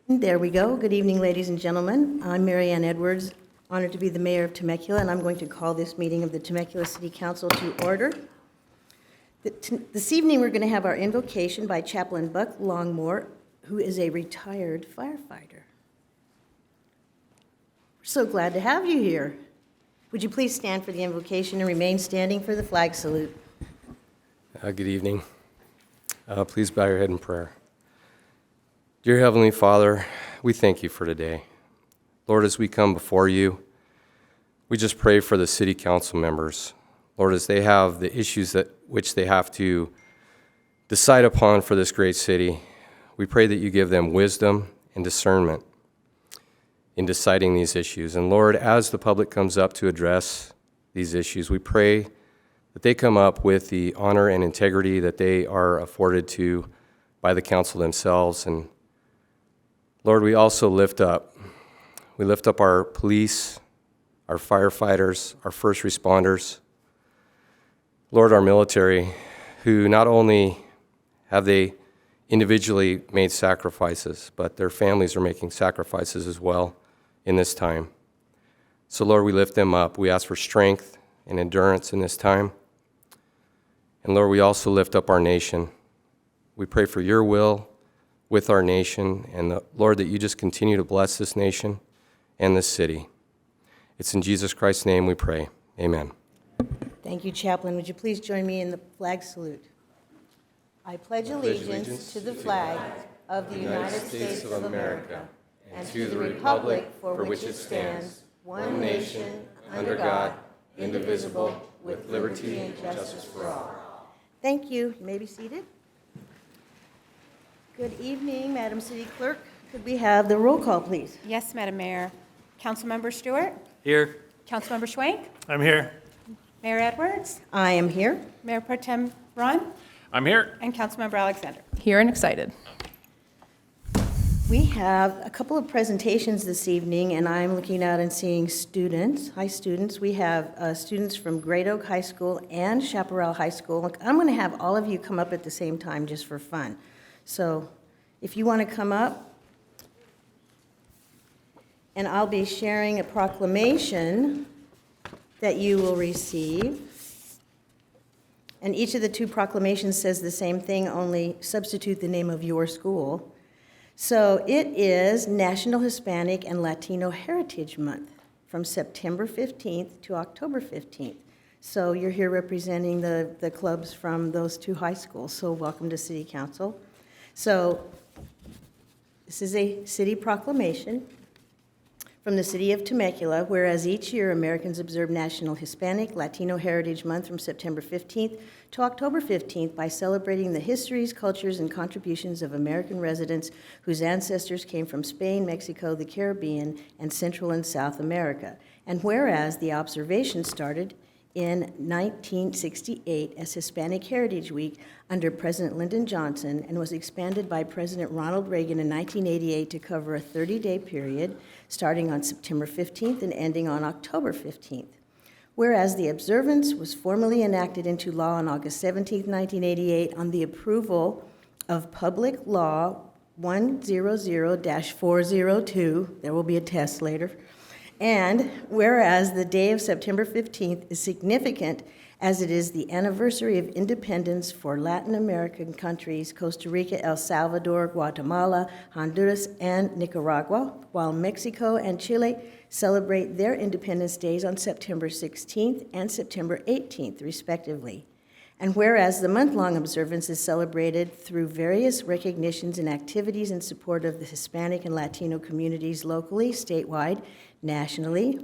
There we go. Good evening, ladies and gentlemen. I'm Mary Ann Edwards, honored to be the mayor of Temecula, and I'm going to call this meeting of the Temecula City Council to order. This evening, we're going to have our invocation by Chaplain Buck Longmore, who is a retired firefighter. We're so glad to have you here. Would you please stand for the invocation and remain standing for the flag salute? Good evening. Please bow your head in prayer. Dear Heavenly Father, we thank you for today. Lord, as we come before you, we just pray for the city council members. Lord, as they have the issues which they have to decide upon for this great city, we pray that you give them wisdom and discernment in deciding these issues. And Lord, as the public comes up to address these issues, we pray that they come up with the honor and integrity that they are afforded to by the council themselves. And Lord, we also lift up our police, our firefighters, our first responders. Lord, our military, who not only have they individually made sacrifices, but their families are making sacrifices as well in this time. So Lord, we lift them up. We ask for strength and endurance in this time. And Lord, we also lift up our nation. We pray for your will with our nation, and Lord, that you just continue to bless this nation and this city. It's in Jesus Christ's name we pray. Amen. Thank you, Chaplain. Would you please join me in the flag salute? I pledge allegiance to the flag of the United States of America and to the republic for which it stands, one nation, under God, indivisible, with liberty and justice for all. Thank you. You may be seated. Good evening, Madam City Clerk. Could we have the roll call, please? Yes, Madam Mayor. Councilmember Stewart? Here. Councilmember Schwank? I'm here. Mayor Edwards? I am here. Mayor Pro Tem Ron? I'm here. And Councilmember Alexander? Here and excited. We have a couple of presentations this evening, and I'm looking out and seeing students. Hi, students. We have students from Great Oak High School and Chaparral High School. I'm going to have all of you come up at the same time just for fun. So if you want to come up, and I'll be sharing a proclamation that you will receive. And each of the two proclamations says the same thing, only substitute the name of your school. So it is National Hispanic and Latino Heritage Month from September 15th to October 15th. So you're here representing the clubs from those two high schools. So welcome to City Council. So this is a city proclamation from the city of Temecula, whereas each year Americans observe National Hispanic Latino Heritage Month from September 15th to October 15th by celebrating the histories, cultures, and contributions of American residents whose ancestors came from Spain, Mexico, the Caribbean, and Central and South America. And whereas the observation started in 1968 as Hispanic Heritage Week under President Lyndon Johnson and was expanded by President Ronald Reagan in 1988 to cover a 30-day period starting on September 15th and ending on October 15th. Whereas the observance was formally enacted into law on August 17th, 1988 on the approval of Public Law 100-402, there will be a test later, and whereas the day of September 15th is significant as it is the anniversary of independence for Latin American countries, Costa Rica, El Salvador, Guatemala, Honduras, and Nicaragua, while Mexico and Chile celebrate their independence days on September 16th and September 18th, respectively. And whereas the month-long observance is celebrated through various recognitions and activities in support of the Hispanic and Latino communities locally, statewide, nationally,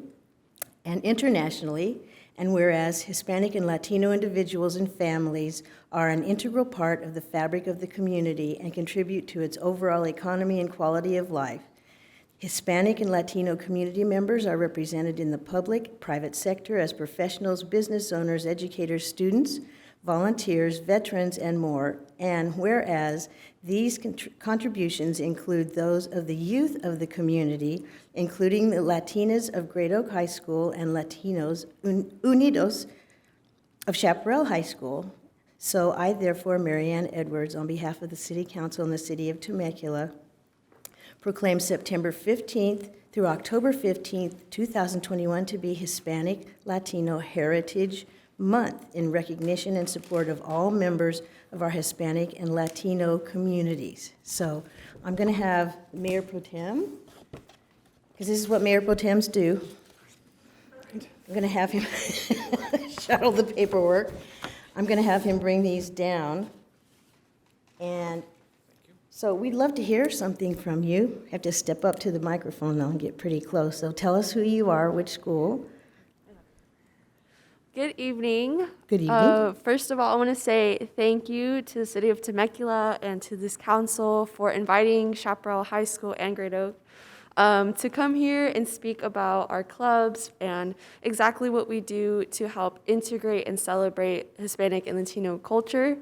and internationally, and whereas Hispanic and Latino individuals and families are an integral part of the fabric of the community and contribute to its overall economy and quality of life, Hispanic and Latino community members are represented in the public, private sector as professionals, business owners, educators, students, volunteers, veterans, and more. And whereas these contributions include those of the youth of the community, including the Latinas of Great Oak High School and Latinos Unidos of Chaparral High School. So I, therefore, Mary Ann Edwards, on behalf of the City Council and the City of Temecula, proclaim September 15th through October 15th, 2021 to be Hispanic Latino Heritage Month in recognition and support of all members of our Hispanic and Latino communities. So I'm going to have Mayor Pro Tem, because this is what Mayor Pro Tems do. I'm going to have him shuttle the paperwork. I'm going to have him bring these down. And so we'd love to hear something from you. You have to step up to the microphone though and get pretty close. So tell us who you are, which school. Good evening. Good evening. First of all, I want to say thank you to the City of Temecula and to this council for inviting Chaparral High School and Great Oak to come here and speak about our clubs and exactly what we do to help integrate and celebrate Hispanic and Latino culture.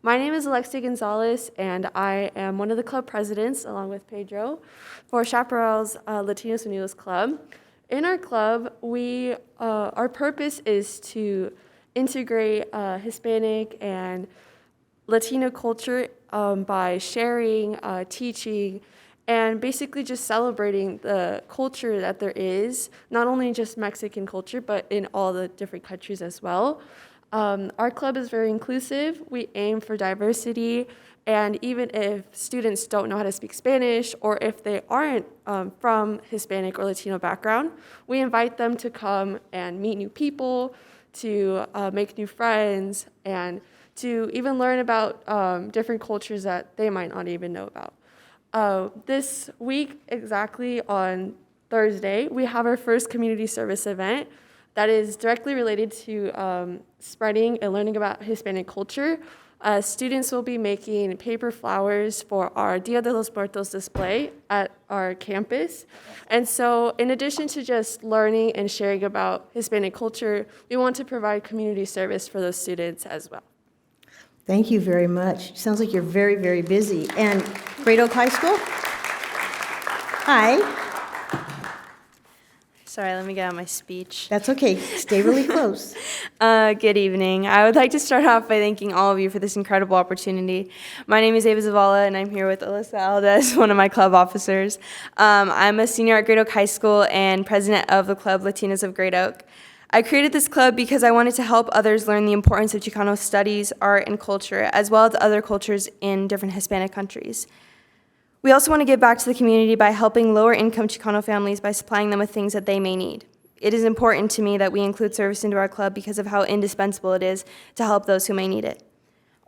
My name is Alexia Gonzalez, and I am one of the club presidents, along with Pedro, for Chaparral's Latinos Unidos Club. In our club, our purpose is to integrate Hispanic and Latino culture by sharing, teaching, and basically just celebrating the culture that there is, not only just Mexican culture, but in all the different countries as well. Our club is very inclusive. We aim for diversity, and even if students don't know how to speak Spanish, or if they aren't from Hispanic or Latino background, we invite them to come and meet new people, to make new friends, and to even learn about different cultures that they might not even know about. This week, exactly on Thursday, we have our first community service event that is directly related to spreading and learning about Hispanic culture. Students will be making paper flowers for our Dia de los Muertos display at our campus. And so in addition to just learning and sharing about Hispanic culture, we want to provide community service for those students as well. Thank you very much. Sounds like you're very, very busy. And Great Oak High School? Hi. Sorry, let me get out my speech. That's okay. Stay really close. Good evening. I would like to start off by thanking all of you for this incredible opportunity. My name is Ava Zavala, and I'm here with Alyssa Aldez, one of my club officers. I'm a senior at Great Oak High School and president of the club Latinas of Great Oak. I created this club because I wanted to help others learn the importance of Chicano studies, art, and culture, as well as other cultures in different Hispanic countries. We also want to give back to the community by helping lower-income Chicano families by supplying them with things that they may need. It is important to me that we include service into our club because of how indispensable it is to help those who may need it.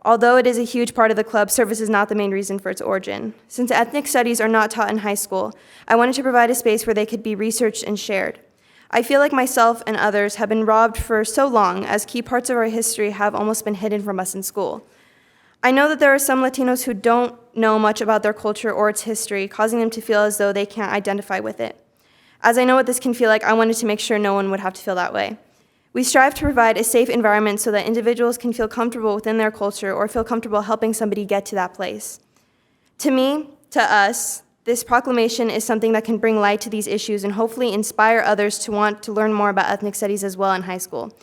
Although it is a huge part of the club, service is not the main reason for its origin. Since ethnic studies are not taught in high school, I wanted to provide a space where they could be researched and shared. I feel like myself and others have been robbed for so long, as key parts of our history have almost been hidden from us in school. I know that there are some Latinos who don't know much about their culture or its history, causing them to feel as though they can't identify with it. As I know what this can feel like, I wanted to make sure no one would have to feel that way. We strive to provide a safe environment so that individuals can feel comfortable within their culture or feel comfortable helping somebody get to that place. To me, to us, this proclamation is something that can bring light to these issues and hopefully inspire others to want to learn more about ethnic studies as well in high school.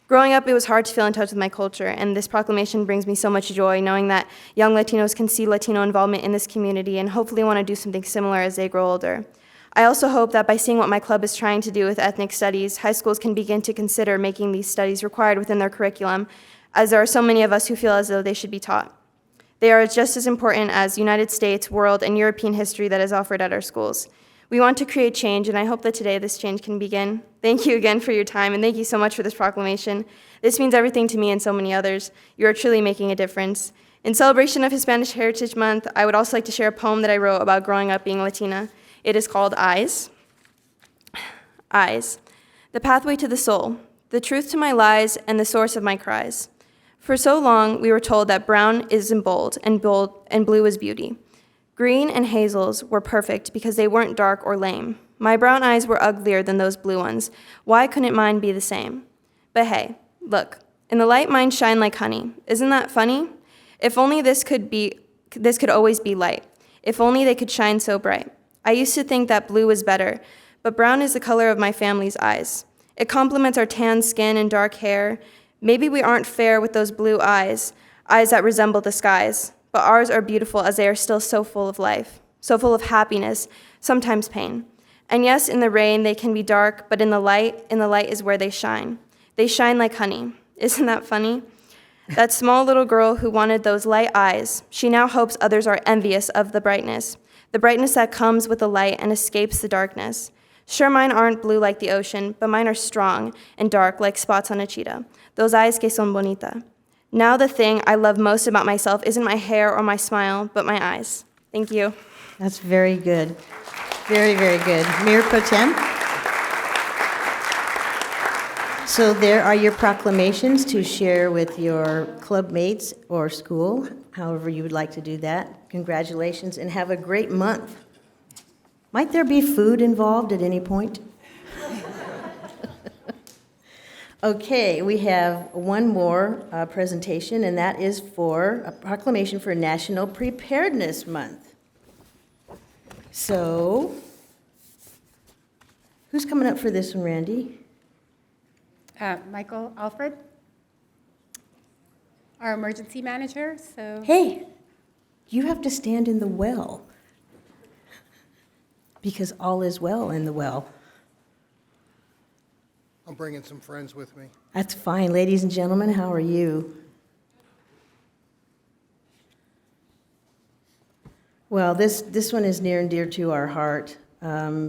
Growing up, it was hard to feel in touch with my culture, and this proclamation brings me so much joy knowing that young Latinos can see Latino involvement in this community and hopefully want to do something similar as they grow older. I also hope that by seeing what my club is trying to do with ethnic studies, high schools can begin to consider making these studies required within their curriculum, as there are so many of us who feel as though they should be taught. They are just as important as United States, world, and European history that is offered at our schools. We want to create change, and I hope that today this change can begin. Thank you again for your time, and thank you so much for this proclamation. This means everything to me and so many others. You are truly making a difference. In celebration of Hispanic Heritage Month, I would also like to share a poem that I wrote about growing up being Latina. It is called Eyes. Eyes, the pathway to the soul, the truth to my lies, and the source of my cries. For so long, we were told that brown isn't bold, and blue is beauty. Green and hazels were perfect because they weren't dark or lame. My brown eyes were uglier than those blue ones. Why couldn't mine be the same? But hey, look, in the light mine shine like honey. Isn't that funny? If only this could always be light. If only they could shine so bright. I used to think that blue was better, but brown is the color of my family's eyes. It complements our tan skin and dark hair. Maybe we aren't fair with those blue eyes that resemble the skies, but ours are beautiful as they are still so full of life. so full of happiness, sometimes pain. And yes, in the rain they can be dark, but in the light is where they shine. They shine like honey. Isn't that funny? That small little girl who wanted those light eyes, she now hopes others are envious of the brightness that comes with the light and escapes the darkness. Sure, mine aren't blue like the ocean, but mine are strong and dark like spots on a cheetah. Those eyes que son bonita. Now the thing I love most about myself isn't my hair or my smile, but my eyes. Thank you. That's very good. Very, very good. Mayor Pro Tem? So there are your proclamations to share with your club mates or school, however you would like to do that. Congratulations, and have a great month. Might there be food involved at any point? Okay, we have one more presentation, and that is for a proclamation for National Preparedness Month. So, who's coming up for this one, Randy? Michael Alfred, our emergency manager, so. Hey, you have to stand in the well, because all is well in the well. I'm bringing some friends with me. That's fine. Ladies and gentlemen, how are you? Well, this one is near and dear to our heart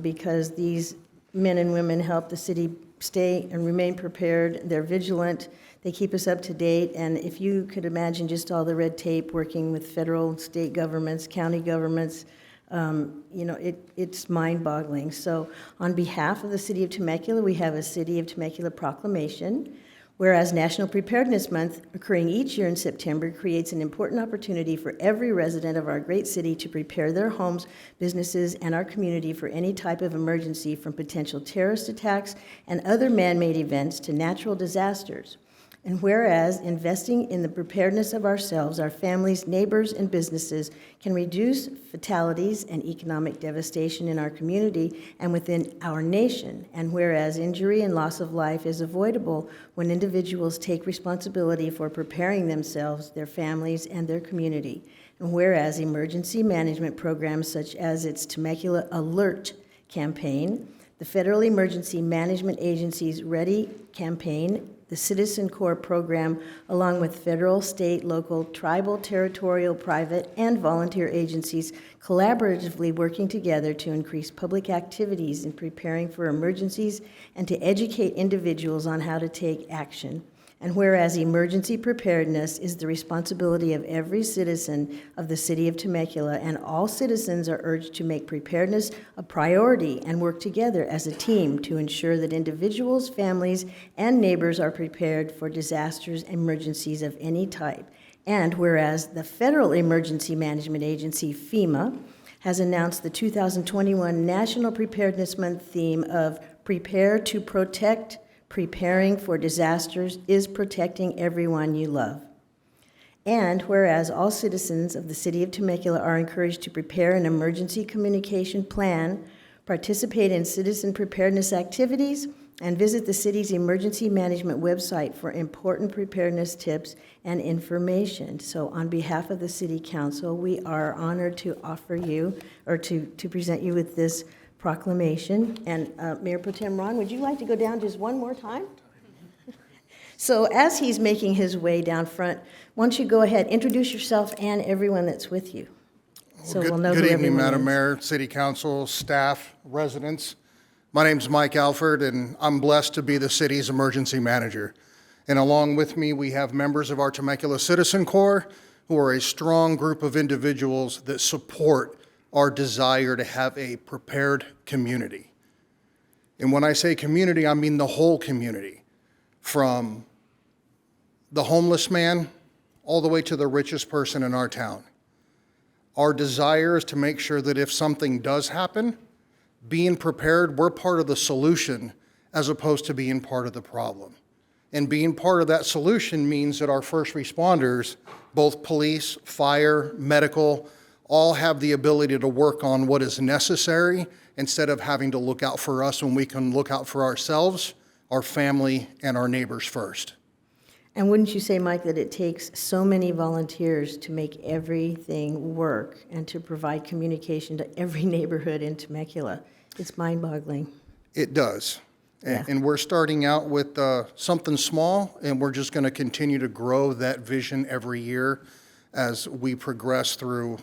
because these men and women help the city stay and remain prepared. They're vigilant. They keep us up to date. And if you could imagine just all the red tape working with federal and state governments, county governments, it's mind-boggling. So on behalf of the City of Temecula, we have a City of Temecula proclamation. Whereas National Preparedness Month, occurring each year in September, creates an important opportunity for every resident of our great city to prepare their homes, businesses, and our community for any type of emergency, from potential terrorist attacks and other man-made events to natural disasters. And whereas investing in the preparedness of ourselves, our families, neighbors, and businesses can reduce fatalities and economic devastation in our community and within our nation, and whereas injury and loss of life is avoidable when individuals take responsibility for preparing themselves, their families, and their community, and whereas emergency management programs such as its Temecula Alert campaign, the Federal Emergency Management Agency's Ready campaign, the Citizen Corps program, along with federal, state, local, tribal, territorial, private, and volunteer agencies collaboratively working together to increase public activities in preparing for emergencies and to educate individuals on how to take action. And whereas emergency preparedness is the responsibility of every citizen of the City of Temecula, and all citizens are urged to make preparedness a priority and work together as a team to ensure that individuals, families, and neighbors are prepared for disasters and emergencies of any type. And whereas the Federal Emergency Management Agency, FEMA, has announced the 2021 National Preparedness Month theme of Prepare to Protect. Preparing for disasters is protecting everyone you love. And whereas all citizens of the City of Temecula are encouraged to prepare an emergency communication plan, participate in citizen preparedness activities, and visit the city's emergency management website for important preparedness tips and information. So on behalf of the City Council, we are honored to offer you, or to present you with this proclamation. And Mayor Pro Tem Ron, would you like to go down just one more time? So as he's making his way down front, why don't you go ahead, introduce yourself and everyone that's with you. So we'll know who Good evening, everyone Madam is. Mayor, City Council, staff, residents. My name's Mike Alford, and I'm blessed to be the city's emergency manager. And along with me, we have members of our Temecula Citizen Corps, who are a strong group of individuals that support our desire to have a prepared community. And when I say community, I mean the whole community, from the homeless man all the way to the richest person in our town. Our desire is to make sure that if something does happen, being prepared, we're part of the solution as opposed to being part of the problem. And being part of that solution means that our first responders, both police, fire, medical, all have the ability to work on what is necessary instead of having to look out for us when we can look out for ourselves, our family, and our neighbors first. And wouldn't you say, Mike, that it takes so many volunteers to make everything work and to provide communication to every neighborhood in Temecula? It's mind-boggling. It does. Yeah. And we're starting out with something small, and we're just going to continue to grow that vision every year as we progress through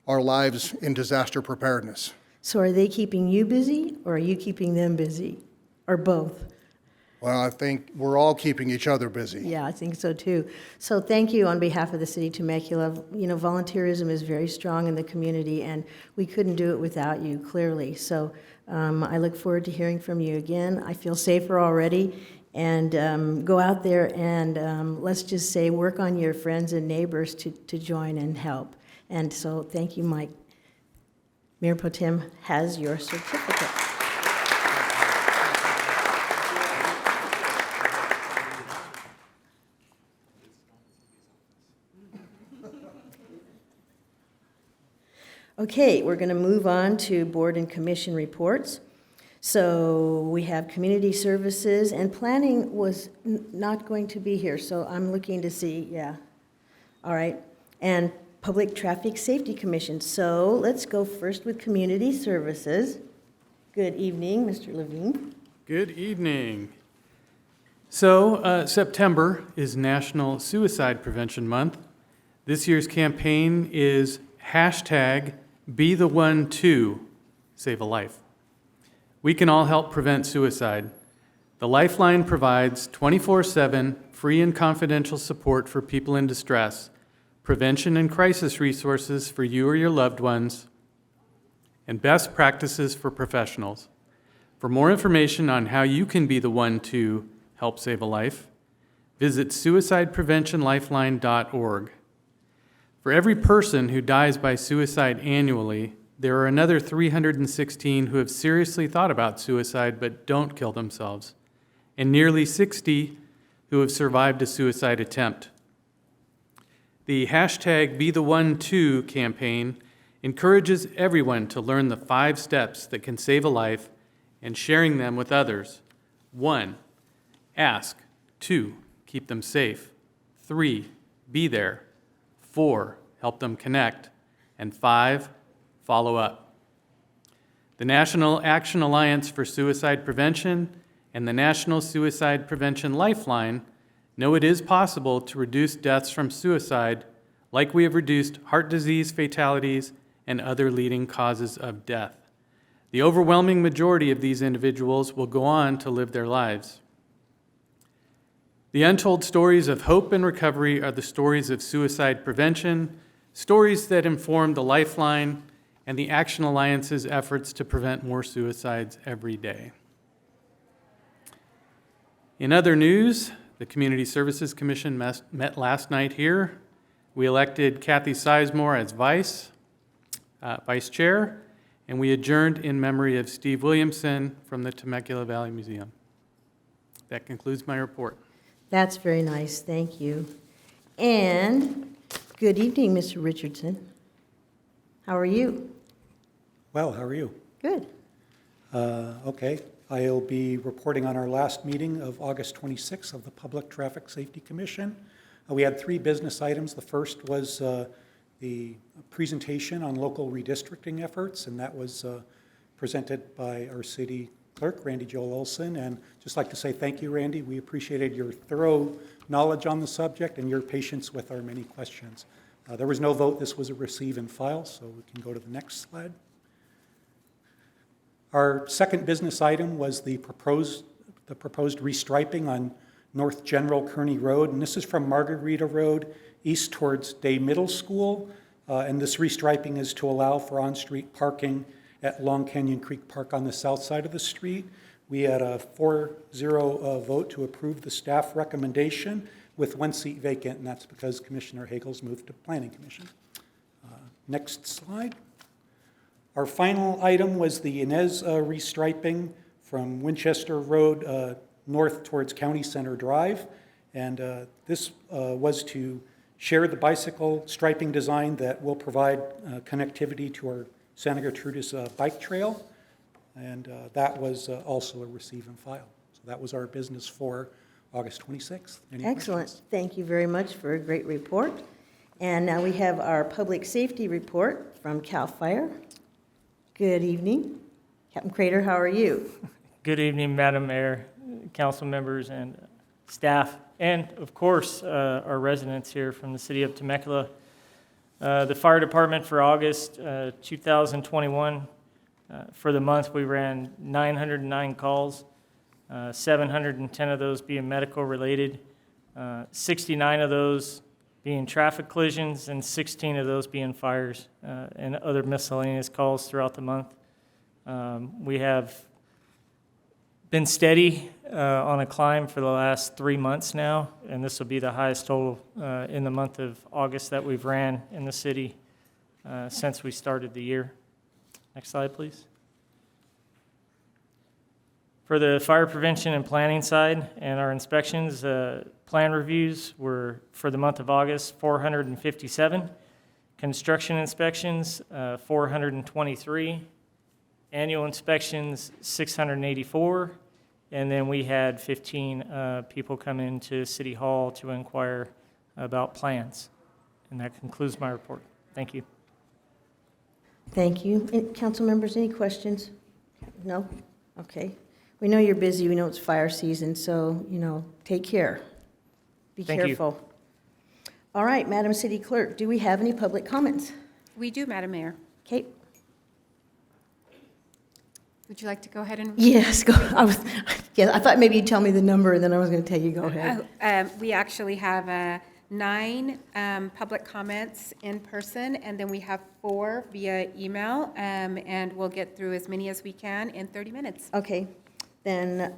our lives in disaster preparedness. So are they keeping you busy, or are you keeping them busy, or both? Well, I think we're all keeping each other busy. Yeah, I think so too. So thank you on behalf of the city of Temecula. You know, volunteerism is very strong in the community, and we couldn't do it without you, clearly. So I look forward to hearing from you again. I feel safer already. And go out there and let's just say work on your friends and neighbors to join and help. And so thank you, Mike. Mayor Pro Tem has your certificate. Okay, we're going to move on to board and commission reports. So we have community services, and planning was not going to be here, so I'm looking to see, yeah. All right, and Public Traffic Safety Commission. So let's go first with community services. Good evening, Mr. Levine. Good evening. So September is National Suicide Prevention Month. This year's campaign is #BeTheOne2SaveALife. We can all help prevent suicide. The Lifeline provides 24/7 free and confidential support for people in distress, prevention and crisis resources for you or your loved ones, and best practices for professionals. For more information on how you can be the one to help save a life, visit suicidepreventionlifeline.org. For every person who dies by suicide annually, there are another 316 who have seriously thought about suicide but don't kill themselves, and nearly 60 who have survived a suicide attempt. The #BeTheOne2 campaign encourages everyone to learn the 5 steps that can save a life and sharing them with others. 1, ask. 2, keep them safe. 3, be there. 4, help them connect. And 5, follow up. The National Action Alliance for Suicide Prevention and the National Suicide Prevention Lifeline know it is possible to reduce deaths from suicide like we have reduced heart disease fatalities and other leading causes of death. The overwhelming majority of these individuals will go on to live their lives. The untold stories of hope and recovery are the stories of suicide prevention, stories that inform the Lifeline and the Action Alliance's efforts to prevent more suicides every day. In other news, the Community Services Commission met last night here. We elected Kathy Sizemore as vice chair, and we adjourned in memory of Steve Williamson from the Temecula Valley Museum. That concludes my report. That's very nice, thank you. And good evening, Mr. Richardson. How are you? Well, how are you? Good. Okay, I'll be reporting on our last meeting of August 26th of the Public Traffic Safety Commission. We had 3 business items. The first was the presentation on local redistricting efforts, and that was presented by our city clerk, Randy Joel Olson. And just like to say thank you, Randy. We appreciated your thorough knowledge on the subject and your patience with our many questions. There was no vote. This was a receive and file, so we can go to the next slide. Our second business item was the proposed restriping on North General Kearney Road, and this is from Margarita Road east towards Day Middle School, and this restriping is to allow for on-street parking at Long Canyon Creek Park on the south side of the street. We had a 4-0 vote to approve the staff recommendation with 1 seat vacant, and that's because Commissioner Hagel's moved to Planning Commission. Next slide. Our final item was the Inez restriping from Winchester Road north towards County Center Drive. And this was to share the bicycle striping design that will provide connectivity to our Santa Gertrudis bike trail. And that was also a receive and file. So that was our business for August 26th. Any Excellent. questions? Thank you very much for a great report. And now we have our public safety report from CAL FIRE. Good evening. Captain Crater, how are you? Good evening, Madam Mayor, council members, and staff, and of course, our residents here from the city of Temecula. The fire department for August 2021, for the month, we ran 909 calls, 710 of those being medical related, 69 of those being traffic collisions, and 16 of those being fires and other miscellaneous calls throughout the month. We have been steady on a climb for the last 3 months now, and this will be the highest total in the month of August that we've ran in the city since we started the year. Next slide, please. For the fire prevention and planning side and our inspections, plan reviews were, for the month of August, 457. Construction inspections, 423. Annual inspections, 684. And then we had 15 people come into City Hall to inquire about plans. And that concludes my report. Thank you. Thank you. Council members, any questions? No? Okay. We know you're busy. We know it's fire season, so, take care. Be Thank you. careful. All right, Madam City Clerk, do we have any public comments? we do, Madam Mayor. Kate? Would you like to go ahead and? Yes, go. I thought maybe you'd tell me the number, and then I was going to tell you, go ahead. We actually have 9 public comments in person, and then we have 4 via email, and we'll get through as many as we can in 30 minutes. Okay, then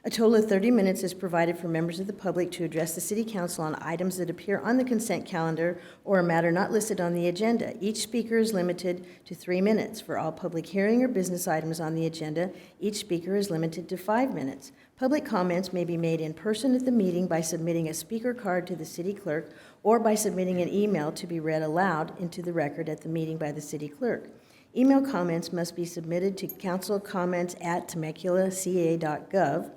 a total of 30 minutes is provided for members of the public to address the City Council on items that appear on the consent calendar or a matter not listed on the agenda. Each speaker is limited to 3 minutes. For all public hearing or business items on the agenda, each speaker is limited to 5 minutes. Public comments may be made in person at the meeting by submitting a speaker card to the city clerk or by submitting an email to be read aloud into the record at the meeting by the city clerk. Email comments must be submitted to councilcomments@temeculaca.gov.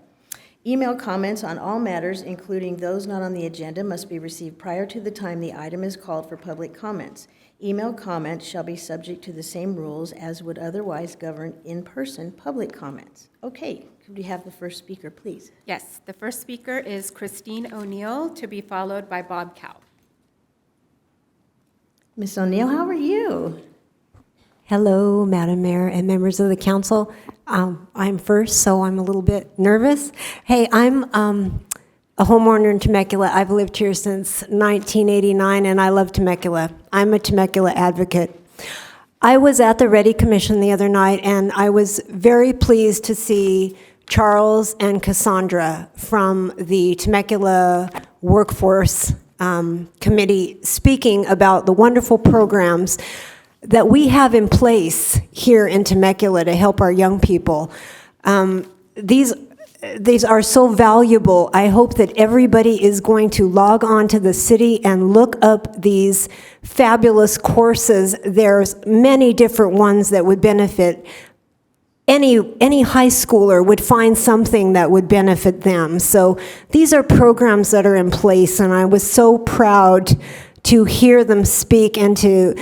Email comments on all matters, including those not on the agenda, must be received prior to the time the item is called for public comments. Email comments shall be subject to the same rules as would otherwise govern in-person public comments. Okay, could we have the first speaker, please? Yes, the first speaker is Christine O'Neill, to be followed by Bob Cow. Ms. O'Neill, how are you? Hello, Madam Mayor and members of the council. I'm first, so I'm a little bit nervous. Hey, I'm a homeowner in Temecula. I've lived here since 1989, and I love Temecula. I'm a Temecula advocate. I was at the Ready Commission the other night, and I was very pleased to see Charles and Cassandra from the Temecula Workforce Committee speaking about the wonderful programs that we have in place here in Temecula to help our young people. These are so valuable. I hope that everybody is going to log on to the city and look up these fabulous courses. There's many different ones that would benefit. Any high schooler would find something that would benefit them. So these are programs that are in place, and I was so proud to hear them speak and to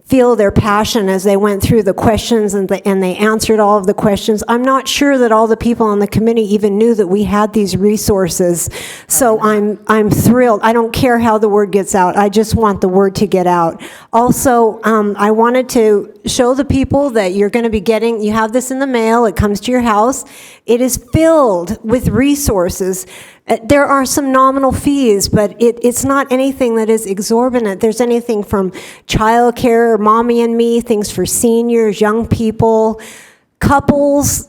feel their passion as they went through the questions and they answered all of the questions. I'm not sure that all the people on the committee even knew that we had these resources. So I'm thrilled. I don't care how the word gets out. I just want the word to get out. Also, I wanted to show the people that you're going to be getting, you have this in the mail, it comes to your house. It is filled with resources. There are some nominal fees, but it's not anything that is exorbitant. There's anything from childcare, mommy and me, things for seniors, young people, couples.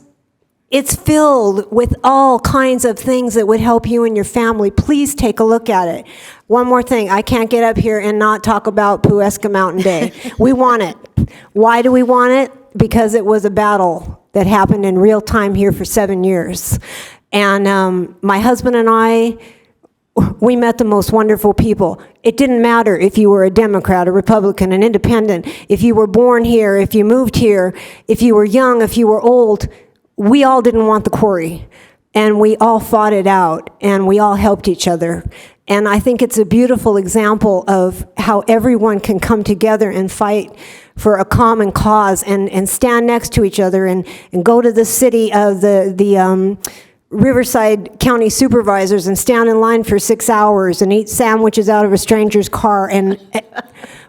It's filled with all kinds of things that would help you and your family. Please take a look at it. One more thing, I can't get up here and not talk about Puesca Mountain Day. We want it. Why do we want it? Because it was a battle that happened in real time here for 7 years. And my husband and I, we met the most wonderful people. It didn't matter if you were a Democrat, a Republican, an independent, if you were born here, if you moved here, if you were young, if you were old. We all didn't want the quarry. and we all fought it out, and we all helped each other. And I think it's a beautiful example of how everyone can come together and fight for a common cause and stand next to each other and go to the city of the Riverside County supervisors and stand in line for 6 hours and eat sandwiches out of a stranger's car. And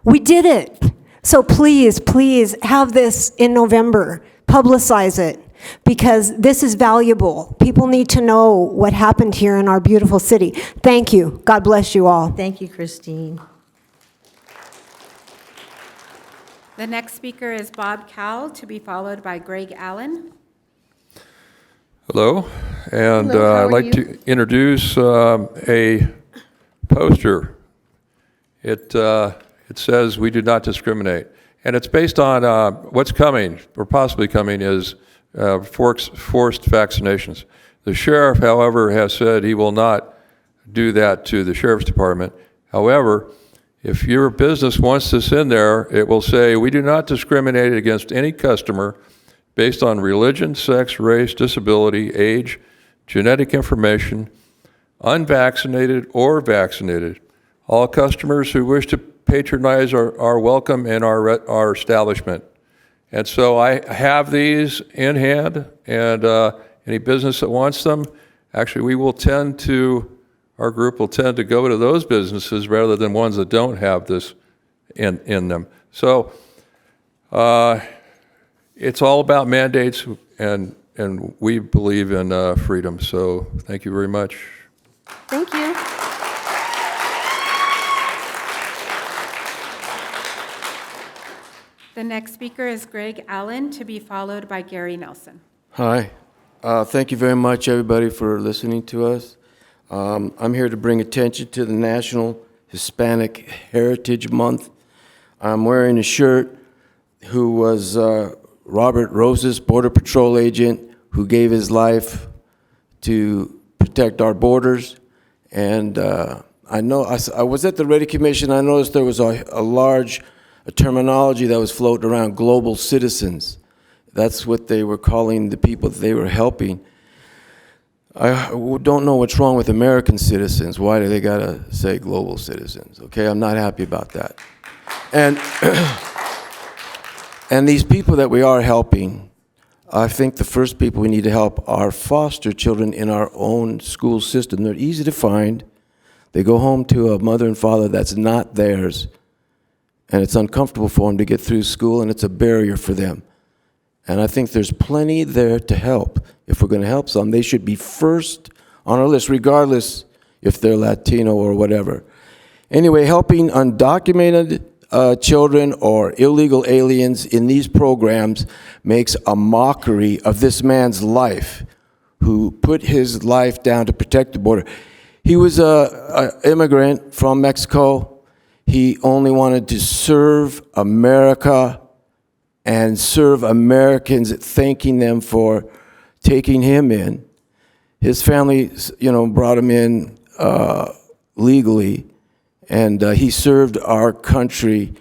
we did it. So please, please have this in November. Publicize it, because this is valuable. People need to know what happened here in our beautiful city. Thank you. God bless you all. Thank you, Christine. The next speaker is Bob Cowell, to be followed by Greg Allen. Hello, and Hello, how I'd are like you? to introduce a poster. It says, "We do not discriminate," and it's based on what's coming, or possibly coming, is forced vaccinations. The sheriff, however, has said he will not do that to the sheriff's department. However, if your business wants this in there, it will say, "We do not discriminate against any customer based on religion, sex, race, disability, age, genetic information, unvaccinated or vaccinated. All customers who wish to patronize are welcome in our establishment." And so I have these in hand, and any business that wants them, actually our group will tend to go to those businesses rather than ones that don't have this in them. So it's all about mandates, and we believe in freedom. So thank you very much. Thank you. The next speaker is Greg Allen, to be followed by Gary Nelson. Hi. Thank you very much, everybody, for listening to us. I'm here to bring attention to the National Hispanic Heritage Month. I'm wearing a shirt who was Robert Rose's Border Patrol agent who gave his life to protect our borders. And I know I was at the Ready Commission. I noticed there was a large terminology that was floating around, global citizens. That's what they were calling the people that they were helping. I don't know what's wrong with American citizens. Why do they gotta say global citizens? Okay, I'm not happy about that. And and these people that we are helping, I think the first people we need to help are foster children in our own school system. They're easy to find. They go home to a mother and father that's not theirs, and it's uncomfortable for them to get through school, and it's a barrier for them. And I think there's plenty there to help. If we're going to help some, they should be first on our list, regardless if they're Latino or whatever. Anyway, helping undocumented children or illegal aliens in these programs makes a mockery of this man's life, who put his life down to protect the border. He was an immigrant from Mexico. He only wanted to serve America and serve Americans, thanking them for taking him in. His family, brought him in legally, and he served our country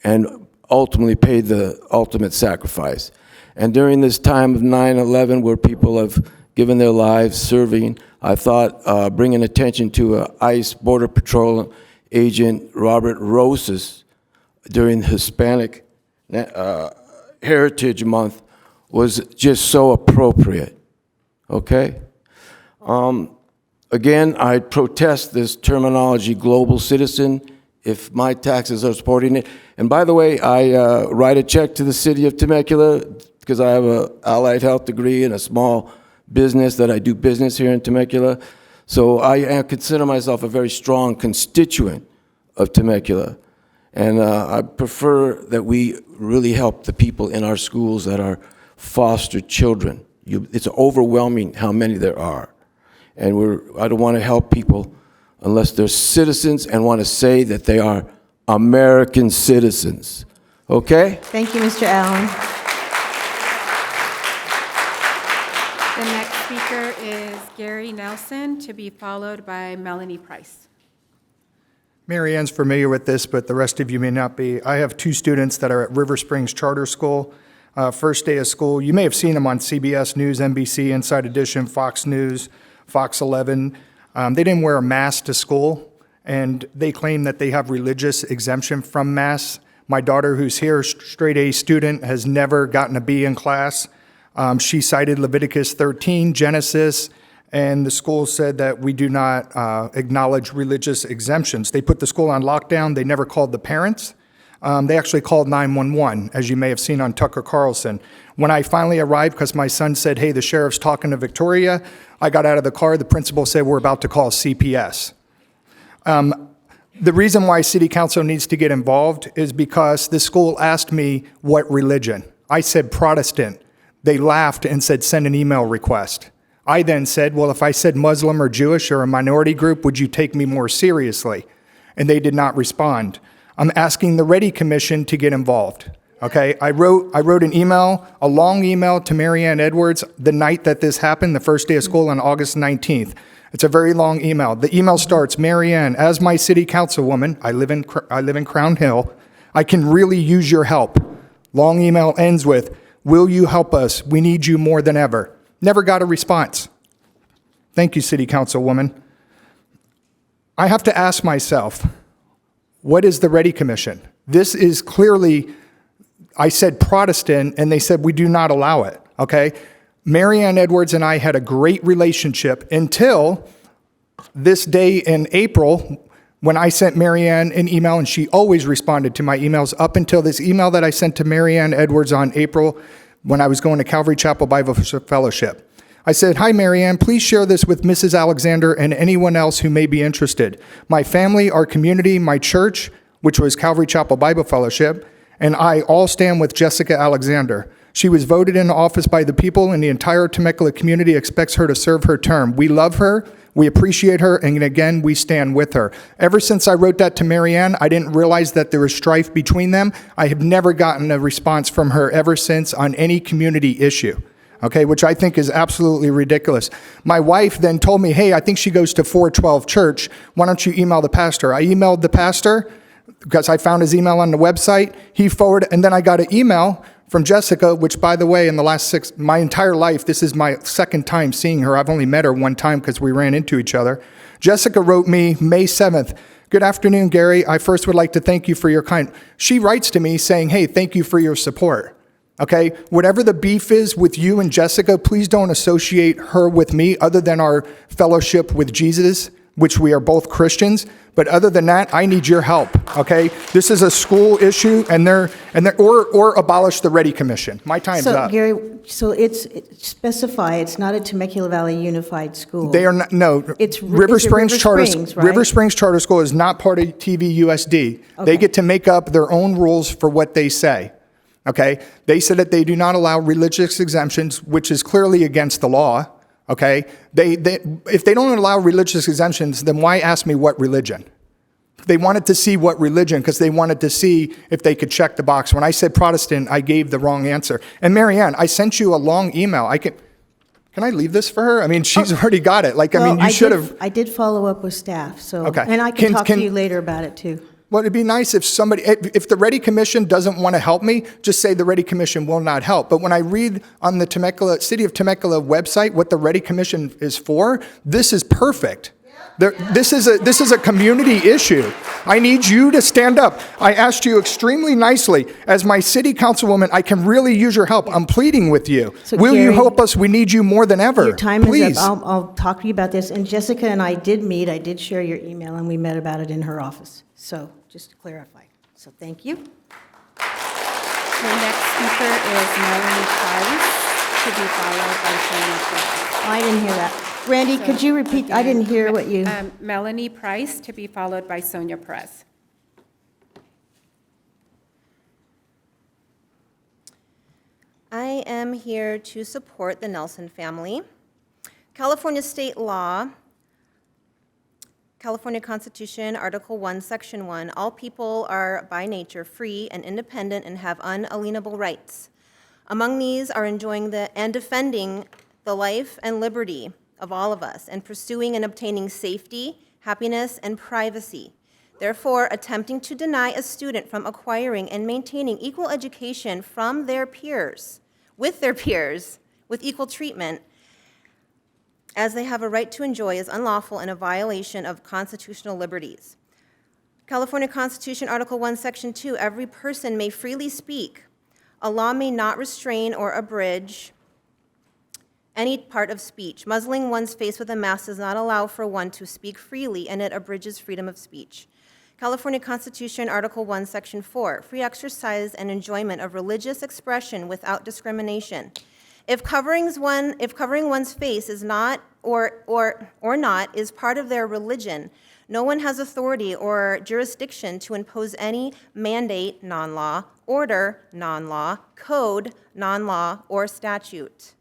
and ultimately paid the ultimate sacrifice. And during this time of 9/11, where people have given their lives serving, I thought bringing attention to ICE Border Patrol agent Robert Rosas during Hispanic Heritage Month was just so appropriate, okay? Again, I protest this terminology, global citizen, if my taxes are supporting it. And by the way, I write a check to the city of Temecula because I have an allied health degree and a small business that I do business here in Temecula. So I consider myself a very strong constituent of Temecula. And I prefer that we really help the people in our schools that are foster children. It's overwhelming how many there are. And I don't want to help people unless they're citizens and want to say that they are American citizens. Okay? Thank you, Mr. Allen. The next speaker is Gary Nelson, to be followed by Melanie Price. Mary Ann's familiar with this, but the rest of you may not be. I have two students that are at River Springs Charter School. first day of school. You may have seen them on CBS News, NBC, Inside Edition, Fox News, Fox 11. They didn't wear a mask to school, and they claim that they have religious exemption from masks. My daughter, who's here, straight A student, has never gotten a B in class. She cited Leviticus 13, Genesis, and the school said that we do not acknowledge religious exemptions. They put the school on lockdown. They never called the parents. They actually called 911, as you may have seen on Tucker Carlson. When I finally arrived, because my son said, hey, the sheriff's talking to Victoria, I got out of the car. The principal said, we're about to call CPS. The reason why City Council needs to get involved is because the school asked me what religion. I said Protestant. They laughed and said, send an email request. I then said, well, if I said Muslim or Jewish or a minority group, would you take me more seriously? And they did not respond. I'm asking the Ready Commission to get involved. Okay, I wrote an email, a long email to Marianne Edwards the night that this happened, the first day of school on August 19th. It's a very long email. The email starts, Marianne, as my city councilwoman, I live in Crown Hill, I can really use your help. Long email ends with, will you help us? We need you more than ever. Never got a response. Thank you, city councilwoman. I have to ask myself, what is the Ready Commission? This is clearly, I said Protestant, and they said we do not allow it, okay? Marianne Edwards and I had a great relationship until this day in April when I sent Marianne an email, and she always responded to my emails up until this email that I sent to Marianne Edwards on April when I was going to Calvary Chapel Bible Fellowship. I said, hi, Marianne, please share this with Mrs. Alexander and anyone else who may be interested. My family, our community, my church, which was Calvary Chapel Bible Fellowship, and I all stand with Jessica Alexander. She was voted into office by the people, and the entire Temecula community expects her to serve her term. We love her, we appreciate her, and again, we stand with her. Ever since I wrote that to Marianne, I didn't realize that there was strife between them. I have never gotten a response from her ever since on any community issue, okay, which I think is absolutely ridiculous. My wife then told me, hey, I think she goes to 412 Church. Why don't you email the pastor? I emailed the pastor because I found his email on the website. He forwarded, and then I got an email from Jessica, which, by the way, in the last my entire life, this is my second time seeing her. I've only met her one time because we ran into each other. Jessica wrote me May 7th, good afternoon, Gary. I first would like to thank you for your kind. She writes to me saying, hey, thank you for your support. Okay, whatever the beef is with you and Jessica, please don't associate her with me other than our fellowship with Jesus, which we are both Christians. But other than that, I need your help, okay? This is a school issue, or abolish the Ready Commission. My time's up. So, Gary, it's specify it's not a Temecula Valley Unified School. They are not, no. It's River Springs Charter, right? River Springs Charter School is not part of TVUSD. Okay. They get to make up their own rules for what they say, okay? They said that they do not allow religious exemptions, which is clearly against the law. Okay, if they don't allow religious exemptions, then why ask me what religion? They wanted to see what religion because they wanted to see if they could check the box. When I said Protestant, I gave the wrong answer. And Marianne, I sent you a long email. Can I leave this for her? I mean, she's already got it. You should have. I did follow up with staff, so, Okay. and I can talk to you later about it too. Well, it'd be nice if if the Ready Commission doesn't want to help me, just say the Ready Commission will not help. But when I read on the City of Temecula website what the Ready Commission is for, this is perfect. This is a community issue. I need you to stand up. I asked you extremely nicely. As my city councilwoman, I can really use your help. I'm pleading with you. So, will you Gary, help us? We need you more than ever. Your time Please. is up. I'll talk to you about this. And Jessica and I did meet. I did share your email, and we met about it in her office. So just to clarify. So thank you. The next speaker is Melanie Price, to be followed by Sonia Perez. I didn't hear that. Randy, could you repeat? I didn't hear what you... Melanie Price, to be followed by Sonia Perez. I am here to support the Nelson family. California state law, California Constitution, Article 1, Section 1, all people are by nature free and independent and have unalienable rights. Among these are enjoying and defending the life and liberty of all of us and pursuing and obtaining safety, happiness, and privacy. Therefore, attempting to deny a student from acquiring and maintaining equal education from their peers, with equal treatment, as they have a right to enjoy, is unlawful and a violation of constitutional liberties. California Constitution, Article 1, Section 2, every person may freely speak. A law may not restrain or abridge any part of speech. Muzzling one's face with a mask does not allow for one to speak freely, and it abridges freedom of speech. California Constitution, Article 1, Section 4, free exercise and enjoyment of religious expression without discrimination. If covering one's face is not or not is part of their religion, no one has authority or jurisdiction to impose any mandate, non-law, order, non-law, code, non-law, or statute.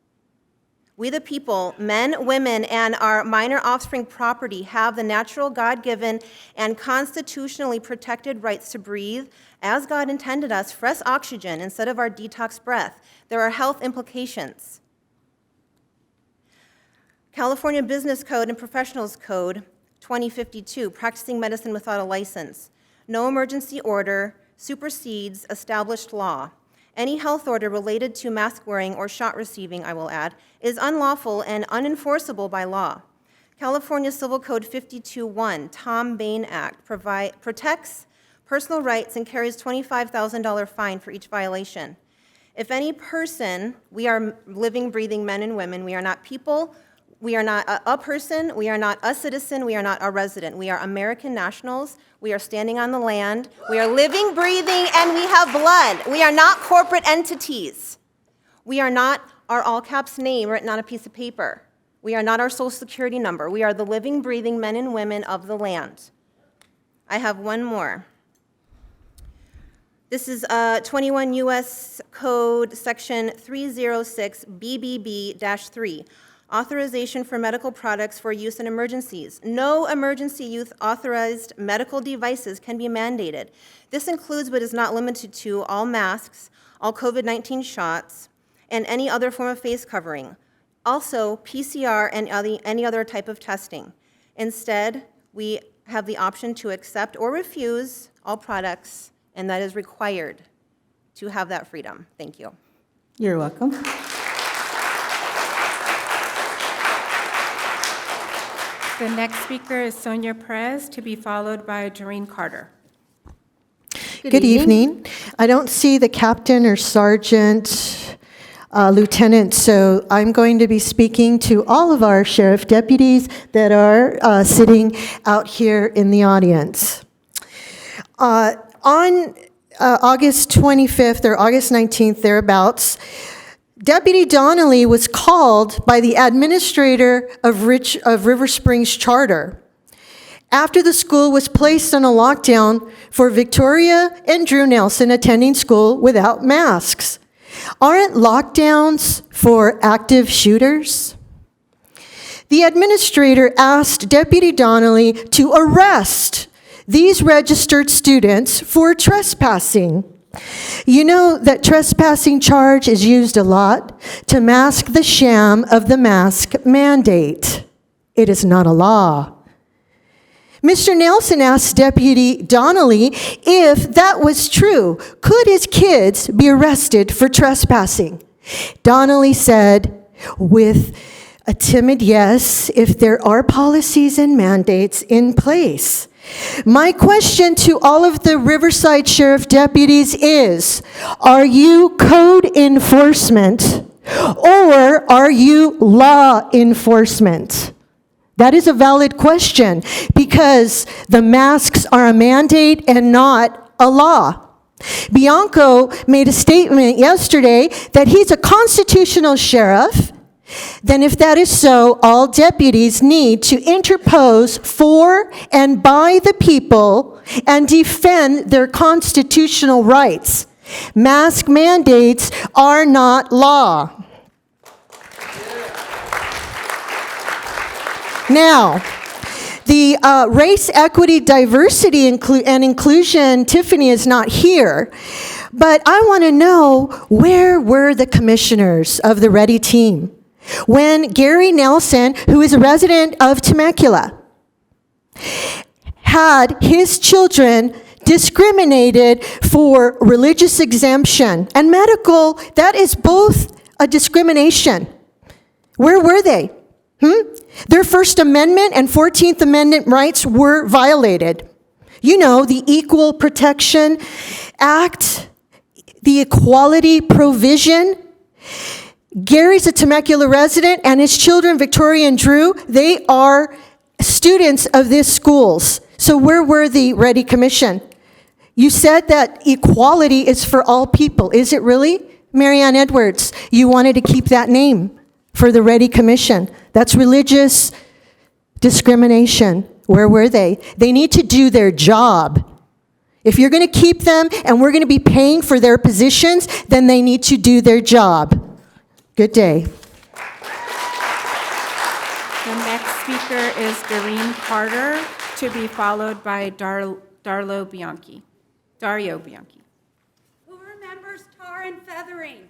We the people, men, women, and our minor offspring property have the natural, God-given, and constitutionally protected rights to breathe, as God intended us, fresh oxygen instead of our detox breath. There are health implications. California Business Code and Professionals Code 2052, practicing medicine without a license. No emergency order supersedes established law. Any health order related to mask wearing or shot receiving, I will add, is unlawful and unenforceable by law. California Civil Code 52.1, Tom Bain Act, protects personal rights and carries $25,000 fine for each violation. If any person, we are living, breathing men and women, we are not people, we are not a person, we are not a citizen, we are not a resident. We are American nationals, we are standing on the land, we are living, breathing, and we have blood. We are not corporate entities. We are not our all caps name written on a piece of paper. We are not our social security number. We are the living, breathing men and women of the land. I have one more. This is 21 U.S. Code Section 306 BBB-3. Authorization for medical products for use in emergencies. No emergency use authorized medical devices can be mandated. This includes but is not limited to all masks, all COVID-19 shots, and any other form of face covering. Also, PCR and any other type of testing. Instead, we have the option to accept or refuse all products, and that is required to have that freedom. Thank you. You're welcome. The next speaker is Sonia Perez, to be followed by Doreen Carter. Good evening. I don't see the captain or sergeant, lieutenant, so I'm going to be speaking to all of our sheriff deputies that are sitting out here in the audience. On August 25th or August 19th, thereabouts, Deputy Donnelly was called by the administrator of River Springs Charter after the school was placed on a lockdown for Victoria and Drew Nelson attending school without masks. Aren't lockdowns for active shooters? The administrator asked Deputy Donnelly to arrest these registered students for trespassing. You know that trespassing charge is used a lot to mask the sham of the mask mandate. It is not a law. Mr. Nelson asked Deputy Donnelly if that was true. Could his kids be arrested for trespassing? Donnelly said, with a timid yes, if there are policies and mandates in place. My question to all of the Riverside Sheriff deputies is, are you code enforcement or are you law enforcement? That is a valid question because the masks are a mandate and not a law. Bianco made a statement yesterday that he's a constitutional sheriff. Then if that is so, all deputies need to interpose for and by the people and defend their constitutional rights. Mask mandates are not law. Now, the race, equity, diversity, and inclusion, Tiffany is not here, but I want to know, where were the commissioners of the Ready team when Gary Nelson, who is a resident of Temecula, had his children discriminated for religious exemption and medical. That is both a discrimination. Where were they? Their First Amendment and 14th Amendment rights were violated. You know, the Equal Protection Act, the equality provision. Gary's a Temecula resident, and his children, Victoria and Drew, they are students of these schools. So where were the Ready Commission? You said that equality is for all people. Is it really? Marianne Edwards, you wanted to keep that name for the Ready Commission. That's religious discrimination. Where were they? They need to do their job. If you're going to keep them and we're going to be paying for their positions, then they need to do their job. Good day. The next speaker is Doreen Carter, to be followed by Dariobianchi. Who remembers tar and feathering?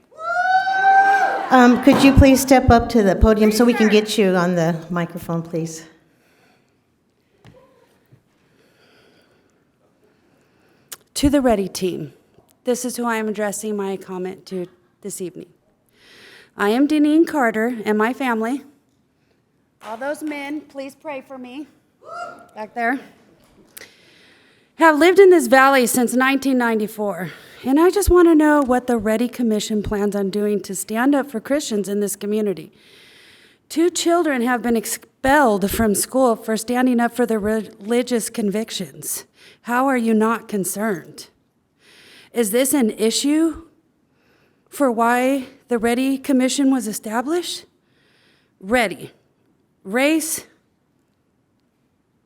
Could you please step up to the podium so we can get you on the microphone, please? To the Ready team, this is who I am addressing my comment to this evening. I am Deneen Carter and my family. All those men, please pray for me. Back there. Have lived in this valley since 1994. And I just want to know what the Ready Commission plans on doing to stand up for Christians in this community. 2 children have been expelled from school for standing up for their religious convictions. How are you not concerned? Is this an issue for why the Ready Commission was established? Ready. Race,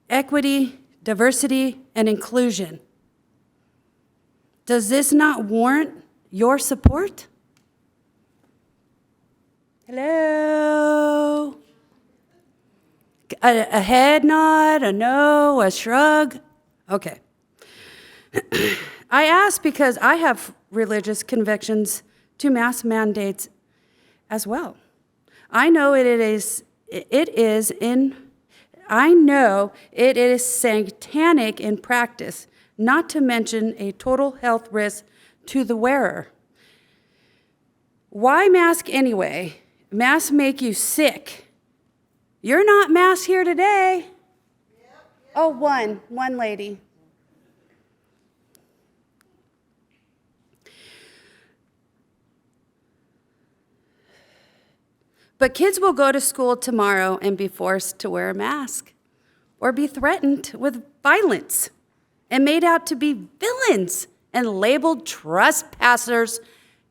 equity, diversity, and inclusion. Does this not warrant your support? Hello? A head nod, a no, a shrug? Okay. I ask because I have religious convictions to mass mandates as well. I know it is satanic in practice, not to mention a total health risk to the wearer. Why mask anyway? Masks make you sick. You're not masked here today. Oh, one lady. But kids will go to school tomorrow and be forced to wear a mask or be threatened with violence and made out to be villains and labeled trespassers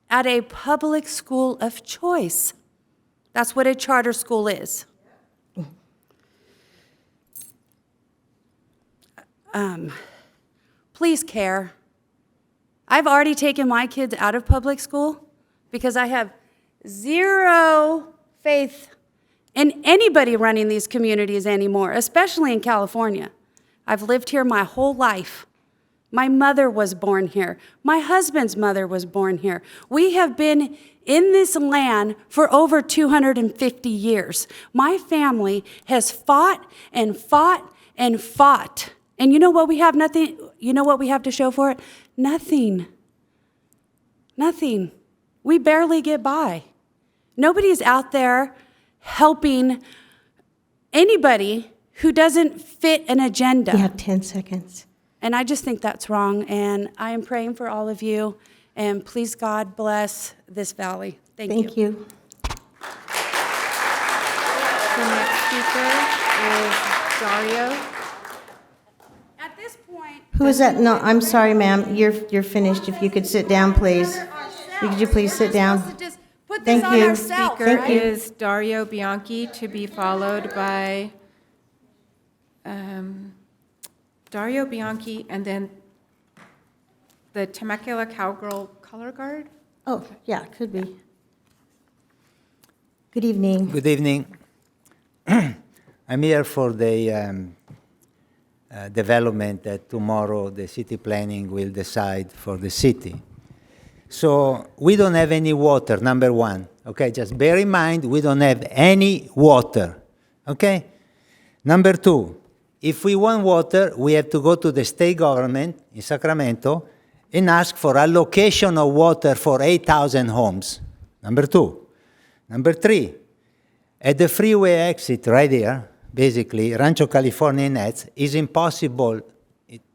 at a public school of choice. That's what a charter school is. Please care. I've already taken my kids out of public school because I have zero faith in anybody running these communities anymore, especially in California. I've lived here my whole life. My mother was born here. My husband's mother was born here. We have been in this land for over 250 years. My family has fought and fought and fought. And you know what we have to show for it? Nothing. Nothing. We barely get by. Nobody's out there helping anybody who doesn't fit an agenda. You have 10 seconds. And I just think that's wrong. And I am praying for all of you. And please, God, bless this valley. Thank you. Thank you. The next speaker is Dario. At this point, Who is that? No, I'm sorry, ma'am. You're finished. If you could sit down, please. Could you please sit down? put this Thank on you. ourselves. Speaker Thank you. is Dariobianchi, to be followed by Dariobianchi, and then the Temecula Cowgirl Color Guard. Oh, yeah, could be. Good evening. Good evening. I'm here for the development that tomorrow the city planning will decide for the city. So we don't have any water, number one. Okay, just bear in mind we don't have any water. Okay? Number two, if we want water, we have to go to the state government in Sacramento and ask for allocation of water for 8,000 homes. Number two. Number three, at the freeway exit right here, basically, Rancho California Nets, is impossible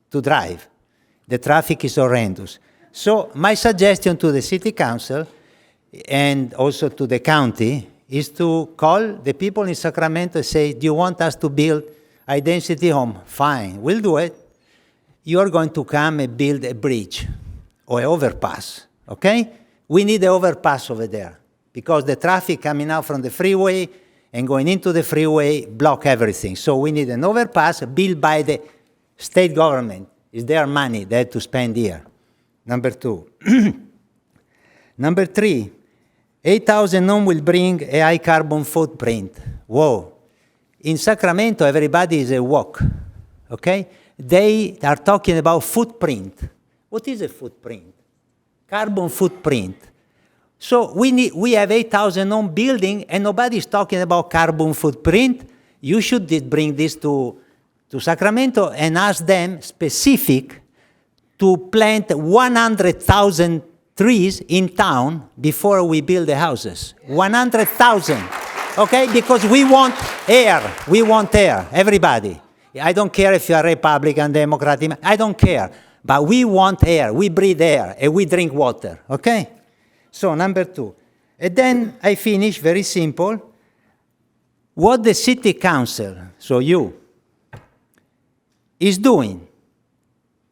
to drive. The traffic is horrendous. So my suggestion to the city council and also to the county is to call the people in Sacramento and say, do you want us to build a density home? Fine, we'll do it. You're going to come and build a bridge or an overpass, okay? We need an overpass over there because the traffic coming out from the freeway and going into the freeway block everything. So we need an overpass built by the state government. It's their money they have to spend here. Number two. Number three, 8,000 homes will bring a high carbon footprint. Whoa. In Sacramento, everybody is a walk, okay? They are talking about footprint. What is a footprint? Carbon footprint. So we have 8,000 home building and nobody's talking about carbon footprint. You should bring this to Sacramento and ask them specific to plant 100,000 trees in town before we build the houses. 100,000, okay? Because we want air. We want air, everybody. I don't care if you are Republican, Democrat, I don't care. But we want air. We breathe air and we drink water, okay? So number two. And then I finish, very simple. What the city council, so you, is doing.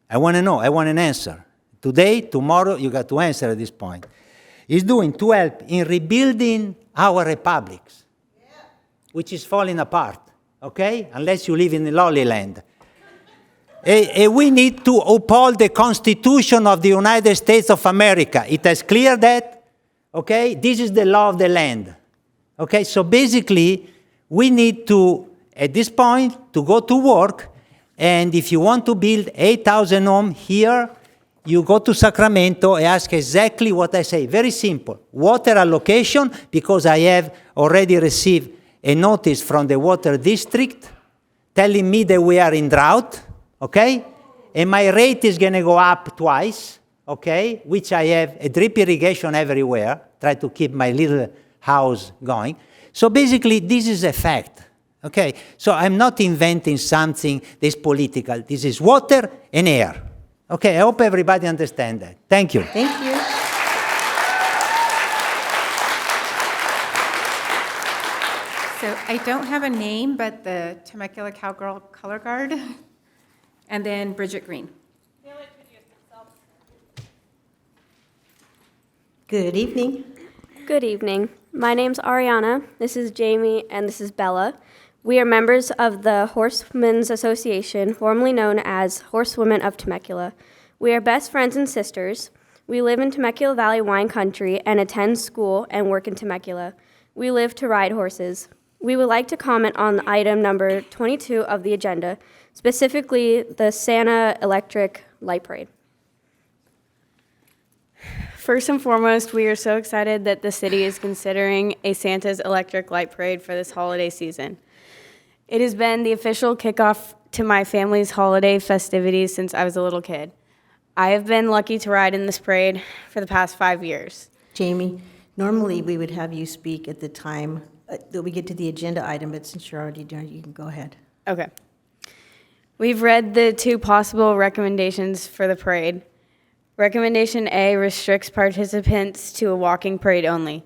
I want to know, I want an answer. Today, tomorrow, you got to answer at this point. Is doing to help in rebuilding our republics, which is falling apart, okay? Unless you live in the Lolly Land. We need to uphold the Constitution of the United States of America. It has cleared that, okay? This is the law of the land, okay? So basically, we need to, at this point, to go to work. And if you want to build 8,000 homes here, you go to Sacramento and ask exactly what I say. Very simple. Water allocation, because I have already received a notice from the water district telling me that we are in drought, okay? And my rate is going to go up twice, okay? Which I have a drip irrigation everywhere, try to keep my little house going. So basically, this is a fact. Okay, so I'm not inventing something that's political. This is water and air. Okay, I hope everybody understands that. Thank you. Thank you. So I don't have a name, but the Temecula Cowgirl Color Guard, and then Bridget Green. Good evening. Good evening. My name's Ariana, this is Jamie, and this is Bella. We are members of the Horsewomen's Association, formerly known as Horsewomen of Temecula. We are best friends and sisters. We live in Temecula Valley wine country and attend school and work in Temecula. We live to ride horses. We would like to comment on item number 22 of the agenda, specifically the Santa Electric Light Parade. First and foremost, we are so excited that the city is considering a Santa's Electric Light Parade for this holiday season. It has been the official kickoff to my family's holiday festivities since I was a little kid. I have been lucky to ride in this parade for the past 5 years. Jamie, normally we would have you speak at the time that we get to the agenda item, but since you're already doing it, you can go ahead. Okay. We've read the two possible recommendations for the parade. Recommendation A restricts participants to a walking parade only.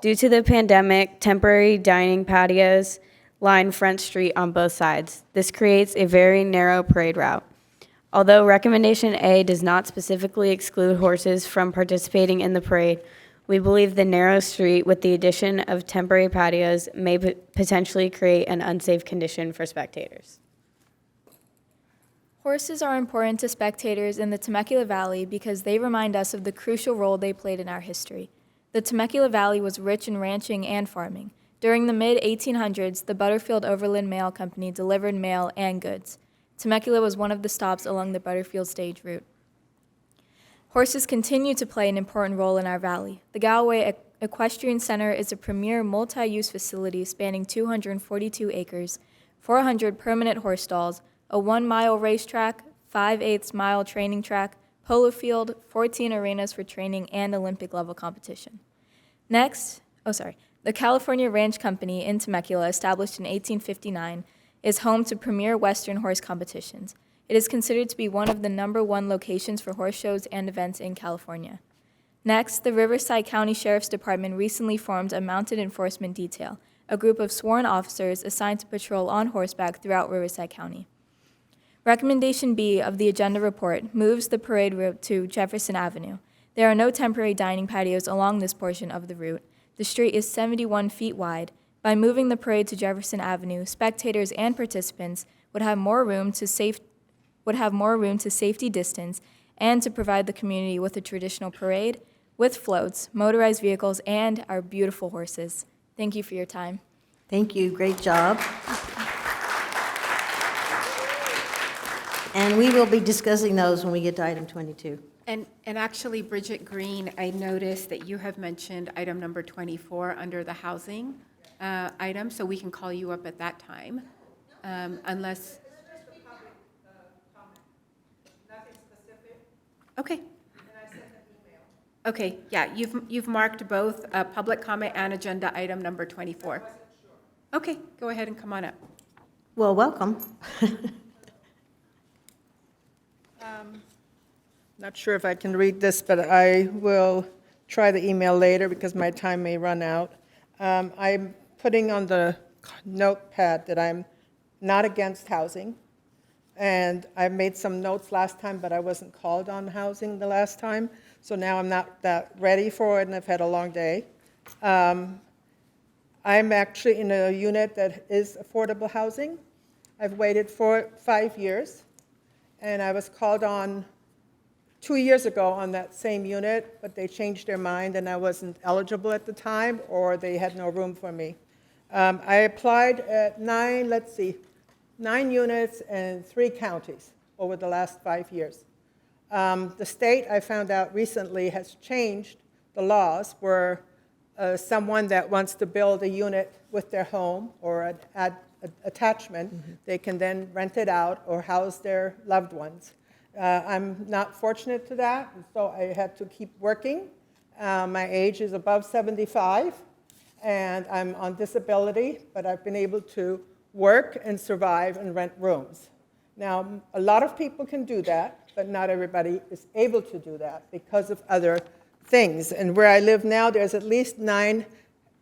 Due to the pandemic, temporary dining patios line Front Street on both sides. This creates a very narrow parade route. Although recommendation A does not specifically exclude horses from participating in the parade, we believe the narrow street with the addition of temporary patios may potentially create an unsafe condition for spectators. Horses are important to spectators in the Temecula Valley because they remind us of the crucial role they played in our history. The Temecula Valley was rich in ranching and farming. During the mid-1800s, the Butterfield Overland Mail Company delivered mail and goods. Temecula was one of the stops along the Butterfield stage route. Horses continue to play an important role in our valley. The Galway Equestrian Center is a premier multi-use facility spanning 242 acres, 400 permanent horse stalls, a 1-mile racetrack, 5/8 mile training track, polo field, 14 arenas for training, and Olympic-level competition. Next, the California Ranch Company in Temecula, established in 1859, is home to premier Western horse competitions. It is considered to be one of the #1 locations for horse shows and events in California. Next, the Riverside County Sheriff's Department recently formed a mounted enforcement detail, a group of sworn officers assigned to patrol on horseback throughout Riverside County. Recommendation B of the agenda report moves the parade route to Jefferson Avenue. There are no temporary dining patios along this portion of the route. The street is 71 feet wide. By moving the parade to Jefferson Avenue, spectators and participants would have more room to safety distance and to provide the community with a traditional parade with floats, motorized vehicles, and our beautiful horses. Thank you for your time. Thank you, great job. And we will be discussing those when we get to item 22. And actually, Bridget Green, I noticed that you have mentioned item number 24 under the housing item, so we can call you up at that time, unless. Okay. Okay, yeah, you've marked both public comment and agenda item number 24. Okay, go ahead and come on up. Well, welcome. Not sure if I can read this, but I will try the email later because my time may run out. I'm putting on the notepad that I'm not against housing. And I made some notes last time, but I wasn't called on housing the last time. So now I'm not that ready for it, and I've had a long day. I'm actually in a unit that is affordable housing. I've waited for 5 years, and I was called on 2 years ago on that same unit, but they changed their mind, and I wasn't eligible at the time, or they had no room for me. I applied at 9 units in 3 counties over the last 5 years. The state, I found out recently, has changed the laws where someone that wants to build a unit with their home or an attachment, they can then rent it out or house their loved ones. I'm not fortunate to that, so I had to keep working. My age is above 75, and I'm on disability, but I've been able to work and survive and rent rooms. Now, a lot of people can do that, but not everybody is able to do that because of other things. And where I live now, there's at least 9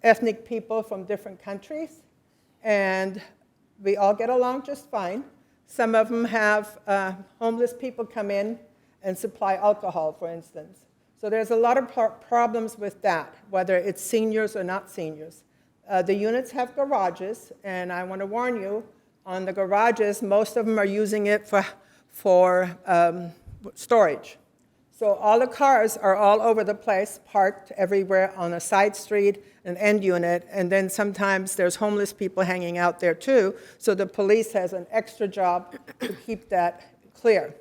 ethnic people from different countries, and we all get along just fine. Some of them have homeless people come in and supply alcohol, for instance. So there's a lot of problems with that, whether it's seniors or not seniors. The units have garages, and I want to warn you, on the garages, most of them are using it for storage. So all the cars are all over the place, parked everywhere on a side street, an end unit, and then sometimes there's homeless people hanging out there too, so the police has an extra job to keep that clear.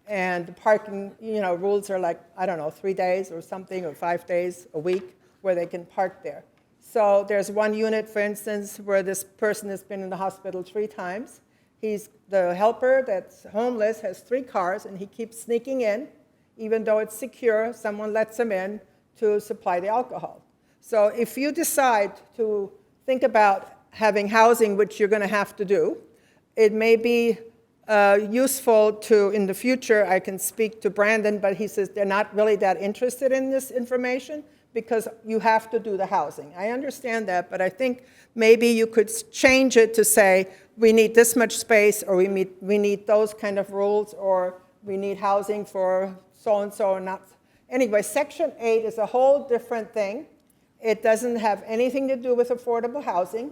And the parking, rules are like, 3 days or something, or 5 days a week where they can park there. So there's one unit, for instance, where this person has been in the hospital 3 times. The helper that's homeless has 3 cars, and he keeps sneaking in. Even though it's secure, someone lets him in to supply the alcohol. So if you decide to think about having housing, which you're going to have to do, it may be useful to, in the future, I can speak to Brandon, but he says they're not really that interested in this information because you have to do the housing. I understand that, but I think maybe you could change it to say, we need this much space, or we need those kind of rules, or we need housing for so-and-so or not. Anyway, Section 8 is a whole different thing. It doesn't have anything to do with affordable housing,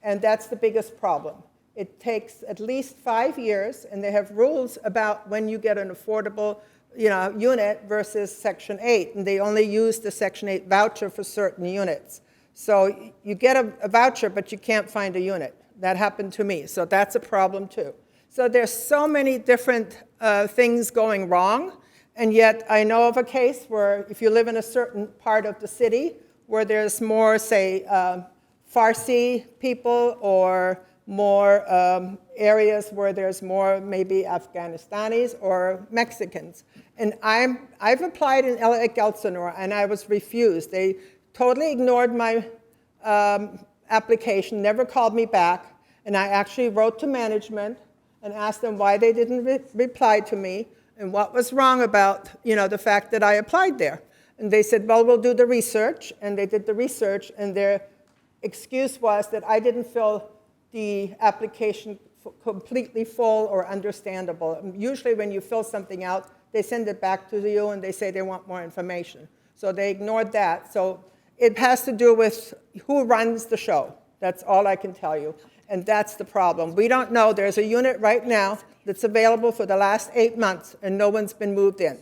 and that's the biggest problem. It takes at least 5 years, and they have rules about when you get an affordable unit versus Section 8, and they only use the Section 8 voucher for certain units. So you get a voucher, but you can't find a unit. That happened to me, so that's a problem too. So there's so many different things going wrong, and yet I know of a case where if you live in a certain part of the city where there's more, say, Farsi people or more areas where there's more maybe Afghanistanis or Mexicans. And I've applied in Lake Elsinore, and I was refused. They totally ignored my application, never called me back, and I actually wrote to management and asked them why they didn't reply to me and what was wrong about, the fact that I applied there. And they said, well, we'll do the research, and they did the research, and their excuse was that I didn't fill the application completely full or understandable. Usually when you fill something out, they send it back to you and they say they want more information. So they ignored that. So it has to do with who runs the show. That's all I can tell you. And that's the problem. We don't know. There's a unit right now that's available for the last 8 months and no one's been moved in.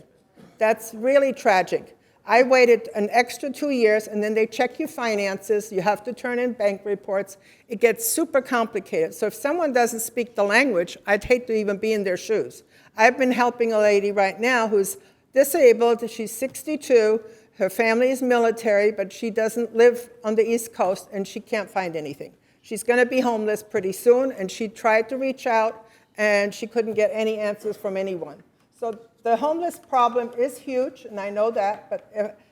That's really tragic. I waited an extra 2 years, and then they check your finances. You have to turn in bank reports. It gets super complicated. So if someone doesn't speak the language, I'd hate to even be in their shoes. I've been helping a lady right now who's disabled. She's 62. Her family is military, but she doesn't live on the East Coast, and she can't find anything. She's going to be homeless pretty soon, and she tried to reach out, and she couldn't get any answers from anyone. So the homeless problem is huge, and I know that, but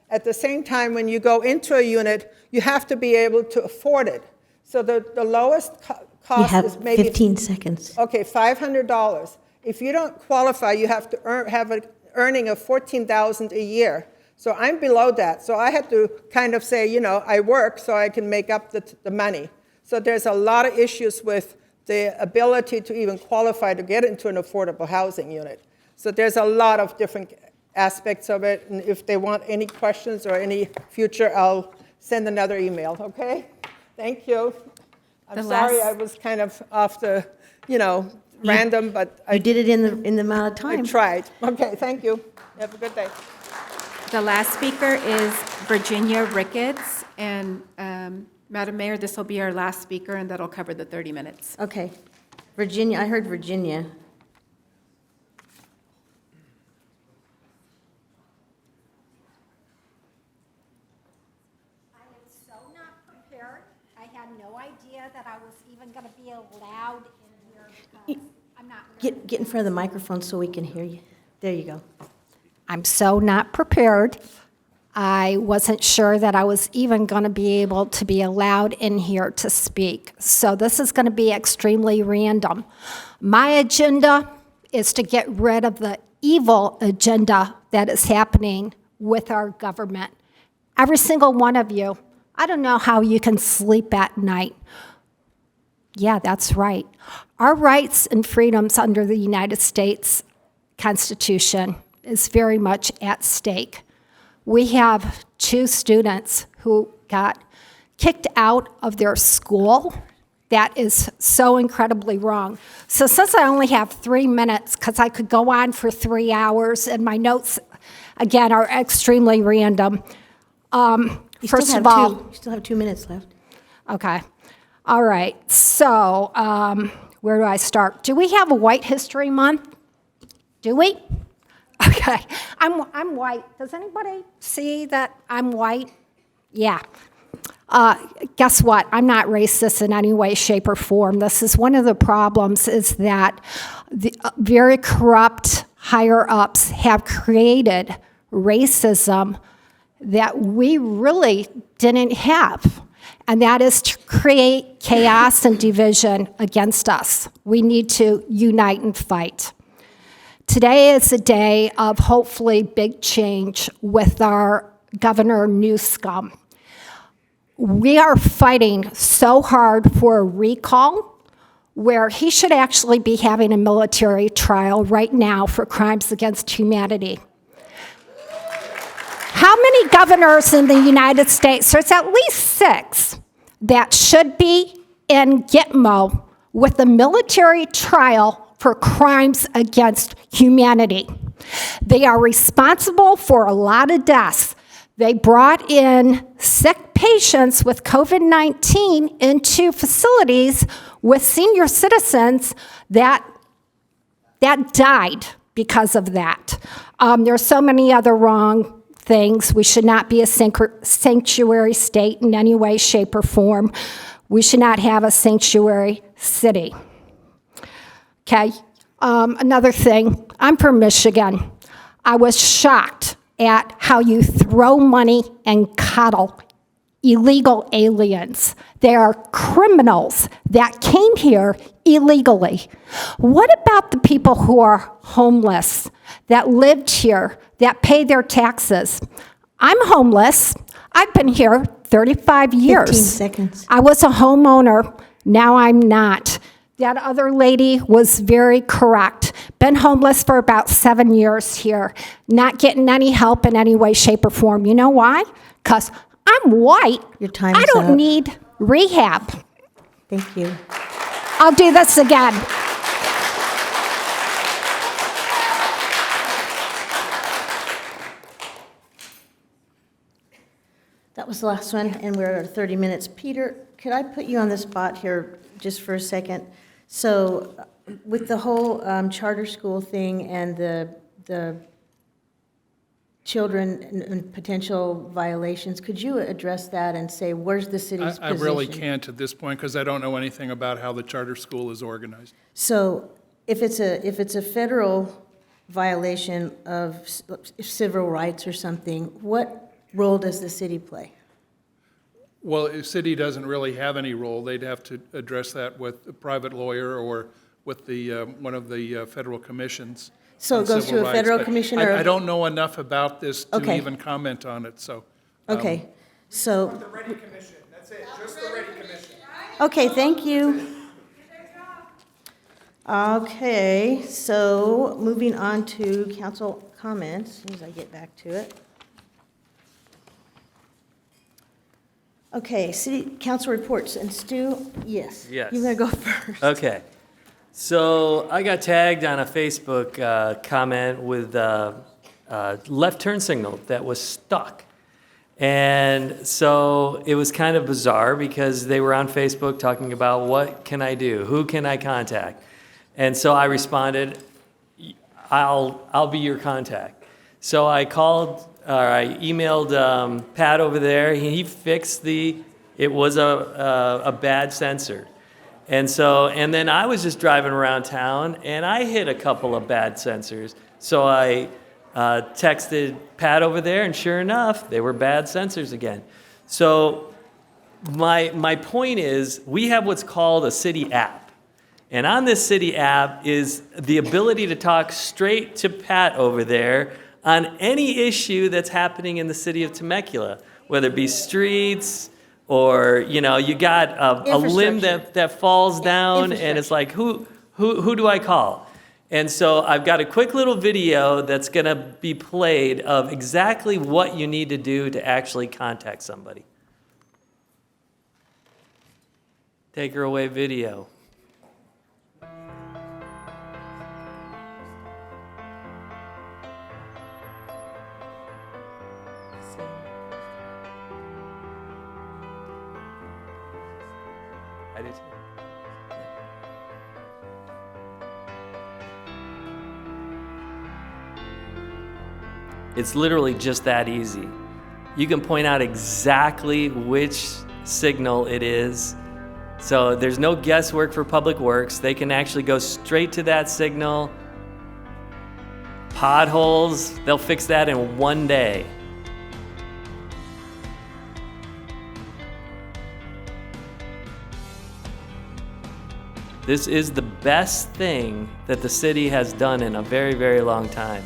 at the same time, when you go into a unit, you have to be able to afford it. So the lowest cost is maybe— You have 15 seconds. Okay, $500. If you don't qualify, you have to have an earning of $14,000 a year. So I'm below that. So I had to kind of say, I work so I can make up the money. So there's a lot of issues with the ability to even qualify to get into an affordable housing unit. So there's a lot of different aspects of it, and if they want any questions or any future, I'll send another email, okay? Thank you. I'm sorry I was kind of off the, random, but You did it in the amount of time. I tried. Okay, thank you. Have a good day. The last speaker is Virginia Rickets, and Madam Mayor, this will be our last speaker, and that'll cover the 30 minutes. Okay. Virginia, I heard Virginia. No idea that I was even going to be allowed in here because I'm not. Get in front of the microphone so we can hear you. There you go. I'm so not prepared. I wasn't sure that I was even going to be able to be allowed in here to speak. So this is going to be extremely random. My agenda is to get rid of the evil agenda that is happening with our government. Every single one of you. I don't know how you can sleep at night. Yeah, that's right. Our rights and freedoms under the United States Constitution is very much at stake. We have 2 students who got kicked out of their school. That is so incredibly wrong. So since I only have 3 minutes, because I could go on for 3 hours, and my notes, again, are extremely random. First of all, you still have 2 minutes left. Okay. All right. So where do I start? Do we have a White History Month? Do we? Okay. I'm white. Does anybody see that I'm white? Yeah. Guess what? I'm not racist in any way, shape, or form. This is one of the problems, is that the very corrupt higher-ups have created racism that we really didn't have, and that is to create chaos and division against us. We need to unite and fight. Today is a day of hopefully big change with our Governor Newsom. We are fighting so hard for a recall where he should actually be having a military trial right now for crimes against humanity. How many governors in the United States? There's at least 6 that should be in Gitmo with a military trial for crimes against humanity. They are responsible for a lot of deaths. They brought in sick patients with COVID-19 into facilities with senior citizens that died because of that. There are so many other wrong things. We should not be a sanctuary state in any way, shape, or form. We should not have a sanctuary city. Okay, another thing, I'm from Michigan. I was shocked at how you throw money and coddle illegal aliens. They are criminals that came here illegally. What about the people who are homeless, that lived here, that pay their taxes? I'm homeless. I've been here 35 years. 15 seconds. I was a homeowner. Now I'm not. That other lady was very correct. Been homeless for about 7 years here. Not getting any help in any way, shape, or form. You know why? Because I'm white. Your time is I don't up. need rehab. Thank you. I'll do this again. That was the last one, and we're at 30 minutes. Peter, could I put you on the spot here just for a second? So with the whole charter school thing and the children and potential violations, could you address that and say, where's the city's I position? really can't at this point because I don't know anything about how the charter school is organized. So if it's a federal violation of civil rights or something, what role does the city play? Well, the city doesn't really have any role. They'd have to address that with a private lawyer or with the one of the federal commissions. So it goes civil to a rights. federal But commission or? I don't know enough about this to Okay. even comment on it, so. Okay, so. The Ready Commission, that's it, just the Ready Commission. Okay, thank you. Okay, so moving on to council comments, as soon as I get back to it. Okay, city council reports, and Stu, yes. Yes. You're gonna go first. Okay. So I got tagged on a Facebook comment with a left turn signal that was stuck. And so it was kind of bizarre because they were on Facebook talking about what can I do? Who can I contact? And so I responded, I'll be your contact. So I emailed Pat over there. He fixed it was a bad sensor. And then I was just driving around town and I hit a couple of bad sensors. So I texted Pat over there, and sure enough, they were bad sensors again. So my point is, we have what's called a city app. And on this city app is the ability to talk straight to Pat over there on any issue that's happening in the city of Temecula, whether it be streets or, you got a limb that falls down and it's like, who do I call? And so I've got a quick little video that's going to be played of exactly what you need to do to actually contact somebody. Take her away, video. I do too. It's literally just that easy. You can point out exactly which signal it is. So there's no guesswork for Public Works. They can actually go straight to that signal. Potholes, they'll fix that in one day. This is the best thing that the city has done in a very, very long time.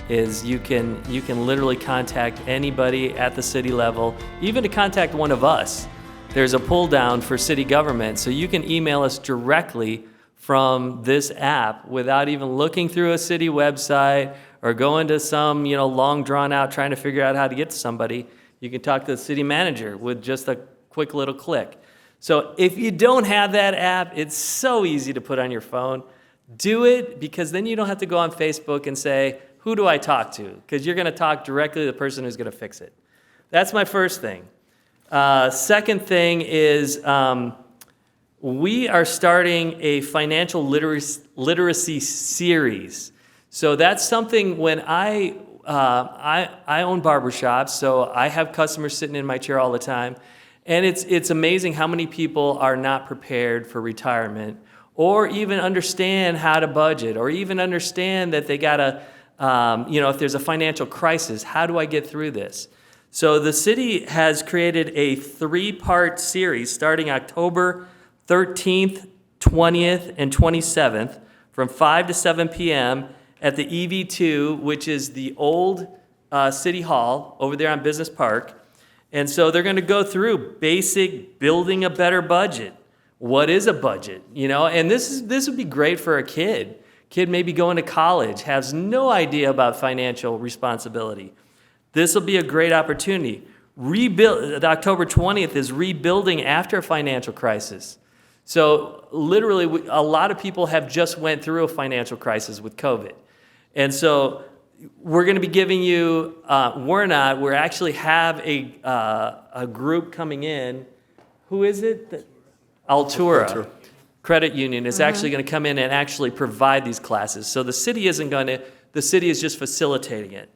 Is you can literally contact anybody at the city level, even to contact one of us. There's a pull down for city government, so you can email us directly from this app without even looking through a city website or going to some long drawn out trying to figure out how to get to somebody. You can talk to the city manager with just a quick little click. So if you don't have that app, it's so easy to put on your phone. Do it, because then you don't have to go on Facebook and say, who do I talk to? Because you're going to talk directly to the person who's going to fix it. That's my first thing. Second thing is we are starting a financial literacy series. So that's something when I own barbershops, so I have customers sitting in my chair all the time. And it's amazing how many people are not prepared for retirement, or even understand how to budget, or even understand that they gotta, if there's a financial crisis, how do I get through this? So the city has created a 3-part series starting October 13th, 20th, and 27th from 5 to 7 p.m. at the EV2, which is the old City Hall over there on Business Park. And so they're going to go through basic building a better budget. What is a budget? And this would be great for a kid. Kid maybe going to college, has no idea about financial responsibility. This will be a great opportunity. October 20th is rebuilding after a financial crisis. So literally, a lot of people have just went through a financial crisis with COVID. And so we're going to be giving you, we actually have a group coming in. Who is it? Altura Credit Union is actually going to come in and actually provide these classes. So the city the city is just facilitating it.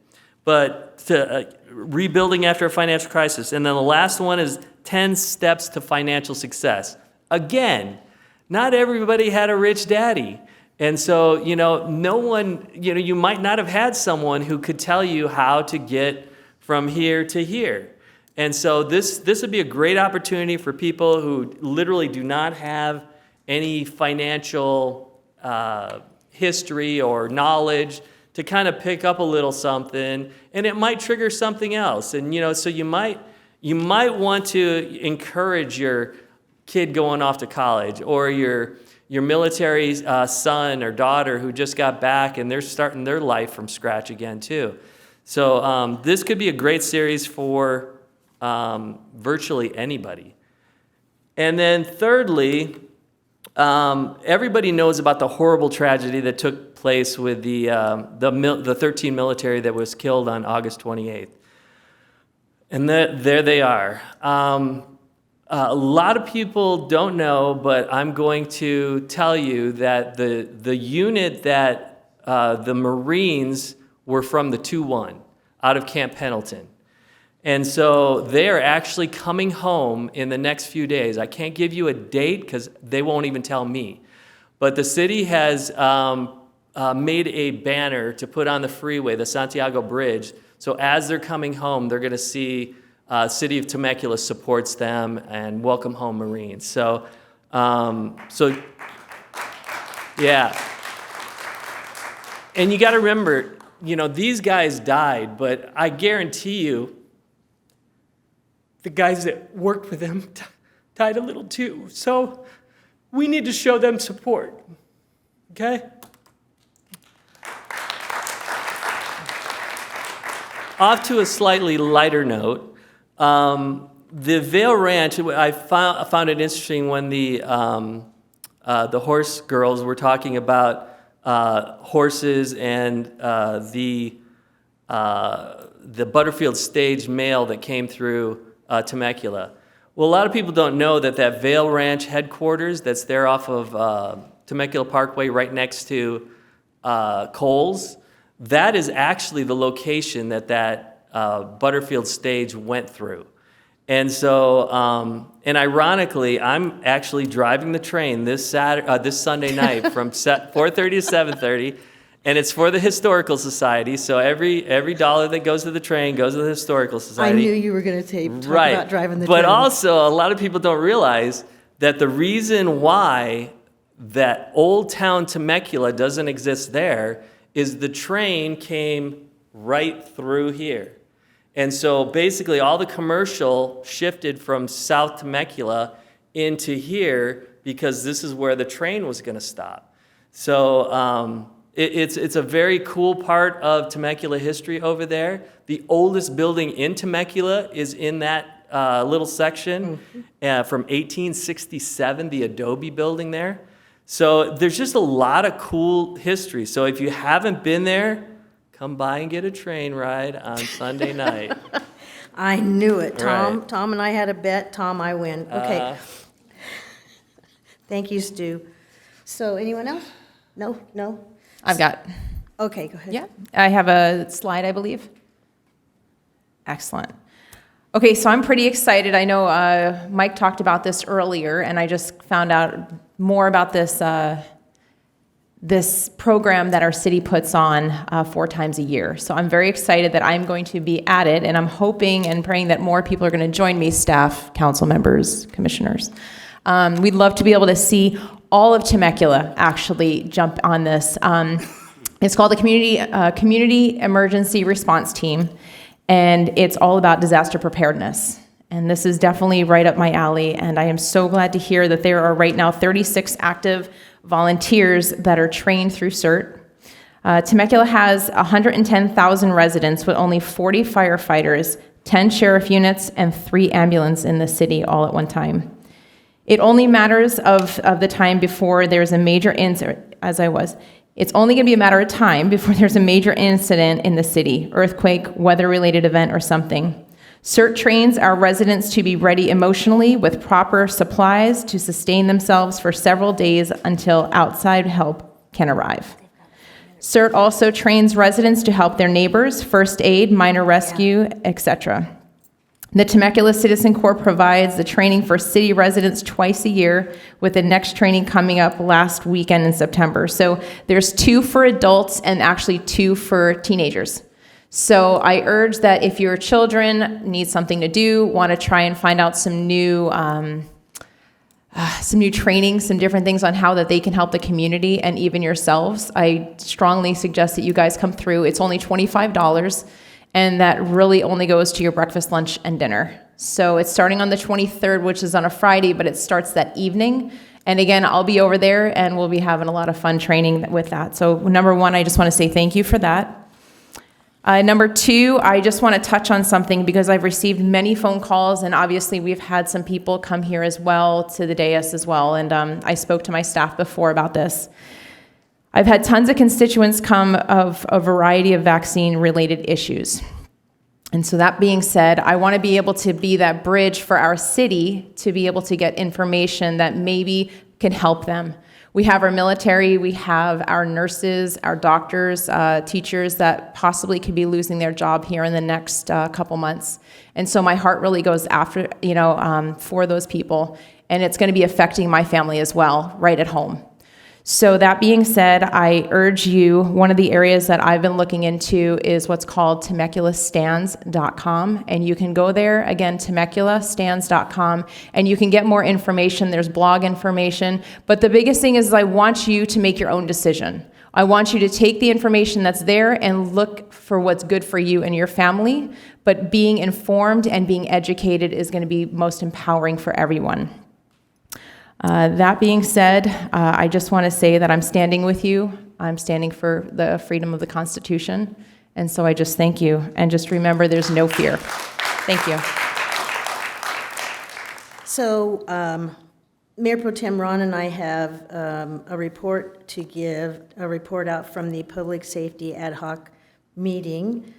But rebuilding after a financial crisis. And then the last one is 10 steps to financial success. Again, not everybody had a rich daddy. And so, no one, you might not have had someone who could tell you how to get from here to here. And so this would be a great opportunity for people who literally do not have any financial history or knowledge to kind of pick up a little something, and it might trigger something else. And, so you might want to encourage your kid going off to college, or your military son or daughter who just got back and they're starting their life from scratch again too. So this could be a great series for virtually anybody. And then thirdly, everybody knows about the horrible tragedy that took place with the 13 military that was killed on August 28th. And there they are. A lot of people don't know, but I'm going to tell you that the unit that the Marines were from the 2-1 out of Camp Pendleton. And so they are actually coming home in the next few days. I can't give you a date because they won't even tell me. But the city has made a banner to put on the freeway, the Santiago Bridge. So as they're coming home, they're going to see City of Temecula supports them and Welcome Home Marines. So yeah. And you got to remember, these guys died, but I guarantee you, the guys that worked with them died a little too. So we need to show them support, okay? Off to a slightly lighter note, the Vail Ranch, I found it interesting when the horse girls were talking about horses and the Butterfield stage mail that came through Temecula. Well, a lot of people don't know that Vail Ranch headquarters that's there off of Temecula Parkway right next to Kohl's, that is actually the location that Butterfield stage went through. And so, and ironically, I'm actually driving the train this Sunday night from 4:30 to 7:30, and it's for the Historical Society. So every dollar that goes to the train goes to the Historical Society. I knew you were going to talk right. about driving the train. But also, a lot of people don't realize that the reason why that Old Town Temecula doesn't exist there is the train came right through here. And so basically all the commercial shifted from South Temecula into here because this is where the train was going to stop. So it's a very cool part of Temecula history over there. The oldest building in Temecula is in that little section from 1867, the Adobe building there. So there's just a lot of cool history. So if you haven't been there, come by and get a train ride on Sunday night. I knew it, Tom. Right. Tom and I had a bet. Tom, I win. Okay. Thank you, Stu. So anyone else? No? I've got. Okay, go ahead. Yeah, I have a slide, I believe. Excellent. Okay, so I'm pretty excited. I know Mike talked about this earlier, and I just found out more about this this program that our city puts on 4 times a year. So I'm very excited that I'm going to be at it, and I'm hoping and praying that more people are going to join me, staff, council members, commissioners. We'd love to be able to see all of Temecula actually jump on this. It's called the Community Emergency Response Team, and it's all about disaster preparedness. And this is definitely right up my alley, and I am so glad to hear that there are right now 36 active volunteers that are trained through CERT. Temecula has 110,000 residents with only 40 firefighters, 10 sheriff units, and 3 ambulances in the city all at one time. It only matters of the time before there's a major incident, it's only going to be a matter of time before there's a major incident in the city, earthquake, weather-related event, or something. CERT trains our residents to be ready emotionally with proper supplies to sustain themselves for several days until outside help can arrive. CERT also trains residents to help their neighbors, first aid, minor rescue, etc. The Temecula Citizen Corps provides the training for city residents twice a year, with the next training coming up last weekend in September. So there's 2 for adults and actually 2 for teenagers. So I urge that if your children need something to do, want to try and find out some new training, some different things on how that they can help the community and even yourselves, I strongly suggest that you guys come through. It's only $25, and that really only goes to your breakfast, lunch, and dinner. So it's starting on the 23rd, which is on a Friday, but it starts that evening. And again, I'll be over there, and we'll be having a lot of fun training with that. So number 1, I just want to say thank you for that. Number 2, I just want to touch on something because I've received many phone calls, and obviously we've had some people come here as well to the dais as well, and I spoke to my staff before about this. I've had tons of constituents come of a variety of vaccine-related issues. And so that being said, I want to be able to be that bridge for our city to be able to get information that maybe can help them. We have our military, we have our nurses, our doctors, teachers that possibly could be losing their job here in the next couple months. And so my heart really goes after, for those people. And it's going to be affecting my family as well, right at home. So that being said, I urge you, one of the areas that I've been looking into is what's called TemeculaStands.com, and you can go there, again, TemeculaStands.com, and you can get more information. There's blog information, but the biggest thing is I want you to make your own decision. I want you to take the information that's there and look for what's good for you and your family, but being informed and being educated is going to be most empowering for everyone. That being said, I just want to say that I'm standing with you. I'm standing for the freedom of the Constitution. And so I just thank you. And just remember, there's no fear. Thank you. So Mayor Pro Tem Ron and I have a report to give, a report out from the Public Safety Ad Hoc meeting.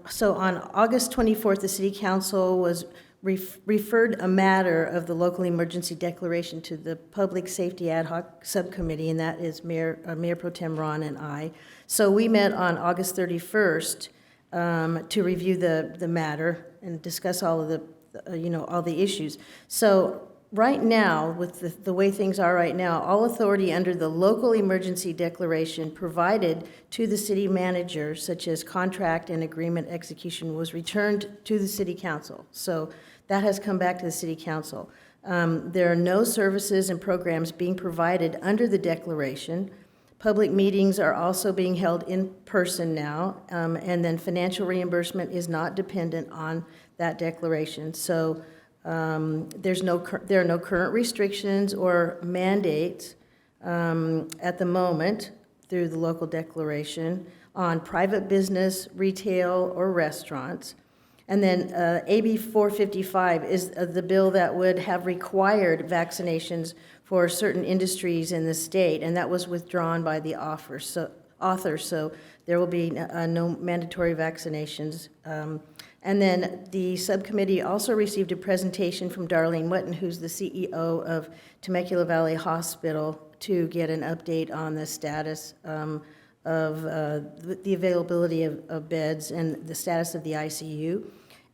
So on August 24th, the City Council was referred a matter of the local emergency declaration to the Public Safety Ad Hoc Subcommittee, and that is Mayor Pro Tem Ron and I. So we met on August 31st to review the matter and discuss all of the, all the issues. So right now, with the way things are right now, all authority under the local emergency declaration provided to the city manager, such as contract and agreement execution, was returned to the City Council. So that has come back to the City Council. There are no services and programs being provided under the declaration. Public meetings are also being held in person now, and then financial reimbursement is not dependent on that declaration. So there are no current restrictions or mandates at the moment through the local declaration on private business, retail, or restaurants. And then AB 455 is the bill that would have required vaccinations for certain industries in the state, and that was withdrawn by the author. So there will be no mandatory vaccinations. And then the subcommittee also received a presentation from Darlene Wetton, who's the CEO of Temecula Valley Hospital, to get an update on the status of the availability of beds and the status of the ICU.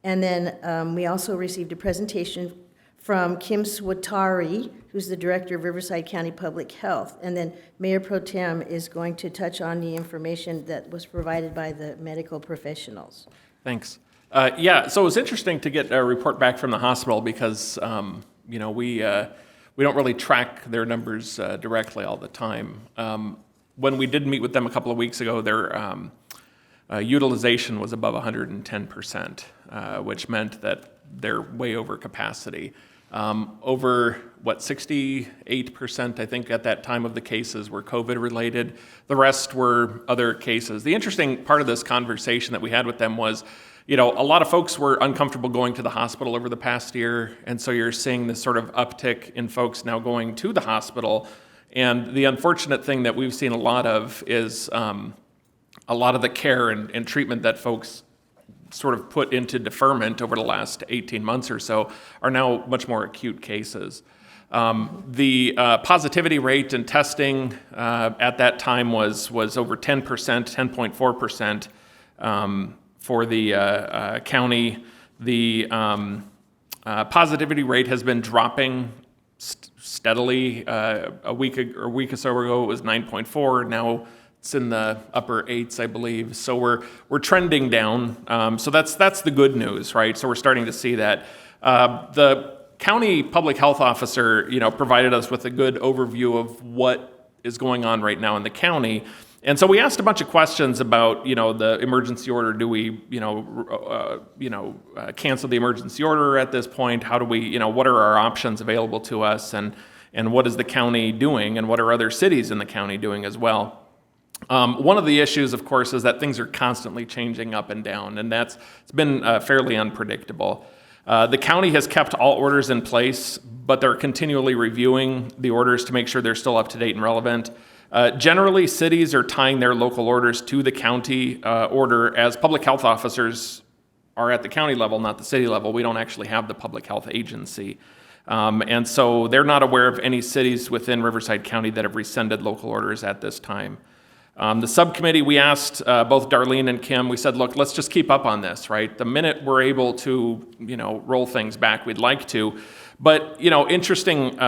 And then we also received a presentation from Kim Swatari, who's the Director of Riverside County Public Health. And then Mayor Pro Tem is going to touch on the information that was provided by the medical professionals. Thanks. Yeah, so it was interesting to get a report back from the hospital because, you know, we don't really track their numbers directly all the time. When we did meet with them a couple of weeks ago, their utilization was above 110%, which meant that they're way over capacity. Over, 68%, I think, at that time of the cases were COVID-related. The rest were other cases. The interesting part of this conversation that we had with them was, you know, a lot of folks were uncomfortable going to the hospital over the past year, and so you're seeing this sort of uptick in folks now going to the hospital. And the unfortunate thing that we've seen a lot of is a lot of the care and treatment that folks sort of put into deferment over the last 18 months or so are now much more acute cases. The positivity rate in testing at that time was over 10%, 10.4% for the county. The positivity rate has been dropping steadily. A week or so ago, it was 9.4. Now it's in the upper 8s, I believe. So we're trending down. So that's the good news, right? So we're starting to see that. The county public health officer, you know, provided us with a good overview of what is going on right now in the county. And so we asked a bunch of questions about, you know, the emergency order. Do we, cancel the emergency order at this point? How do we, you know, what are our options available to us? And what is the county doing? And what are other cities in the county doing as well? One of the issues, of course, is that things are constantly changing up and down, and it's been fairly unpredictable. The county has kept all orders in place, but they're continually reviewing the orders to make sure they're still up to date and relevant. Generally, cities are tying their local orders to the county order, as public health officers are at the county level, not the city level. We don't actually have the public health agency. And so they're not aware of any cities within Riverside County that have rescinded local orders at this time. The subcommittee, we asked both Darlene and Kim, we said, look, let's just keep up on this, right? The minute we're able to, you know, roll things back, we'd like to. But, you know, interesting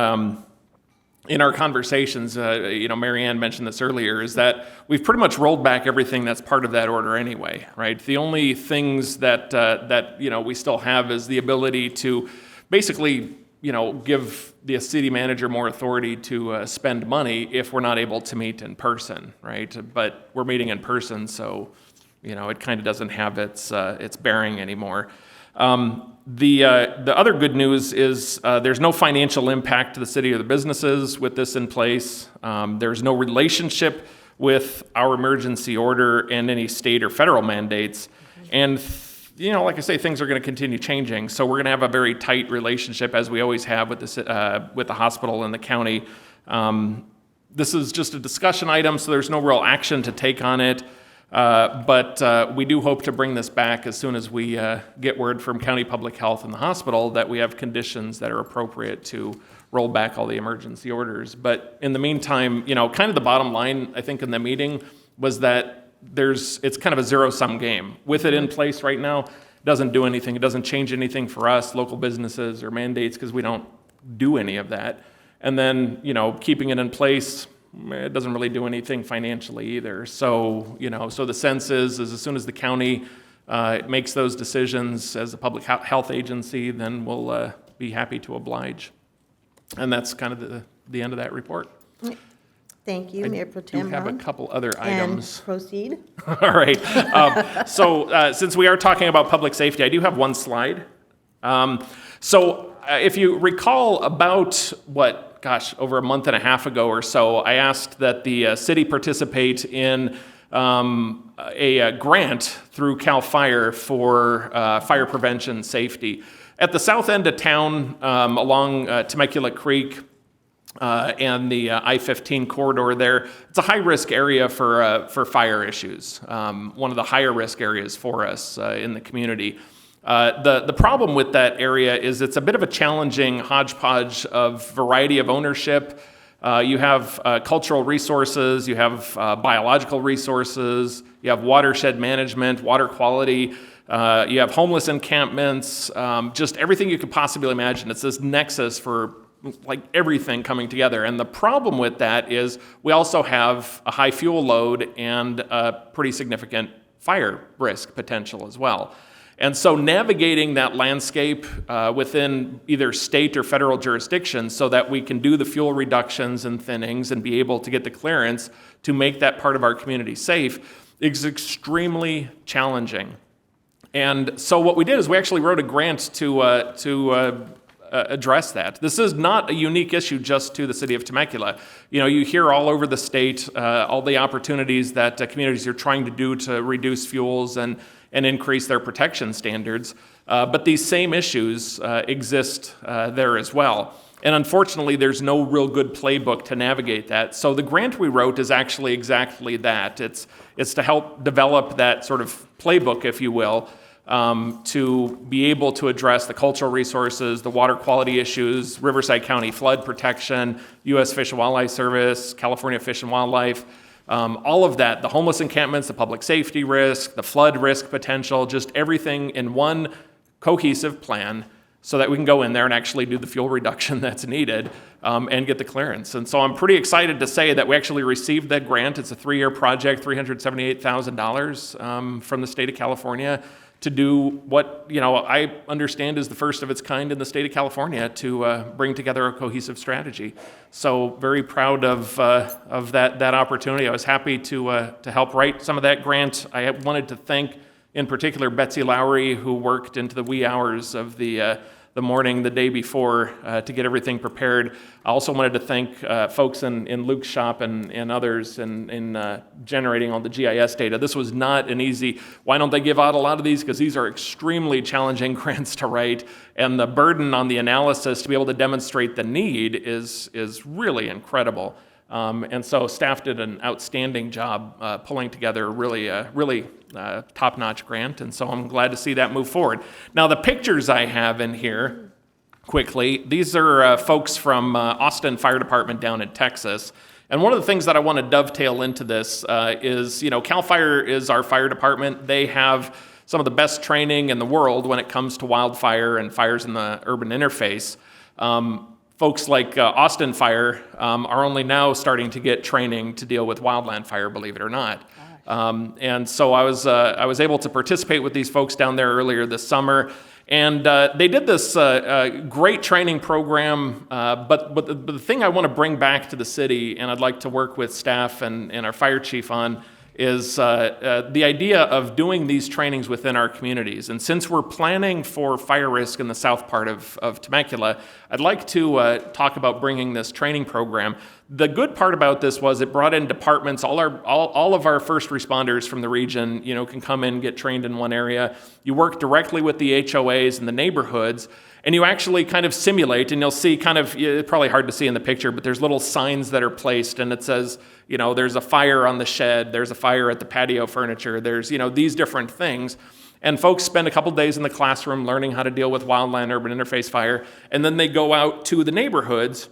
in our conversations, you know, Mary Ann mentioned this earlier, is that we've pretty much rolled back everything that's part of that order anyway, right? The only things that you know, we still have is the ability to basically, you know, give the city manager more authority to spend money if we're not able to meet in person, right? But we're meeting in person, so, you know, it kind of doesn't have its bearing anymore. The other good news is there's no financial impact to the city or the businesses with this in place. There's no relationship with our emergency order and any state or federal mandates. And you know, like I say, things are going to continue changing. So we're going to have a very tight relationship, as we always have with the hospital and the county. This is just a discussion item, so there's no real action to take on it. But we do hope to bring this back as soon as we get word from County Public Health and the hospital that we have conditions that are appropriate to roll back all the emergency orders. But in the meantime, you know, kind of the bottom line, I think, in the meeting was that it's kind of a zero-sum game. With it in place right now, it doesn't do anything. It doesn't change anything for us, local businesses or mandates, because we don't do any of that. And then, you know, keeping it in place, it doesn't really do anything financially either. So, you know, so the sense is as soon as the county makes those decisions as a public health agency, then we'll be happy to oblige. And that's kind of the end of that report. Thank you, Mayor Pro Tem. I do have a couple other items. And proceed. All right. So since we are talking about public safety, I do have one slide. So if you recall, about over a month and a half ago or so, I asked that the city participate in a grant through CAL FIRE for fire prevention safety. At the south end of town, along Temecula Creek, and the I-15 corridor there, it's a high-risk area for fire issues, one of the higher-risk areas for us in the community. The problem with that area is it's a bit of a challenging hodgepodge of variety of ownership. You have cultural resources, you have biological resources, you have watershed management, water quality. You have homeless encampments, just everything you could possibly imagine. It's this nexus for like everything coming together. And the problem with that is we also have a high fuel load and a pretty significant fire risk potential as well. And so navigating that landscape within either state or federal jurisdictions so that we can do the fuel reductions and thinnings and be able to get the clearance to make that part of our community safe is extremely challenging. And so what we did is we actually wrote a grant to address that. This is not a unique issue just to the city of Temecula. You know, you hear all over the state all the opportunities that communities are trying to do to reduce fuels and increase their protection standards. But these same issues exist there as well. And unfortunately, there's no real good playbook to navigate that. So the grant we wrote is actually exactly that. It's to help develop that sort of playbook, if you will, to be able to address the cultural resources, the water quality issues, Riverside County flood protection, U.S. Fish and Wildlife Service, California Fish and Wildlife, all of that, the homeless encampments, the public safety risk, the flood risk potential, just everything in one cohesive plan so that we can go in there and actually do the fuel reduction that's needed and get the clearance. And so I'm pretty excited to say that we actually received that grant. It's a 3-year project, $378,000 from the state of California to do what, you know, I understand is the first of its kind in the state of California to bring together a cohesive strategy. So very proud of that opportunity. I was happy to help write some of that grant. I wanted to thank, in particular, Betsy Lowry, who worked into the wee hours of the morning the day before to get everything prepared. I also wanted to thank folks in Luke's shop and others in generating all the GIS data. This was not an easy, why don't they give out a lot of these? Because these are extremely challenging grants to write, and the burden on the analysis to be able to demonstrate the need is really incredible. And so staff did an outstanding job pulling together a really top-notch grant, and so I'm glad to see that move forward. Now, the pictures I have in here, quickly, these are folks from Austin Fire Department down in Texas. And one of the things that I want to dovetail into this is, you know, CAL FIRE is our fire department. They have some of the best training in the world when it comes to wildfire and fires in the urban interface. Folks like Austin Fire are only now starting to get training to deal with wildland fire, believe it or not. And so I was able to participate with these folks down there earlier this summer, and they did this great training program. But the thing I want to bring back to the city, and I'd like to work with staff and our fire chief on, is the idea of doing these trainings within our communities. And since we're planning for fire risk in the south part of Temecula, I'd like to talk about bringing this training program. The good part about this was it brought in departments. All of our first responders from the region, you know, can come in and get trained in one area. You work directly with the HOAs and the neighborhoods, and you actually kind of simulate, and you'll see it's probably hard to see in the picture, but there's little signs that are placed, and it says, you know, there's a fire on the shed, there's a fire at the patio furniture, there's, you know, these different things. And folks spend a couple days in the classroom learning how to deal with wildland urban interface fire, and then they go out to the neighborhoods.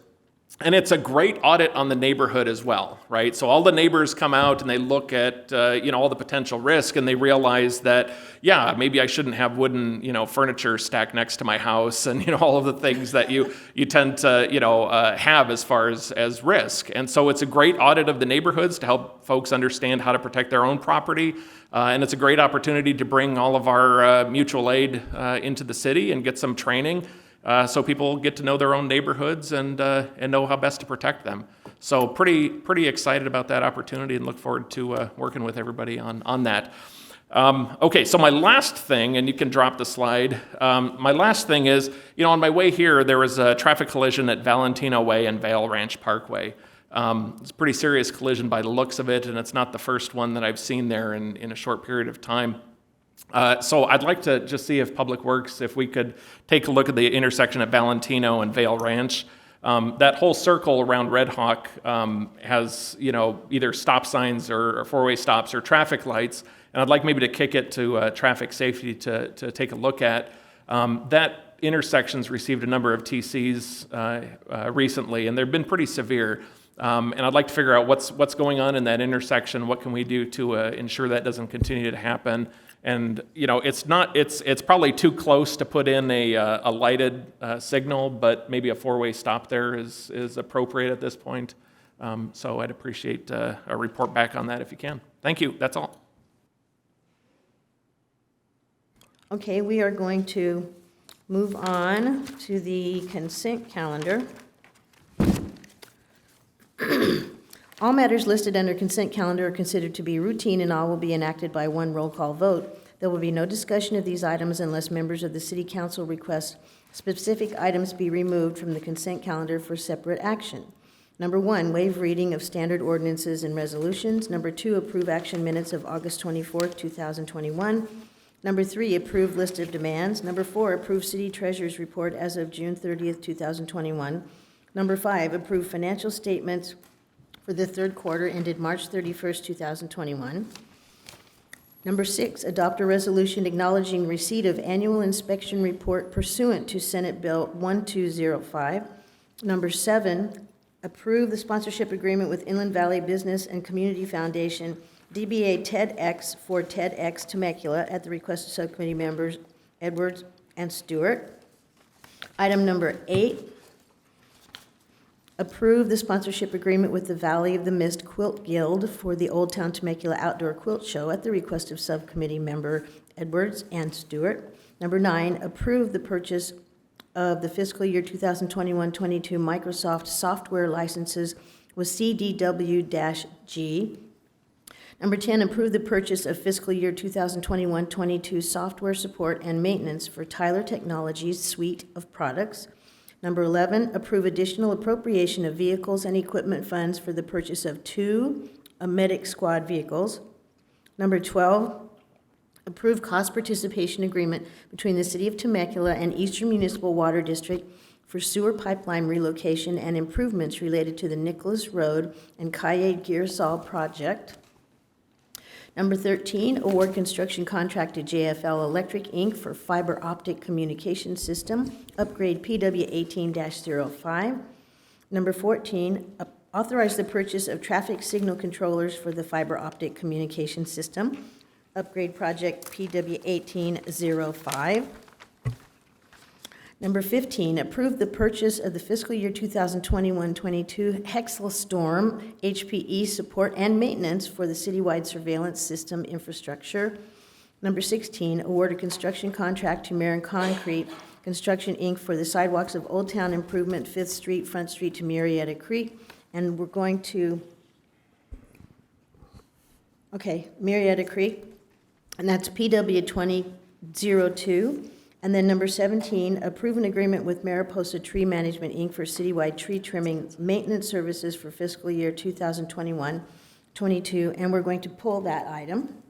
And it's a great audit on the neighborhood as well, right? So all the neighbors come out and they look at, you know, all the potential risk, and they realize that, yeah, maybe I shouldn't have wooden, you know, furniture stacked next to my house, and, you know, all of the things that you tend to, you know, have as far as risk. And so it's a great audit of the neighborhoods to help folks understand how to protect their own property. And it's a great opportunity to bring all of our mutual aid into the city and get some training. So people get to know their own neighborhoods and know how best to protect them. So pretty excited about that opportunity and look forward to working with everybody on that. Okay, so my last thing, and you can drop the slide. My last thing is, you know, on my way here, there was a traffic collision at Valentino Way and Vail Ranch Parkway. It's a pretty serious collision by the looks of it, and it's not the first one that I've seen there in a short period of time. So I'd like to just see if Public Works, if we could take a look at the intersection at Valentino and Vail Ranch. That whole circle around Red Hawk has, you know, either stop signs or four-way stops or traffic lights. And I'd like maybe to kick it to traffic safety to take a look at. That intersection's received a number of TCs recently, and they've been pretty severe. And I'd like to figure out what's going on in that intersection. What can we do to ensure that doesn't continue to happen? And it's probably too close to put in a lighted signal, but maybe a four-way stop there is appropriate at this point. So I'd appreciate a report back on that if you can. Thank you. That's all. Okay, we are going to move on to the consent calendar. All matters listed under consent calendar are considered to be routine, and all will be enacted by one roll call vote. There will be no discussion of these items unless members of the City Council request specific items be removed from the consent calendar for separate action. Number 1, waive reading of standard ordinances and resolutions. Number 2, approve action minutes of August 24th, 2021. Number 3, approve list of demands. Number 4, approve City Treasurer's report as of June 30th, 2021. Number 5, approve financial statements for the third quarter ended March 31st, 2021. Number 6, adopt a resolution acknowledging receipt of annual inspection report pursuant to Senate Bill 1205. Number 7, approve the sponsorship agreement with Inland Valley Business and Community Foundation, DBA TEDx for TEDx Temecula at the request of subcommittee members Edwards and Stewart. Item number 8, approve the sponsorship agreement with the Valley of the Mist Quilt Guild for the Old Town Temecula Outdoor Quilt Show at the request of subcommittee member Edwards and Stewart. Number 9, approve the purchase of the fiscal year 2021-22 Microsoft software licenses with CDW-G. Number 10, approve the purchase of fiscal year 2021-22 software support and maintenance for Tyler Technologies suite of products. Number 11, approve additional appropriation of vehicles and equipment funds for the purchase of 2 medic squad vehicles. Number 12, approve cost participation agreement between the City of Temecula and Eastern Municipal Water District for sewer pipeline relocation and improvements related to the Nicholas Road and Cayade Gearsall project. Number 13, award construction contract to JFL Electric, Inc. for fiber optic communication system, upgrade PW 18-05. Number 14, authorize the purchase of traffic signal controllers for the fiber optic communication system, upgrade project PW 18-05. Number 15, approve the purchase of the fiscal year 2021-22 Hexel Storm HPE support and maintenance for the citywide surveillance system infrastructure. Number 16, award a construction contract to Marin Concrete Construction, Inc. for the sidewalks of Old Town Improvement, 5th Street, Front Street to Marietta Creek. And we're going to, Marietta Creek, and that's PW 2002. And then number 17, approve an agreement with Mariposa Tree Management, Inc. for citywide tree trimming maintenance services for fiscal year 2021-22. And we're going to pull that item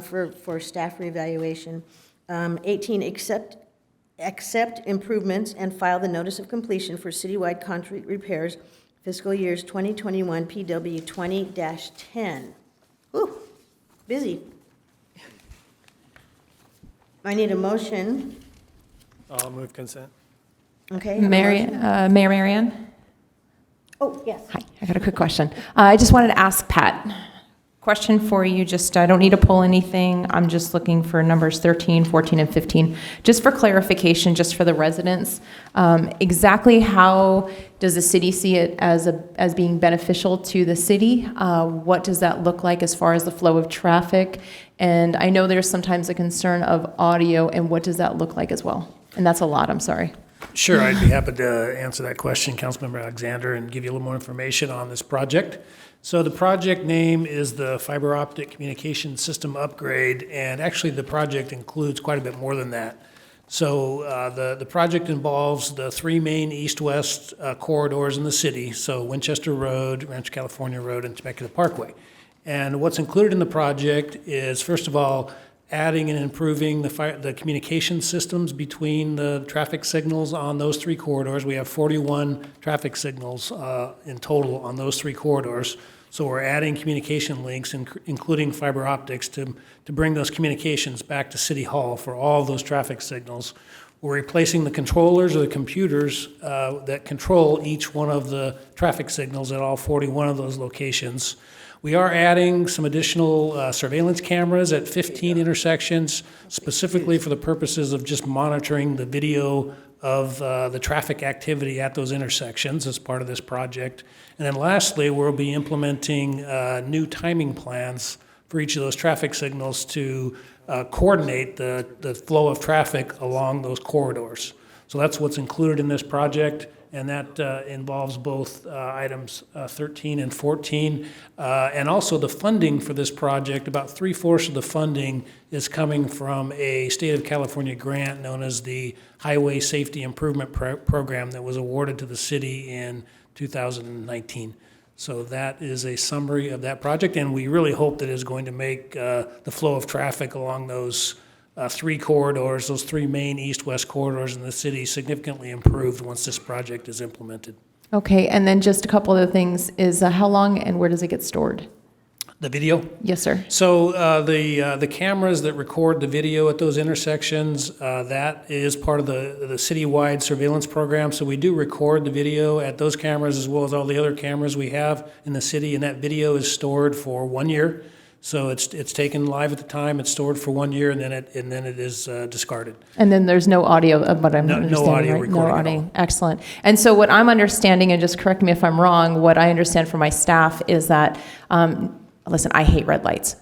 for staff reevaluation. 18, accept improvements and file the notice of completion for citywide concrete repairs fiscal years 2021 PW 20-10. Ooh, busy. I need a motion. I'll move consent. Okay. Mayor Marianne? Oh, yes. Hi, I got a quick question. I just wanted to ask Pat, question for you, I don't need to pull anything. I'm just looking for numbers 13, 14, and 15. Just for clarification, just for the residents, exactly how does the city see it as being beneficial to the city? What does that look like as far as the flow of traffic? And I know there's sometimes a concern of audio, and what does that look like as well? And that's a lot, I'm sorry. Sure, I'd be happy to answer that question, Councilmember Alexander, and give you a little more information on this project. So the project name is the Fiber Optic Communication System Upgrade, and actually the project includes quite a bit more than that. So the project involves the 3 main east-west corridors in the city, so Winchester Road, Rancho California Road, and Temecula Parkway. And what's included in the project is, first of all, adding and improving the communication systems between the traffic signals on those 3 corridors. We have 41 traffic signals in total on those 3 corridors. So we're adding communication links, including fiber optics, to bring those communications back to City Hall for all of those traffic signals. We're replacing the controllers or the computers that control each one of the traffic signals at all 41 of those locations. We are adding some additional surveillance cameras at 15 intersections, specifically for the purposes of just monitoring the video of the traffic activity at those intersections as part of this project. And then lastly, we'll be implementing new timing plans for each of those traffic signals to coordinate the flow of traffic along those corridors. So that's what's included in this project, and that involves both items 13 and 14. And also the funding for this project, about 3/4 of the funding is coming from a state of California grant known as the Highway Safety Improvement Program that was awarded to the city in 2019. So that is a summary of that project, and we really hope that it's going to make the flow of traffic along those three corridors, those three main east-west corridors in the city, significantly improved once this project is implemented. Okay, and then just a couple other things is how long and where does it get stored? The video? Yes, sir. So the cameras that record the video at those intersections, that is part of the citywide surveillance program. So we do record the video at those cameras as well as all the other cameras we have in the city, and that video is stored for 1 year. So it's taken live at the time, it's stored for 1 year, and then it is discarded. And then there's no audio of what I'm No understanding, audio right? recording No at audio. all. Excellent. And so what I'm understanding, and just correct me if I'm wrong, what I understand from my staff is that, listen, I hate red lights.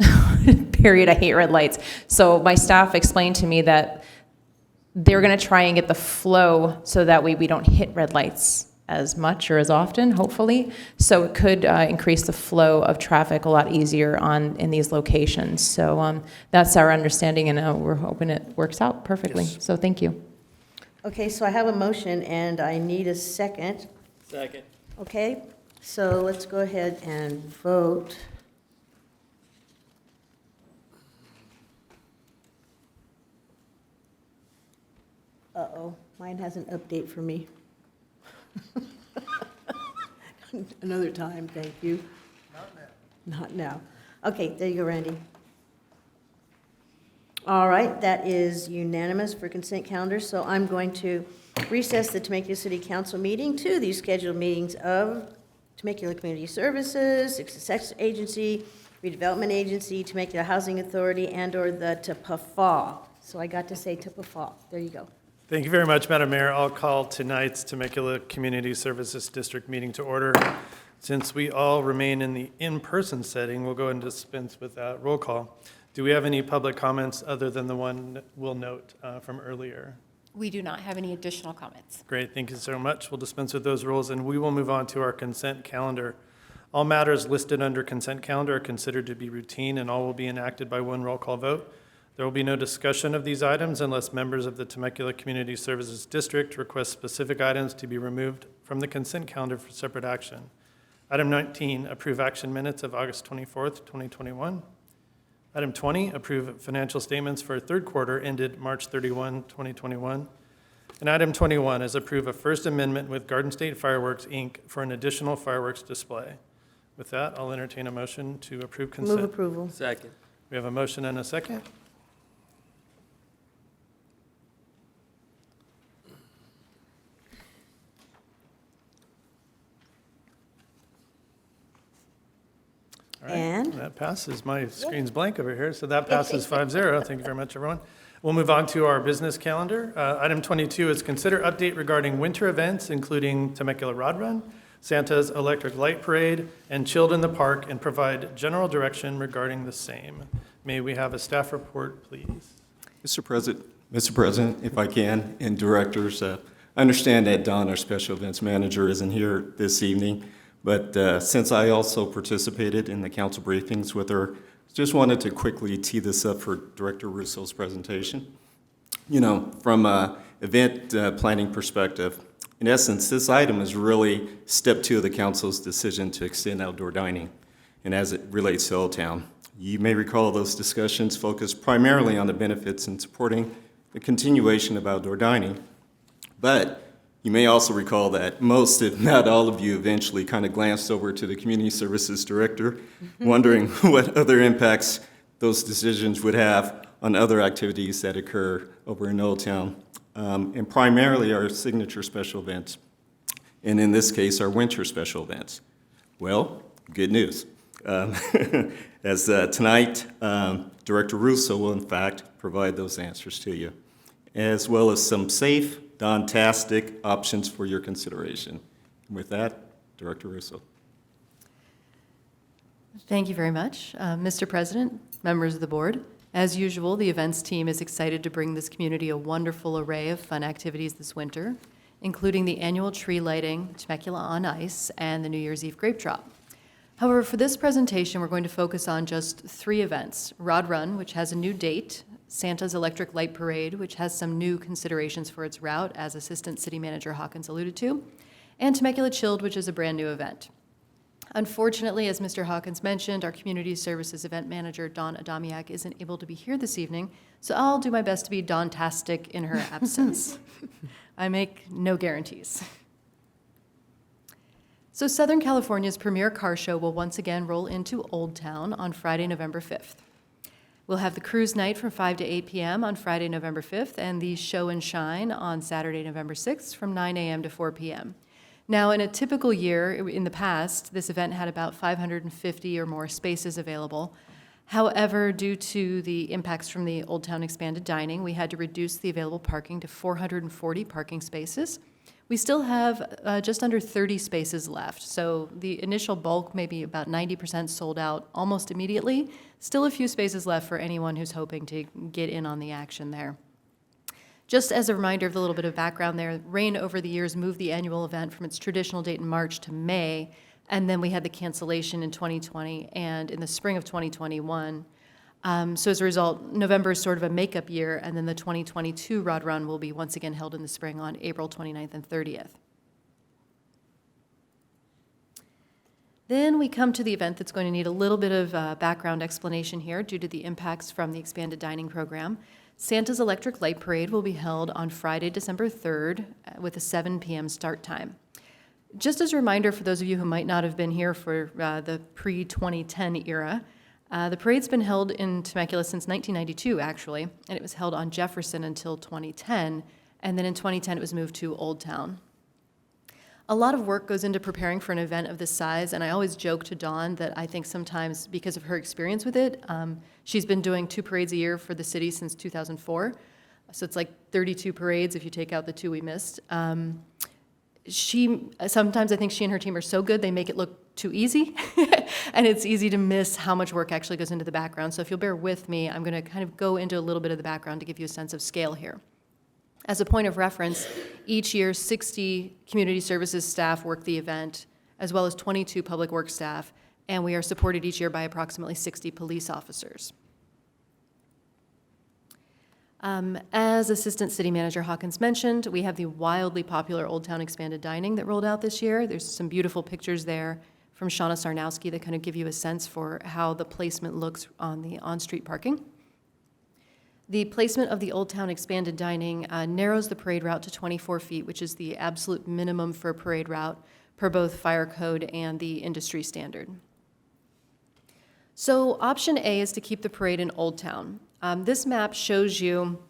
Period, I hate red lights. So my staff explained to me that they're going to try and get the flow so that way we don't hit red lights as much or as often, hopefully. So it could increase the flow of traffic a lot easier in these locations. So that's our understanding, and we're hoping it works out perfectly. Yes. So thank you. Okay, so I have a motion, and I need a second. Second. Okay, so let's go ahead and vote. Uh-oh, mine has an update for me. Another time, thank you. Not now. Okay, there you go, Randy. All right, that is unanimous for consent calendar, so I'm going to recess the Temecula City Council meeting to the scheduled meetings of Temecula Community Services, Success Agency, Redevelopment Agency, Temecula Housing Authority, and/or the TPFA. So I got to say TPFA. There you go. Thank you very much, Madam Mayor. I'll call tonight's Temecula Community Services District meeting to order. Since we all remain in the in-person setting, we'll go and dispense with that roll call. Do we have any public comments other than the one we'll note from earlier? We do not have any additional comments. Great, thank you so much. We'll dispense with those rules, and we will move on to our consent calendar. All matters listed under consent calendar are considered to be routine, and all will be enacted by one roll call vote. There will be no discussion of these items unless members of the Temecula Community Services District request specific items to be removed from the consent calendar for separate action. Item 19, approve action minutes of August 24th, 2021. Item 20, approve financial statements for third quarter ended March 31, 2021. And item 21 is approve a First Amendment with Garden State Fireworks, Inc. for an additional fireworks display. With that, I'll entertain a motion to approve consent. Move approval. Second. We have a motion and a second. All right, And? that passes. My screen's blank over here, so that passes 5-0. Thank you very much, everyone. We'll move on to our business calendar. Item 22 is consider update regarding winter events, including Temecula Rod Run, Santa's Electric Light Parade, and Chilled in the Park, and provide general direction regarding the same. May we have a staff report, please? Mr. President, if I can, and directors, I understand that Don, our special events manager, isn't here this evening. But since I also participated in the council briefings with her, just wanted to quickly tee this up for Director Russo's presentation. You know, from an event planning perspective, in essence, this item is really step 2 of the council's decision to extend outdoor dining, and as it relates to Old Town. You may recall those discussions focused primarily on the benefits in supporting the continuation of outdoor dining, but you may also recall that most, if not all of you, eventually kind of glanced over to the Community Services Director, wondering what other impacts those decisions would have on other activities that occur over in Old Town, and primarily our signature special events, and in this case, our winter special events. Well, good news. as tonight, Director Russo will in fact provide those answers to you, as well as some safe, Don-tastic options for your consideration. With that, Director Russo. Thank you very much. Mr. President, members of the board, as usual, the events team is excited to bring this community a wonderful array of fun activities this winter, including the annual tree lighting, Temecula on Ice, and the New Year's Eve grape drop. However, for this presentation, we're going to focus on just 3 events: Rod Run, which has a new date, Santa's Electric Light Parade, which has some new considerations for its route, as Assistant City Manager Hawkins alluded to, and Temecula Chilled, which is a brand new event. Unfortunately, as Mr. Hawkins mentioned, our Community Services Event Manager, Dawn Adamiak, isn't able to be here this evening, so I'll do my best to be Dawn-tastic in her absence. I make no guarantees. So Southern California's premier car show will once again roll into Old Town on Friday, November 5th. We'll have the cruise night from 5 to 8 p.m. on Friday, November 5th, and the show and shine on Saturday, November 6th from 9 a.m. to 4 p.m. Now, in a typical year, in the past, this event had about 550 or more spaces available. However, due to the impacts from the Old Town expanded dining, we had to reduce the available parking to 440 parking spaces. We still have just under 30 spaces left, so the initial bulk, maybe about 90% sold out almost immediately. Still a few spaces left for anyone who's hoping to get in on the action there. Just as a reminder of the little bit of background there, rain over the years moved the annual event from its traditional date in March to May, and then we had the cancellation in 2020 and in the spring of 2021. So as a result, November is sort of a makeup year, and then the 2022 Rod Run will be once again held in the spring on April 29th and 30th. Then we come to the event that's going to need a little bit of background explanation here due to the impacts from the expanded dining program. Santa's Electric Light Parade will be held on Friday, December 3rd with a 7 p.m. start time. Just as a reminder for those of you who might not have been here for the pre-2010 era, the parade's been held in Temecula since 1992, actually, and it was held on Jefferson until 2010, and then in 2010 it was moved to Old Town. A lot of work goes into preparing for an event of this size, and I always joke to Dawn that I think sometimes, because of her experience with it, she's been doing 2 parades a year for the city since 2004, so it's like 32 parades if you take out the 2 we missed. Sometimes I think she and her team are so good they make it look too easy, and it's easy to miss how much work actually goes into the background. So if you'll bear with me, I'm going to kind of go into a little bit of the background to give you a sense of scale here. As a point of reference, each year 60 community services staff work the event, as well as 22 public works staff, and we are supported each year by approximately 60 police officers. As Assistant City Manager Hawkins mentioned, we have the wildly popular Old Town Expanded Dining that rolled out this year. There's some beautiful pictures there from Shauna Sarnowski that kind of give you a sense for how the placement looks on the on-street parking. The placement of the Old Town Expanded Dining narrows the parade route to 24 feet, which is the absolute minimum for a parade route per both fire code and the industry standard. So option A is to keep the parade in Old Town. This map shows you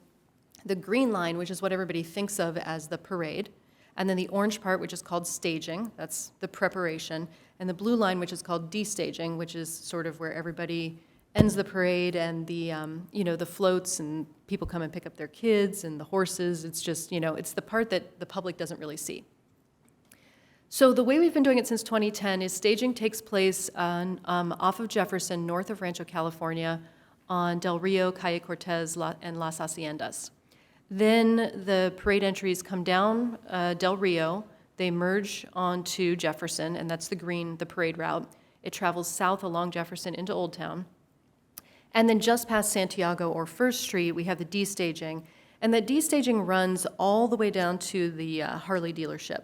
the green line, which is what everybody thinks of as the parade, and then the orange part, which is called staging, that's the preparation, and the blue line, which is called destaging, which is sort of where everybody ends the parade and the, the floats and people come and pick up their kids and the horses. It's just, it's the part that the public doesn't really see. So the way we've been doing it since 2010 is staging takes place on, off of Jefferson, north of Rancho California, on Del Rio, Calle Cortez, and Las Haciendas. Then the parade entries come down Del Rio, they merge onto Jefferson, and that's the green, the parade route. It travels south along Jefferson into Old Town. And then just past Santiago or First Street, we have the destaging. And that destaging runs all the way down to the Harley dealership.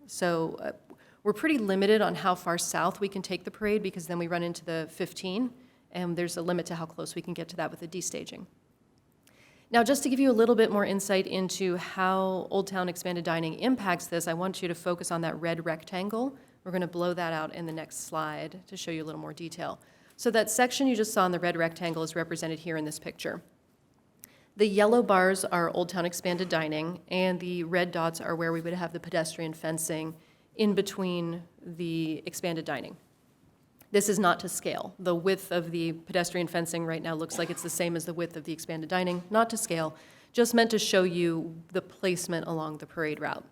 So we're pretty limited on how far south we can take the parade because then we run into the 15, and there's a limit to how close we can get to that with the destaging. Now, just to give you a little bit more insight into how Old Town Expanded Dining impacts this, I want you to focus on that red rectangle. We're going to blow that out in the next slide to show you a little more detail. So that section you just saw in the red rectangle is represented here in this picture. The yellow bars are Old Town Expanded Dining, and the red dots are where we would have the pedestrian fencing in between the expanded dining. This is not to scale. The width of the pedestrian fencing right now looks like it's the same as the width of the expanded dining, not to scale, just meant to show you the placement along the parade route.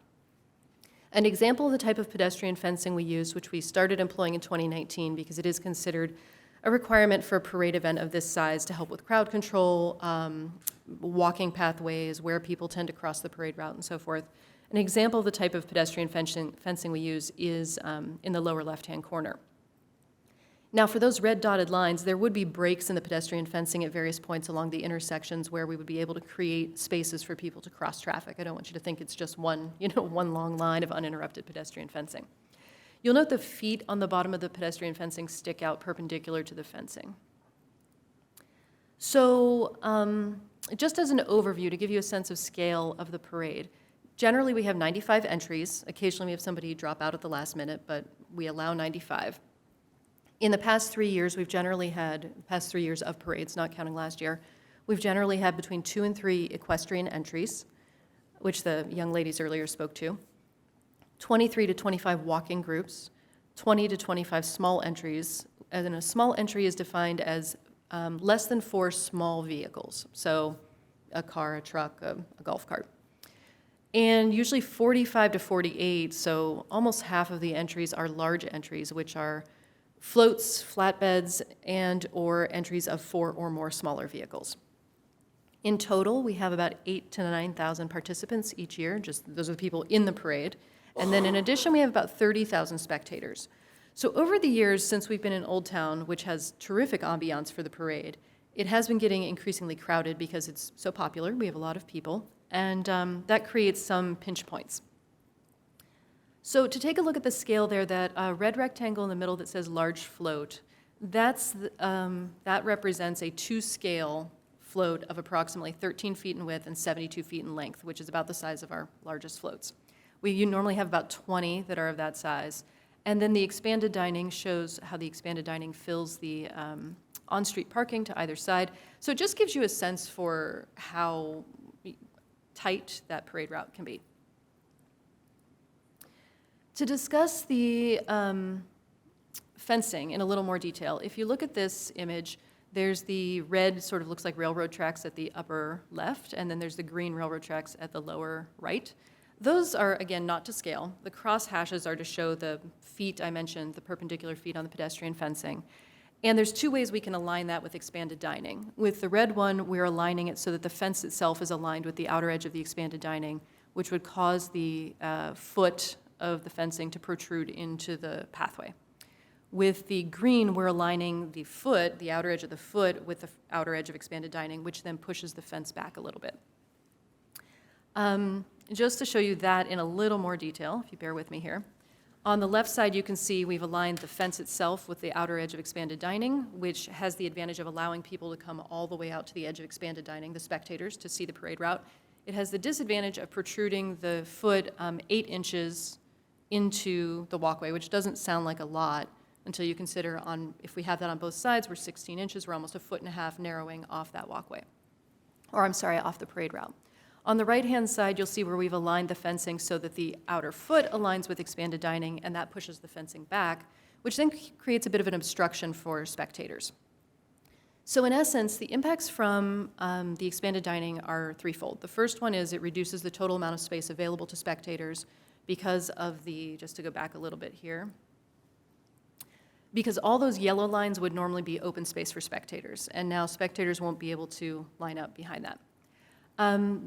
An example of the type of pedestrian fencing we use, which we started employing in 2019 because it is considered a requirement for a parade event of this size to help with crowd control, walking pathways, where people tend to cross the parade route and so forth. An example of the type of pedestrian fencing we use is in the lower left-hand corner. Now, for those red dotted lines, there would be breaks in the pedestrian fencing at various points along the intersections where we would be able to create spaces for people to cross traffic. I don't want you to think it's just one long line of uninterrupted pedestrian fencing. You'll note the feet on the bottom of the pedestrian fencing stick out perpendicular to the fencing. So, just as an overview, to give you a sense of scale of the parade, generally we have 95 entries. Occasionally we have somebody drop out at the last minute, but we allow 95. In the past 3 years, we've generally had, past 3 years of parades, not counting last year, we've generally had between 2 and 3 equestrian entries, which the young ladies earlier spoke to, 23 to 25 walking groups, 20 to 25 small entries, and a small entry is defined as less than 4 small vehicles, so a car, a truck, a golf cart. And usually 45 to 48, so almost half of the entries are large entries, which are floats, flatbeds, and or entries of 4 or more smaller vehicles. In total, we have about 8,000 to 9,000 participants each year, just those are the people in the parade. And then in addition, we have about 30,000 spectators. So over the years since we've been in Old Town, which has terrific ambiance for the parade, it has been getting increasingly crowded because it's so popular. We have a lot of people, and that creates some pinch points. So to take a look at the scale there, that red rectangle in the middle that says large float, that represents a 2-scale float of approximately 13 feet in width and 72 feet in length, which is about the size of our largest floats. You normally have about 20 that are of that size. And then the expanded dining shows how the expanded dining fills the on-street parking to either side. So it just gives you a sense for how tight that parade route can be. To discuss the fencing in a little more detail, if you look at this image, there's the red, sort of looks like railroad tracks at the upper left, and then there's the green railroad tracks at the lower right. Those are, again, not to scale. The cross hashes are to show the feet I mentioned, the perpendicular feet on the pedestrian fencing. And there's 2 ways we can align that with expanded dining. With the red one, we're aligning it so that the fence itself is aligned with the outer edge of the expanded dining, which would cause the foot of the fencing to protrude into the pathway. With the green, we're aligning the foot, the outer edge of the foot, with the outer edge of expanded dining, which then pushes the fence back a little bit. Just to show you that in a little more detail, if you bear with me here. On the left side, you can see we've aligned the fence itself with the outer edge of expanded dining, which has the advantage of allowing people to come all the way out to the edge of expanded dining, the spectators, to see the parade route. It has the disadvantage of protruding the foot 8 inches into the walkway, which doesn't sound like a lot until you consider if we have that on both sides, we're 16 inches, we're almost 1.5 feet narrowing off that walkway. Or I'm sorry, off the parade route. On the right-hand side, you'll see where we've aligned the fencing so that the outer foot aligns with expanded dining, and that pushes the fencing back, which then creates a bit of an obstruction for spectators. So in essence, the impacts from the expanded dining are threefold. The first one is it reduces the total amount of space available to spectators because of just to go back a little bit here, because all those yellow lines would normally be open space for spectators, and now spectators won't be able to line up behind that.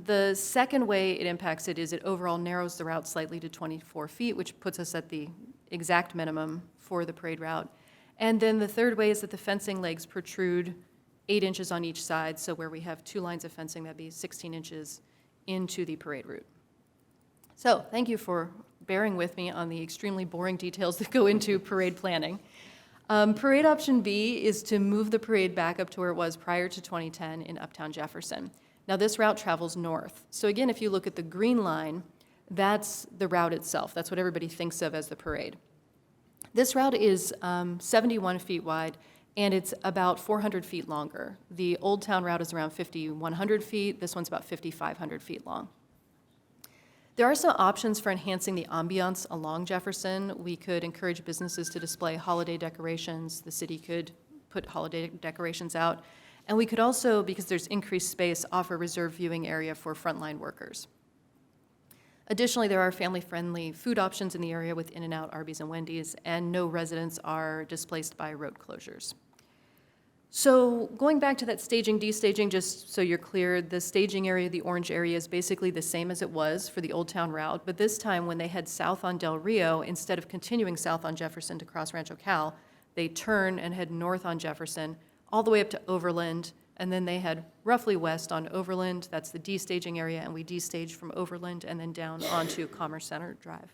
The second way it impacts it is it overall narrows the route slightly to 24 feet, which puts us at the exact minimum for the parade route. And then the third way is that the fencing legs protrude 8 inches on each side, so where we have 2 lines of fencing, that'd be 16 inches into the parade route. So thank you for bearing with me on the extremely boring details that go into parade planning. Parade option B is to move the parade back up to where it was prior to 2010 in Uptown Jefferson. Now this route travels north. So again, if you look at the green line, that's the route itself. That's what everybody thinks of as the parade. This route is 71 feet wide, and it's about 400 feet longer. The Old Town route is around 5,100 feet. This one's about 5,500 feet long. There are some options for enhancing the ambiance along Jefferson. We could encourage businesses to display holiday decorations. The city could put holiday decorations out. And we could also, because there's increased space, offer reserved viewing area for frontline workers. Additionally, there are family-friendly food options in the area with In-N-Out, Arby's, and Wendy's, and no residents are displaced by road closures. So going back to that staging, destaging, just so you're clear, the staging area, the orange area, is basically the same as it was for the Old Town route, but this time when they head south on Del Rio, instead of continuing south on Jefferson to cross Rancho Cal, they turn and head north on Jefferson, all the way up to Overland, and then they head roughly west on Overland. That's the destaging area, and we destage from Overland and then down onto Commerce Center Drive.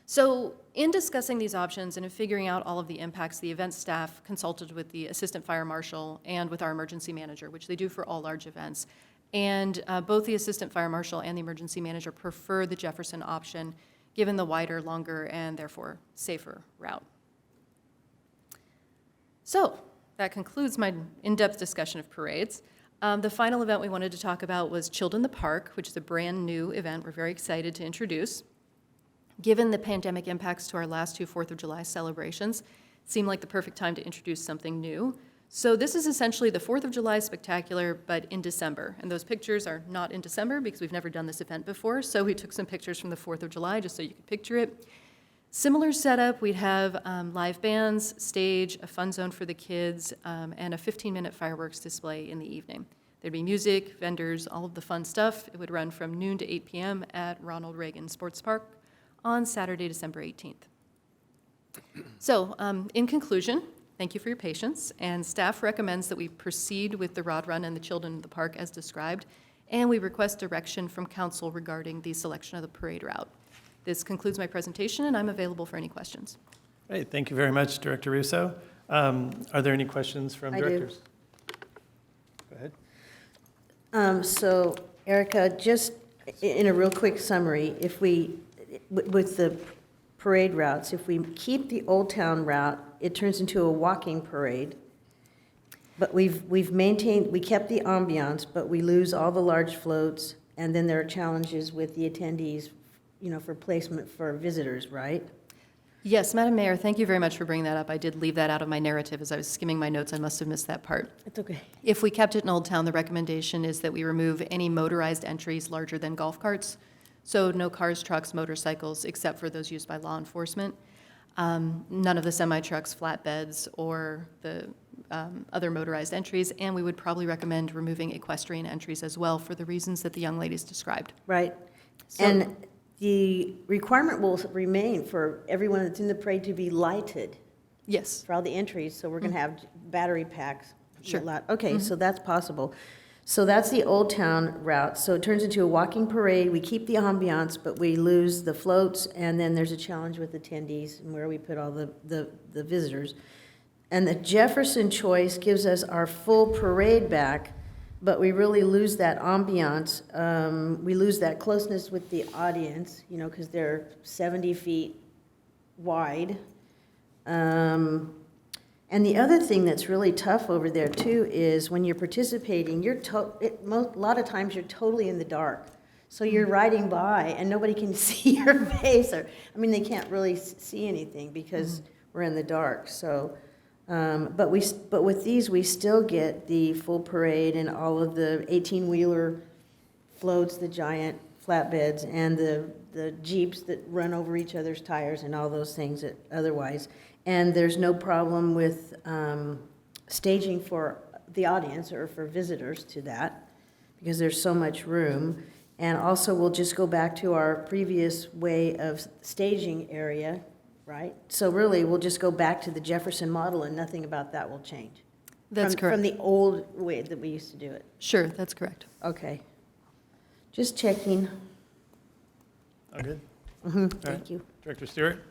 So in discussing these options and in figuring out all of the impacts, the event staff consulted with the assistant fire marshal and with our emergency manager, which they do for all large events. And both the assistant fire marshal and the emergency manager prefer the Jefferson option, given the wider, longer, and therefore safer route. So that concludes my in-depth discussion of parades. The final event we wanted to talk about was Chilled in the Park, which is a brand new event we're very excited to introduce. Given the pandemic impacts to our last two 4th of July celebrations, it seemed like the perfect time to introduce something new. So this is essentially the 4th of July spectacular, but in December. And those pictures are not in December because we've never done this event before. So we took some pictures from the 4th of July just so you could picture it. Similar setup, we'd have live bands, stage, a fun zone for the kids, and a 15-minute fireworks display in the evening. There'd be music, vendors, all of the fun stuff. It would run from noon to 8 p.m. at Ronald Reagan Sports Park on Saturday, December 18th. So, in conclusion, thank you for your patience, and staff recommends that we proceed with the Rod Run and the Children in the Park as described, and we request direction from council regarding the selection of the parade route. This concludes my presentation, and I'm available for any questions. Great, thank you very much, Director Russo. Are there any questions from directors? Go ahead. So, Erica, just in a real quick summary, if we, with the parade routes, if we keep the Old Town route, it turns into a walking parade. But we kept the ambiance, but we lose all the large floats, and then there are challenges with the attendees, you know, for placement for visitors, right? Yes, Madam Mayor, thank you very much for bringing that up. I did leave that out of my narrative as I was skimming my notes. I must have missed that part. It's okay. If we kept it in Old Town, the recommendation is that we remove any motorized entries larger than golf carts. So no cars, trucks, motorcycles, except for those used by law enforcement. None of the semi-trucks, flatbeds, or the other motorized entries. And we would probably recommend removing equestrian entries as well for the reasons that the young ladies described. Right. So, and the requirement will remain for everyone that's in the parade to be lighted. Yes. For all the entries, so we're going to have battery packs. Sure. Okay, so that's possible. So that's the Old Town route. So it turns into a walking parade. We keep the ambiance, but we lose the floats, and then there's a challenge with attendees and where we put all the visitors. And the Jefferson choice gives us our full parade back, but we really lose that ambiance. We lose that closeness with the audience, you know, because they're 70 feet wide. And the other thing that's really tough over there too is when you're participating, a lot of times you're totally in the dark. So you're riding by and nobody can see your face, or I mean they can't really see anything because we're in the dark. So, but with these we still get the full parade and all of the 18-wheeler floats, the giant flatbeds, and the Jeeps that run over each other's tires and all those things that otherwise. And there's no problem with staging for the audience or for visitors to that because there's so much room. And also we'll just go back to our previous way of staging area, right? So really we'll just go back to the Jefferson model and nothing about that will change. That's correct. From the old way that we used to do it. Sure, that's correct. Okay. Just checking. All good? Thank you. Director Stewart?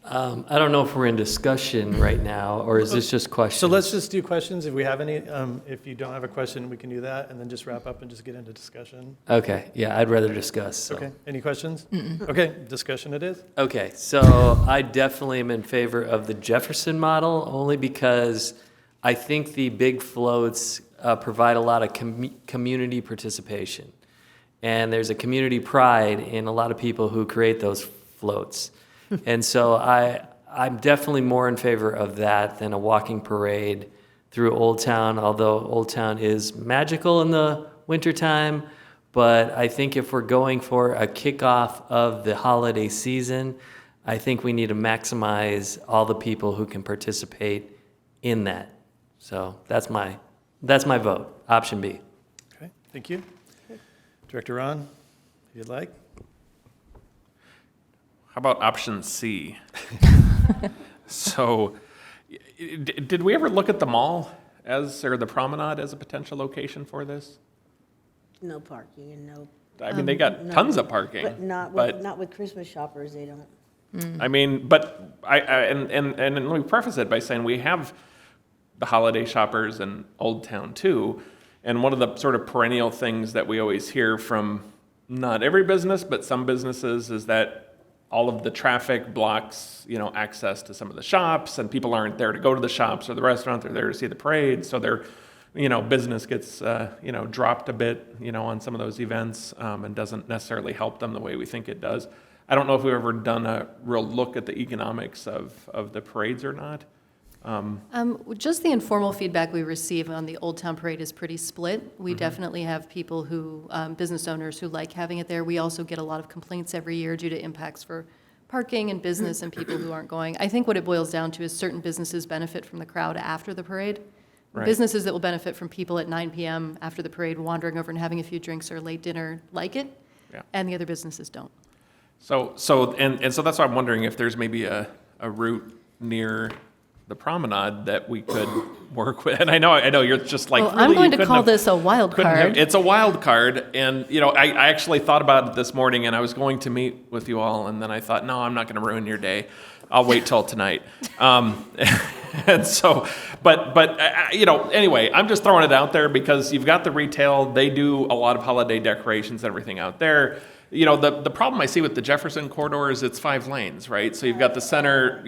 I don't know if we're in discussion right now, or is this just questions? So let's just do questions if we have any. If you don't have a question, we can do that, and then just wrap up and just get into discussion. Okay, yeah, I'd rather discuss. So. Okay, any questions? Okay, discussion it is. Okay, so I definitely am in favor of the Jefferson model, only because I think the big floats provide a lot of community participation. and there's a community pride in a lot of people who create those floats. And so I'm definitely more in favor of that than a walking parade through Old Town, although Old Town is magical in the wintertime. But I think if we're going for a kickoff of the holiday season, I think we need to maximize all the people who can participate in that. So that's my vote, option B. Okay, thank you. Director Ron, if you'd like. How about option C? So, did we ever look at the mall or the promenade as a potential location for this? No parking and no. I mean, they got tons of parking. But not with Christmas shoppers, they don't. I mean, but and let me preface it by saying we have the holiday shoppers in Old Town too, and one of the sort of perennial things that we always hear from not every business, but some businesses is that all of the traffic blocks, access to some of the shops, and people aren't there to go to the shops or the restaurant. They're there to see the parade, so their, business gets, dropped a bit, on some of those events, and doesn't necessarily help them the way we think it does. I don't know if we've ever done a real look at the economics of the parades or not. Just the informal feedback we receive on the Old Town Parade is pretty split. We definitely have people who, business owners who like having it there. We also get a lot of complaints every year due to impacts for parking and business and people who aren't going. I think what it boils down to is certain businesses benefit from the crowd after the parade. Right. Businesses that will benefit from people at 9 p.m. after the parade wandering over and having a few drinks or a late dinner like it, and the other businesses don't. So that's why I'm wondering if there's maybe a route near the promenade that we could work with. And I know you're just like, well, really, I'm going to call this a wild card. It's a wild card. And, I actually thought about it this morning, and I was going to meet with you all, and then I thought, no, I'm not going to ruin your day. I'll wait till tonight. And so, anyway, I'm just throwing it out there because you've got the retail. They do a lot of holiday decorations and everything out there. The problem I see with the Jefferson corridor is it's 5 lanes, right? So you've got the center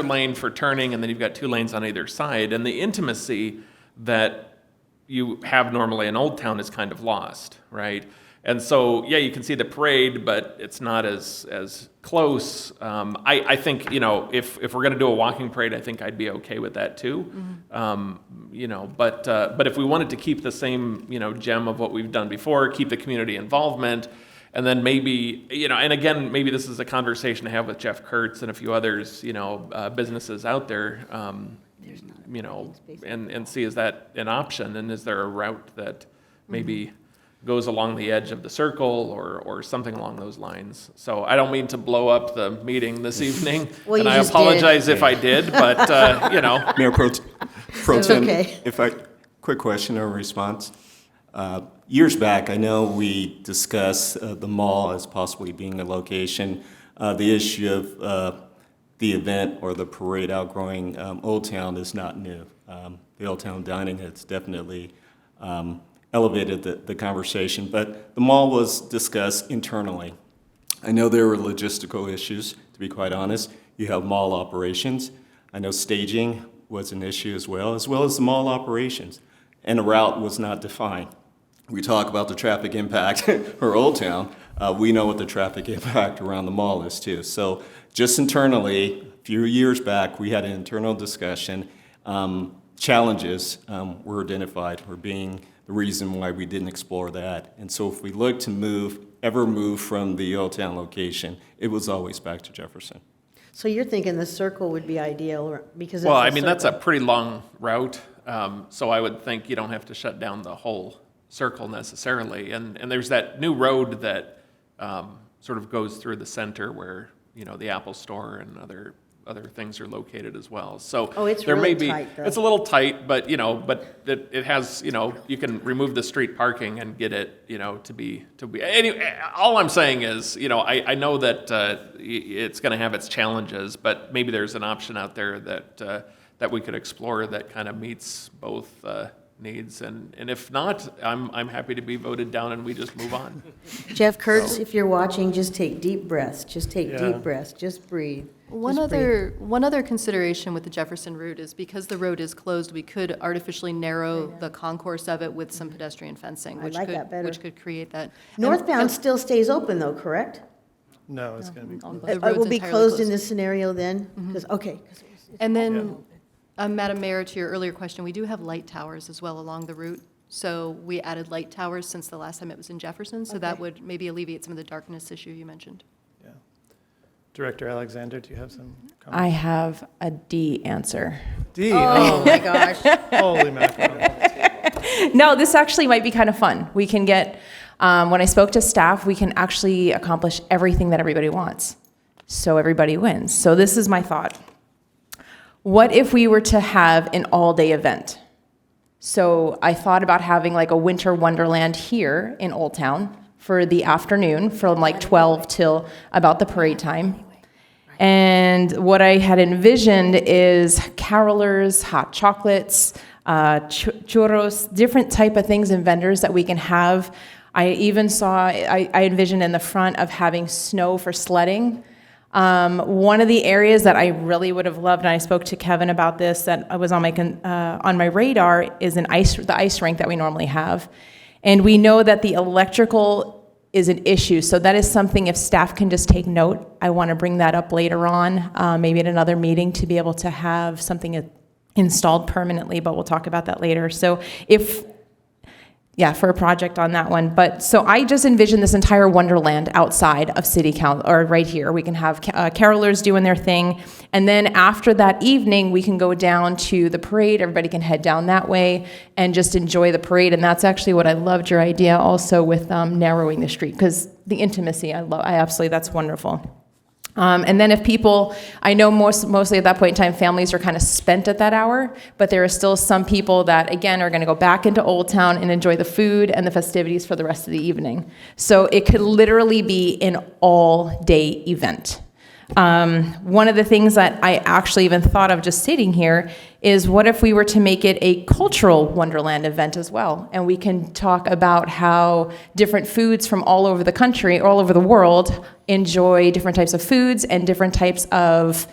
lane for turning, and then you've got 2 lanes on either side. And the intimacy that you have normally in Old Town is kind of lost, right? And so, you can see the parade, but it's not as close. I think, if we're going to do a walking parade, I think I'd be okay with that too. But if we wanted to keep the same, gem of what we've done before, keep the community involvement, and then maybe, and again, maybe this is a conversation to have with Jeff Kurtz and a few others, businesses out there, and see, is that an option? And is there a route that maybe goes along the edge of the circle or something along those lines? So I don't mean to blow up the meeting this evening, Well, and I apologize if I did, but, Mayor Pro Tem, okay. Quick question or response. Years back, I know we discussed the mall as possibly being a location. The issue of the event or the parade outgrowing Old Town is not new. The Old Town dining has definitely elevated the conversation, but the mall was discussed internally. I know there were logistical issues, to be quite honest. You have mall operations. I know staging was an issue as well as the mall operations, and a route was not defined. We talk about the traffic impact for Old Town. We know what the traffic impact around the mall is too. So just internally, a few years back, we had an internal discussion. Challenges were identified for being the reason why we didn't explore that. And so if we look to ever move from the Old Town location, it was always back to Jefferson. So you're thinking the circle would be ideal because well, I mean, that's a pretty long route. So I would think you don't have to shut down the whole circle necessarily. And there's that new road that sort of goes through the center where, the Apple Store and other things are located as well. So it's there really may be, tight, though. it's a little tight, but it has, you can remove the street parking and get it, to be, anyway, all I'm saying is, I know that it's going to have its challenges, but maybe there's an option out there that we could explore that kind of meets both needs. And if not, I'm happy to be voted down and we just move on. Jeff Kurtz, if you're watching, just take deep breaths. Just take Yeah. deep breaths. Just breathe. One Just breathe. other consideration with the Jefferson route is because the road is closed, we could artificially narrow the concourse of it with some pedestrian fencing, I which like could, that better. which could create that. Northbound still stays open though, correct? No, it's going to be. The It road's will be entirely closed in this scenario then? Because, okay. And then, Madam Mayor, to your earlier question, we do have light towers as well along the route. So we added light towers since the last time it was in Jefferson, so that Okay. would maybe alleviate some of the darkness issue you mentioned. Director Alexander, do you have some comments? I have a D answer. D. Oh my gosh. Holy mackerel. No, this actually might be kind of fun. We can get, when I spoke to staff, we can actually accomplish everything that everybody wants. So everybody wins. So this is my thought. What if we were to have an all-day event? So I thought about having like a winter wonderland here in Old Town for the afternoon from like 12 till about the parade time. And what I had envisioned is carolers, hot chocolates, churros, different type of things and vendors that we can have. I even saw, I envisioned in the front of having snow for sledding. One of the areas that I really would have loved, and I spoke to Kevin about this, that was on my radar, is the ice rink that we normally have. And we know that the electrical is an issue, so that is something, if staff can just take note, I want to bring that up later on, maybe at another meeting, to be able to have something installed permanently, but we'll talk about that later. So for a project on that one. But so I just envision this entire wonderland outside of City Council, or right here. We can have carolers doing their thing. And then after that evening, we can go down to the parade. Everybody can head down that way and just enjoy the parade. And that's actually what I loved your idea also with narrowing the street, because the intimacy, I absolutely, that's wonderful. And then if people, I know mostly at that point in time, families are kind of spent at that hour, but there are still some people that, again, are going to go back into Old Town and enjoy the food and the festivities for the rest of the evening. So it could literally be an all-day event. One of the things that I actually even thought of just sitting here is, what if we were to make it a cultural wonderland event as well? And we can talk about how different foods from all over the country, all over the world, enjoy different types of foods and different types of,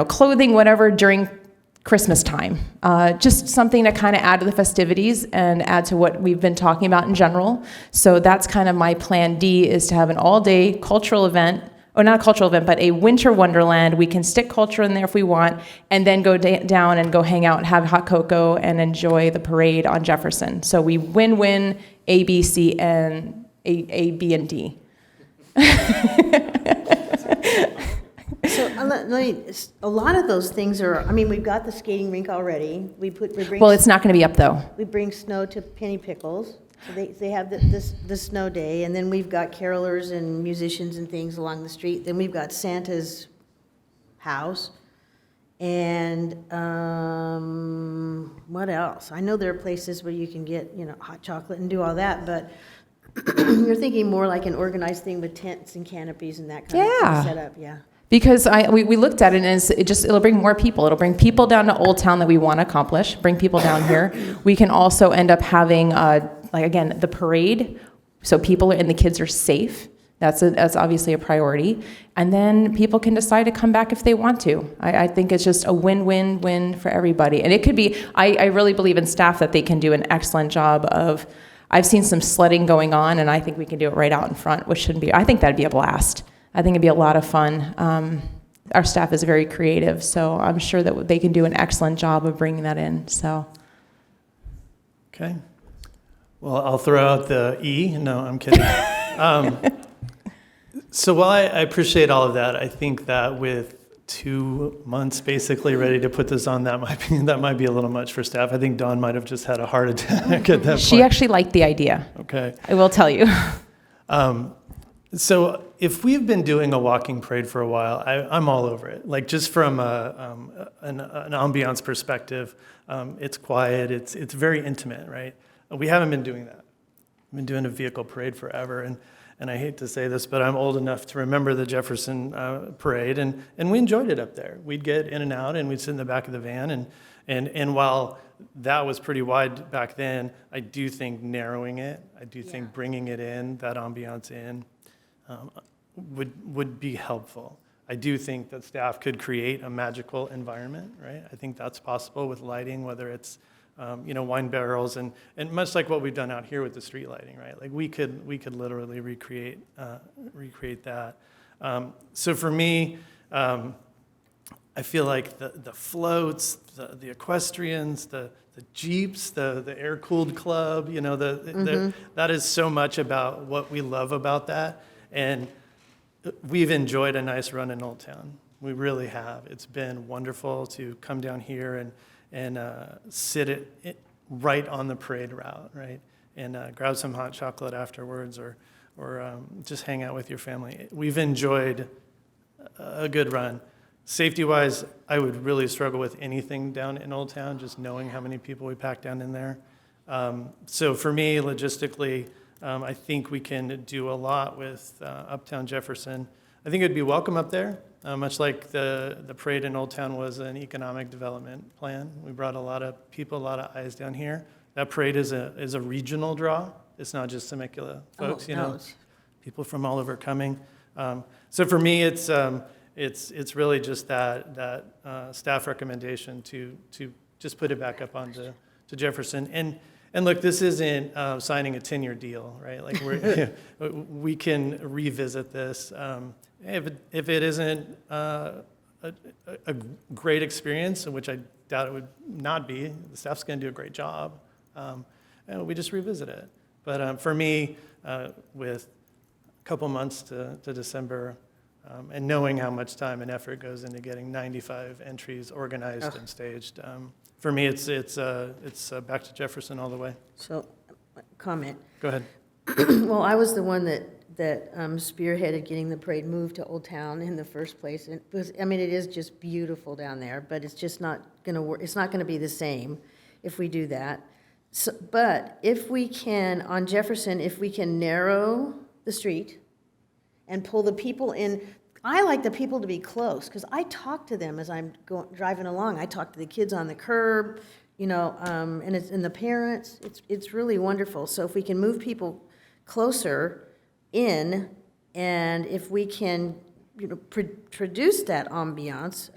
clothing, whatever, during Christmas time. Just something to kind of add to the festivities and add to what we've been talking about in general. So that's kind of my plan D, is to have an all-day cultural event, or not a cultural event, but a winter wonderland. We can stick culture in there if we want, and then go down and go hang out and have hot cocoa and enjoy the parade on Jefferson. So we win-win A, B, C, and A, B, and D. So a lot of those things are, we've got the skating rink already. We bring. Well, it's not going to be up, though. We bring snow to Penny Pickles. So they have the snow day, and then we've got carolers and musicians and things along the street. Then we've got Santa's house. And what else? I know there are places where you can get, hot chocolate and do all that, but you're thinking more like an organized thing with tents and canopies and that kind of thing set up, yeah. Because we looked at it, and it'll bring more people. It'll bring people down to Old Town that we want to accomplish, bring people down here. We can also end up having, again, the parade, so people and the kids are safe. That's obviously a priority. And then people can decide to come back if they want to. I think it's just a win-win-win for everybody. And it could be, I really believe in staff that they can do an excellent job of, I've seen some sledding going on, and I think we can do it right out in front, which shouldn't be, I think that'd be a blast. I think it'd be a lot of fun. Our staff is very creative, so I'm sure that they can do an excellent job of bringing that in, so. Okay. Well, I'll throw out the E. No, I'm kidding. So while I appreciate all of that, I think that with 2 months basically ready to put this on, that might be a little much for staff. I think Dawn might have just had a heart attack at that point. She actually liked the idea. Okay. I will tell you. So if we've been doing a walking parade for a while, I'm all over it. Like, just from an ambiance perspective, it's quiet, it's very intimate, right? We haven't been doing that. We've been doing a vehicle parade forever, and I hate to say this, but I'm old enough to remember the Jefferson parade, and we enjoyed it up there. We'd get in and out, and we'd sit in the back of the van, And while that was pretty wide back then, I do think narrowing it, I do think bringing it in, that ambiance in, would be helpful. I do think that staff could create a magical environment, right? I think that's possible with lighting, whether it's wine barrels and much like what we've done out here with the street lighting, right? Like we could literally recreate that. So for me, I feel like the floats, the equestrians, the Jeeps, the air-cooled club, that is so much about what we love about that. And we've enjoyed a nice run in Old Town. We really have. It's been wonderful to come down here and sit it right on the parade route, right? And grab some hot chocolate afterwards or just hang out with your family. We've enjoyed a good run. Safety-wise, I would really struggle with anything down in Old Town, just knowing how many people we pack down in there. So for me, logistically, I think we can do a lot with Uptown Jefferson. I think it'd be welcome up there, much like the parade in Old Town was an economic development plan. We brought a lot of people, a lot of eyes down here. That parade is a regional draw. It's not just Temecula folks, people from all over coming. So for me, it's really just that staff recommendation to just put it back up onto Jefferson. And look, this isn't signing a 10-year deal, right? Like we can revisit this. If it isn't a great experience, which I doubt it would not be, the staff's going to do a great job. And we just revisit it. But for me, with a couple months to December, and knowing how much time and effort goes into getting 95 entries organized and staged, for me, it's back to Jefferson all the way. So, comment. Go ahead. Well, I was the one that spearheaded getting the parade moved to Old Town in the first place. And it is just beautiful down there, but it's just not going to work. It's not going to be the same if we do that. So, but if we can, on Jefferson, if we can narrow the street and pull the people in, I like the people to be close because I talk to them as I'm driving along. I talk to the kids on the curb, and the parents. It's really wonderful. So if we can move people closer in, and if we can, produce that ambiance,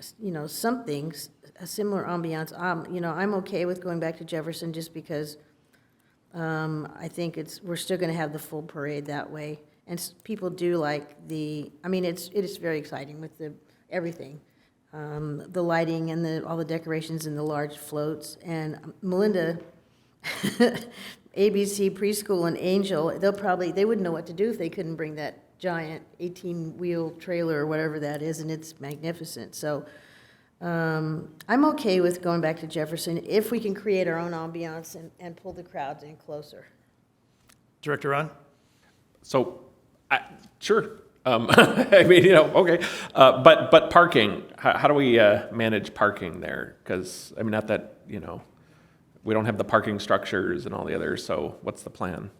something, a similar ambiance. I'm okay with going back to Jefferson just because I think we're still going to have the full parade that way. And people do like it is very exciting with everything, the lighting and all the decorations and the large floats. And Melinda, ABC Preschool and Angel, they wouldn't know what to do if they couldn't bring that giant 18-wheel trailer or whatever that is, and it's magnificent. So I'm okay with going back to Jefferson if we can create our own ambiance and pull the crowds in closer. Director Ron? So, sure. Okay. But parking, how do we manage parking there? Because, not that, we don't have the parking structures and all the others, so what's the plan?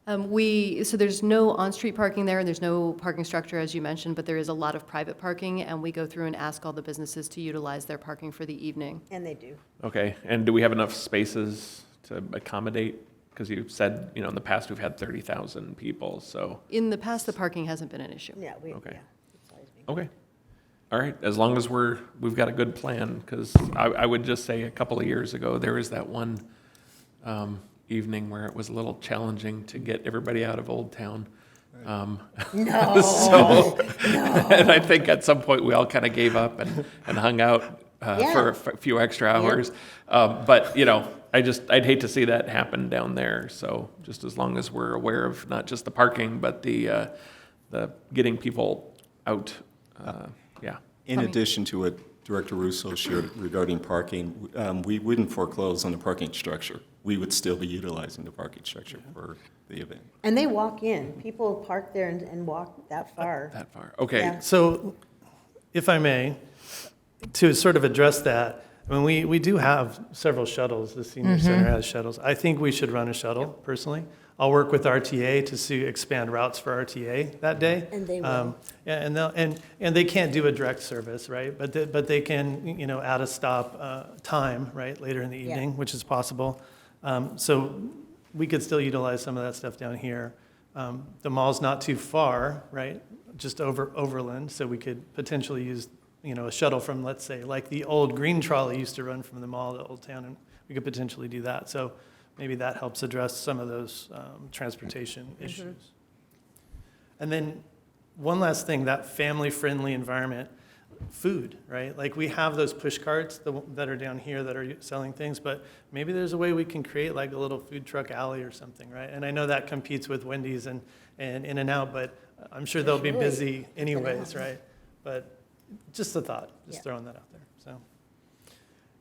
So there's no on-street parking there, and there's no parking structure, as you mentioned, but there is a lot of private parking, and we go through and ask all the businesses to utilize their parking for the evening. And they do. Okay, and do we have enough spaces to accommodate? Because you said, in the past we've had 30,000 people, so. In the past, the parking hasn't been an issue. Yeah, Okay. Okay. All right, as long as we've got a good plan, because I would just say a couple of years ago, there was that one evening where it was a little challenging to get everybody out of Old Town. No. And I think at some point we all kind of gave up and hung out for a few extra hours. Yep. But, I'd hate to see that happen down there. So just as long as we're aware of not just the parking, but the getting people out, In addition to what Director Russo shared regarding parking, we wouldn't foreclose on the parking structure. We would still be utilizing the parking structure for the event. And they walk in. People park there and walk that far. That far. Okay. Yeah. So, if I may, to sort of address that, we do have several shuttles. The senior center has shuttles. I think we should run a shuttle, personally. I'll work with RTA to see expand routes for RTA that day. And they will. Yeah, and they can't do a direct service, right? But they can, add a stop time, right, later in the evening, which is possible. So we could still utilize some of that stuff down here. The mall's not too far, right? Just overland, so we could potentially use, a shuttle from, let's say, like the old green trolley used to run from the mall to Old Town, and we could potentially do that. So maybe that helps address some of those transportation issues. And then one last thing, that family-friendly environment, food, right? Like we have those push carts that are down here that are selling things, but maybe there's a way we can create like a little food truck alley or something, right? And I know that competes with Wendy's and In-N-Out, but I'm sure they'll be busy anyways, right? But just a thought, just throwing that out there. So,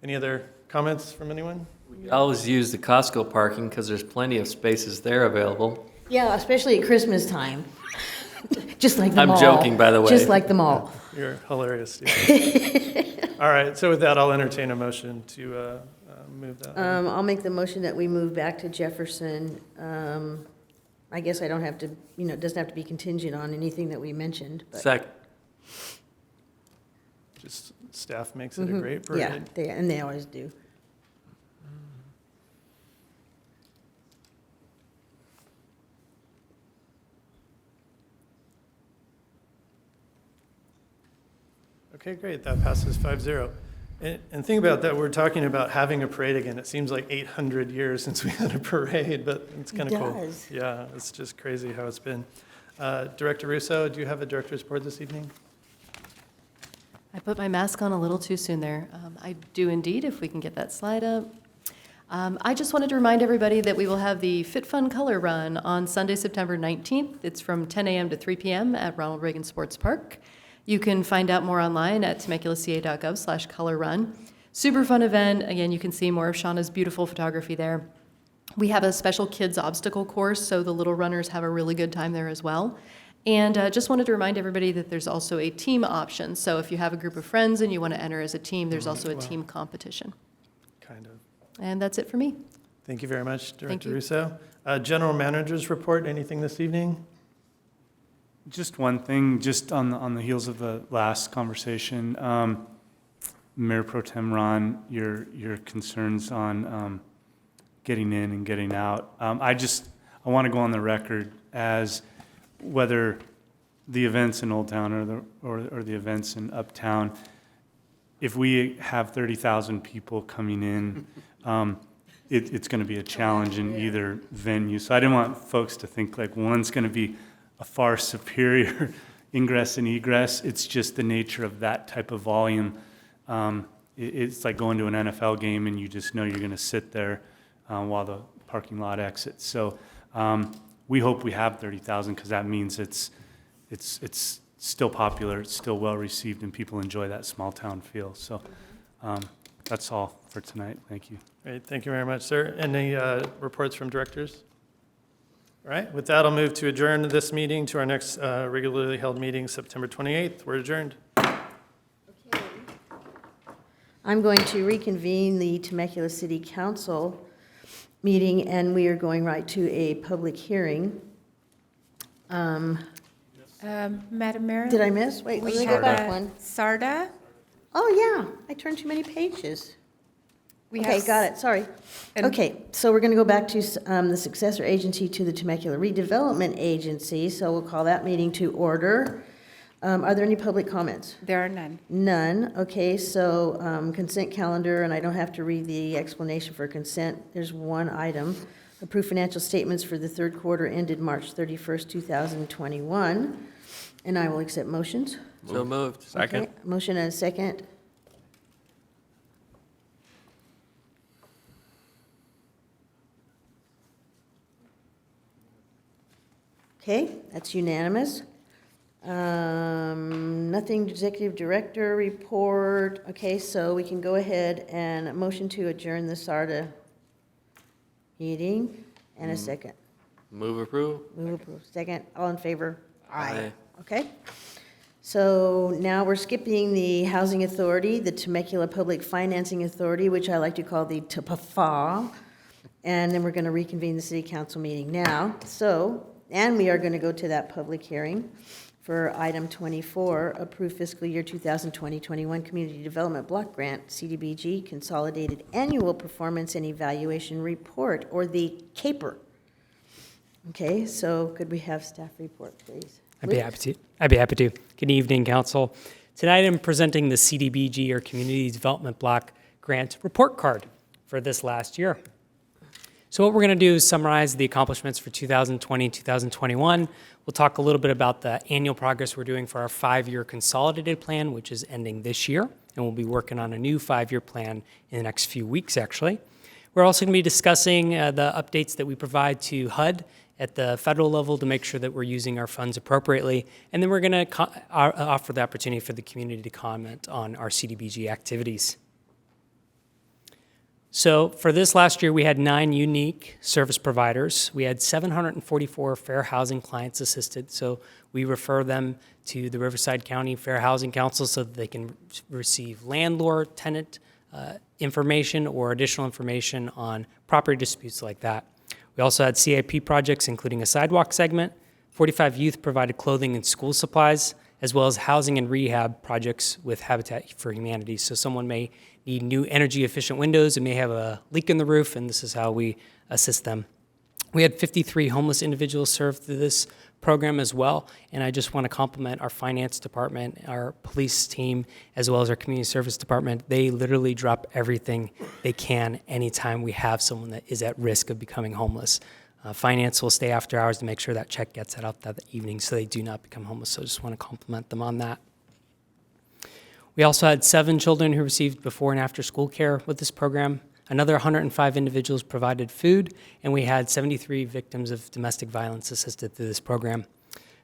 any other comments from anyone? We always use the Costco parking because there's plenty of spaces there available. Yeah, especially at Christmas time. Just like the I'm mall. joking, by the way. Just like the mall. You're hilarious, Steve. All right, so with that, I'll entertain a motion to move that. I'll make the motion that we move back to Jefferson. I guess I don't have to, it doesn't have to be contingent on anything that we mentioned. But Second. Just staff makes it a great parade. Yeah, and they always do. Okay, great, that passes 5-0. And think about that, we're talking about having a parade again. It seems like 800 years since we had a parade, but it's kind of cool. It does. Yeah, it's just crazy how it's been. Director Russo, do you have a director's report this evening? I put my mask on a little too soon there. I do indeed, if we can get that slide up. I just wanted to remind everybody that we will have the Fit Fun Color Run on Sunday, September 19th. It's from 10 a.m. to 3 p.m. at Ronald Reagan Sports Park. You can find out more online at temeculaca.gov/colorrun. Super fun event. Again, you can see more of Shauna's beautiful photography there. We have a special kids obstacle course, so the little runners have a really good time there as well. And just wanted to remind everybody that there's also a team option. So if you have a group of friends and you want to enter as a team, there's also a team competition. Kind of. And that's it for me. Thank you very much, Director you. Russo. General Manager's report, anything this evening? Just one thing, just on the heels of the last conversation, Mayor Pro Tem Ron, your concerns on getting in and getting out. I want to go on the record as whether the events in Old Town or the events in Uptown, if we have 30,000 people coming in, it's going to be a challenge in either venue. So I didn't want folks to think like one's going to be a far superior ingress and egress. It's just the nature of that type of volume. It's like going to an NFL game and you just know you're going to sit there while the parking lot exits. So we hope we have 30,000 because that means it's still popular, it's still well received, and people enjoy that small town feel. So that's all for tonight. Thank you. Great, thank you very much, sir. Any reports from directors? All right, with that, I'll move to adjourn this meeting to our next regularly held meeting, September 28th. We're adjourned. I'm going to reconvene the Temecula City Council meeting, and we are going right to a public hearing. Madam Mayor? Did I miss? Wait, let me go back one. SARDA? Oh, yeah, I turned too many pages. Okay, got it, sorry. Okay, so we're going to go back to the successor agency to the Temecula Redevelopment Agency, so we'll call that meeting to order. Are there any public comments? There are none. None, okay, so consent calendar, and I don't have to read the explanation for consent. There's one item. Approve financial statements for the third quarter ended March 31st, 2021. And I will accept motions. So moved. Second. Okay, motion and a second. Okay, that's unanimous. Nothing executive director report. Okay, so we can go ahead and motion to adjourn the SARDA meeting and a second. Move approve. Move approve. Second, all in favor? Aye. Okay. So now we're skipping the Housing Authority, the Temecula Public Financing Authority, which I like to call the TPFA. and then we're going to reconvene the city council meeting now. So, and we are going to go to that public hearing for item 24, approve fiscal year 2020-21 Community Development Block Grant, CDBG, Consolidated Annual Performance and Evaluation Report, or the CAPER. Okay, so could we have staff report, please? I'd be happy to. Good evening, council. Tonight I'm presenting the CDBG, or Community Development Block Grant Report Card for this last year. So what we're going to do is summarize the accomplishments for 2020-2021. We'll talk a little bit about the annual progress we're doing for our 5-year consolidated plan, which is ending this year, and we'll be working on a new 5-year plan in the next few weeks, actually. We're also going to be discussing the updates that we provide to HUD at the federal level to make sure that we're using our funds appropriately, and then we're going to offer the opportunity for the community to comment on our CDBG activities. So for this last year, we had 9 unique service providers. We had 744 fair housing clients assisted. So we refer them to the Riverside County Fair Housing Council so that they can receive landlord, tenant information or additional information on property disputes like that. We also had CIP projects, including a sidewalk segment. 45 youth provided clothing and school supplies, as well as housing and rehab projects with Habitat for Humanity. So someone may need new energy efficient windows and may have a leak in the roof, and this is how we assist them. We had 53 homeless individuals served through this program as well, and I just want to compliment our finance department, our police team, as well as our community service department. They literally drop everything they can anytime we have someone that is at risk of becoming homeless. Finance will stay after hours to make sure that check gets out that evening so they do not become homeless, so I just want to compliment them on that. We also had 7 children who received before and after school care with this program. Another 105 individuals provided food, and we had 73 victims of domestic violence assisted through this program.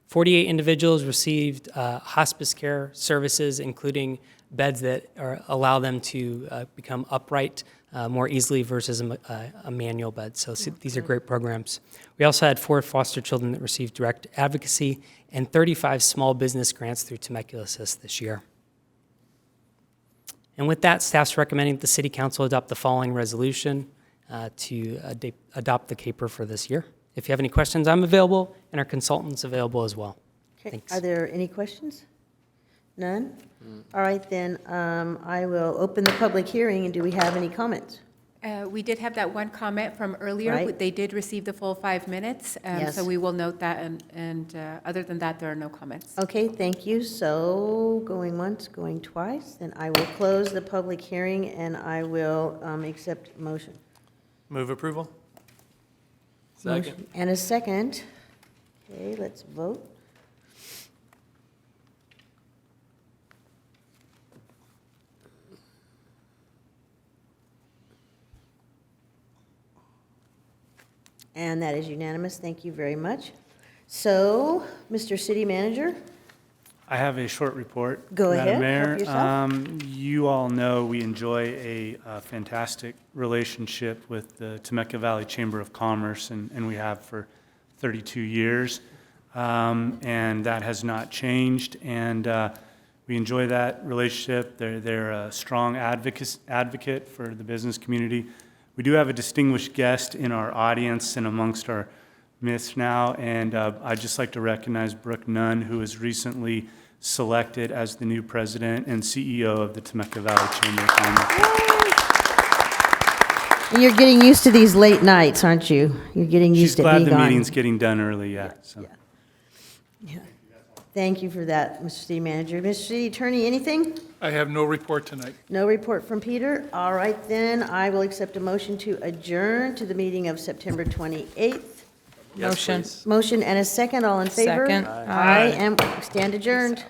48 individuals received hospice care services, including beds that allow them to become upright more easily versus a manual bed. So these are great programs. We also had 4 foster children that received direct advocacy and 35 small business grants through Temecula Assist this year. And with that, staff's recommending that the City Council adopt the following resolution to adopt the CAPER for this year. If you have any questions, I'm available, and our consultant's available as well. Okay. Thanks. Are there any questions? None? All right, then I will open the public hearing, and do we have any comments? We did have that one comment from earlier. Right. They did receive the full 5 minutes, Yes. so we will note that, and other than that, there are no comments. Okay, thank you. So going once, going twice, then I will close the public hearing, and I will accept motion. Move approval? Motion and a second. Okay, let's vote. And that is unanimous. Thank you very much. So, Mr. City Manager? I have a short report. Go ahead. Madam Mayor. Help yourself. You all know we enjoy a fantastic relationship with the Temecula Valley Chamber of Commerce, and we have for 32 years. And that has not changed. And we enjoy that relationship. They're a strong advocate for the business community. We do have a distinguished guest in our audience and amongst our midst now, and I'd just like to recognize Brooke Nunn, who was recently selected as the new president and CEO of the Temecula Valley Chamber of Commerce. And you're getting used to these late nights, aren't you? You're getting used to She's being glad the on. meeting's getting done early, yeah. So. Yeah. Thank you for that, Mr. City Manager. Mr. City Attorney, anything? I have no report tonight. No report from Peter. All right, then, I will accept a motion to adjourn to the meeting of September 28th. Motion. Motion and a second. All in favor? Second. Aye, and stand adjourned.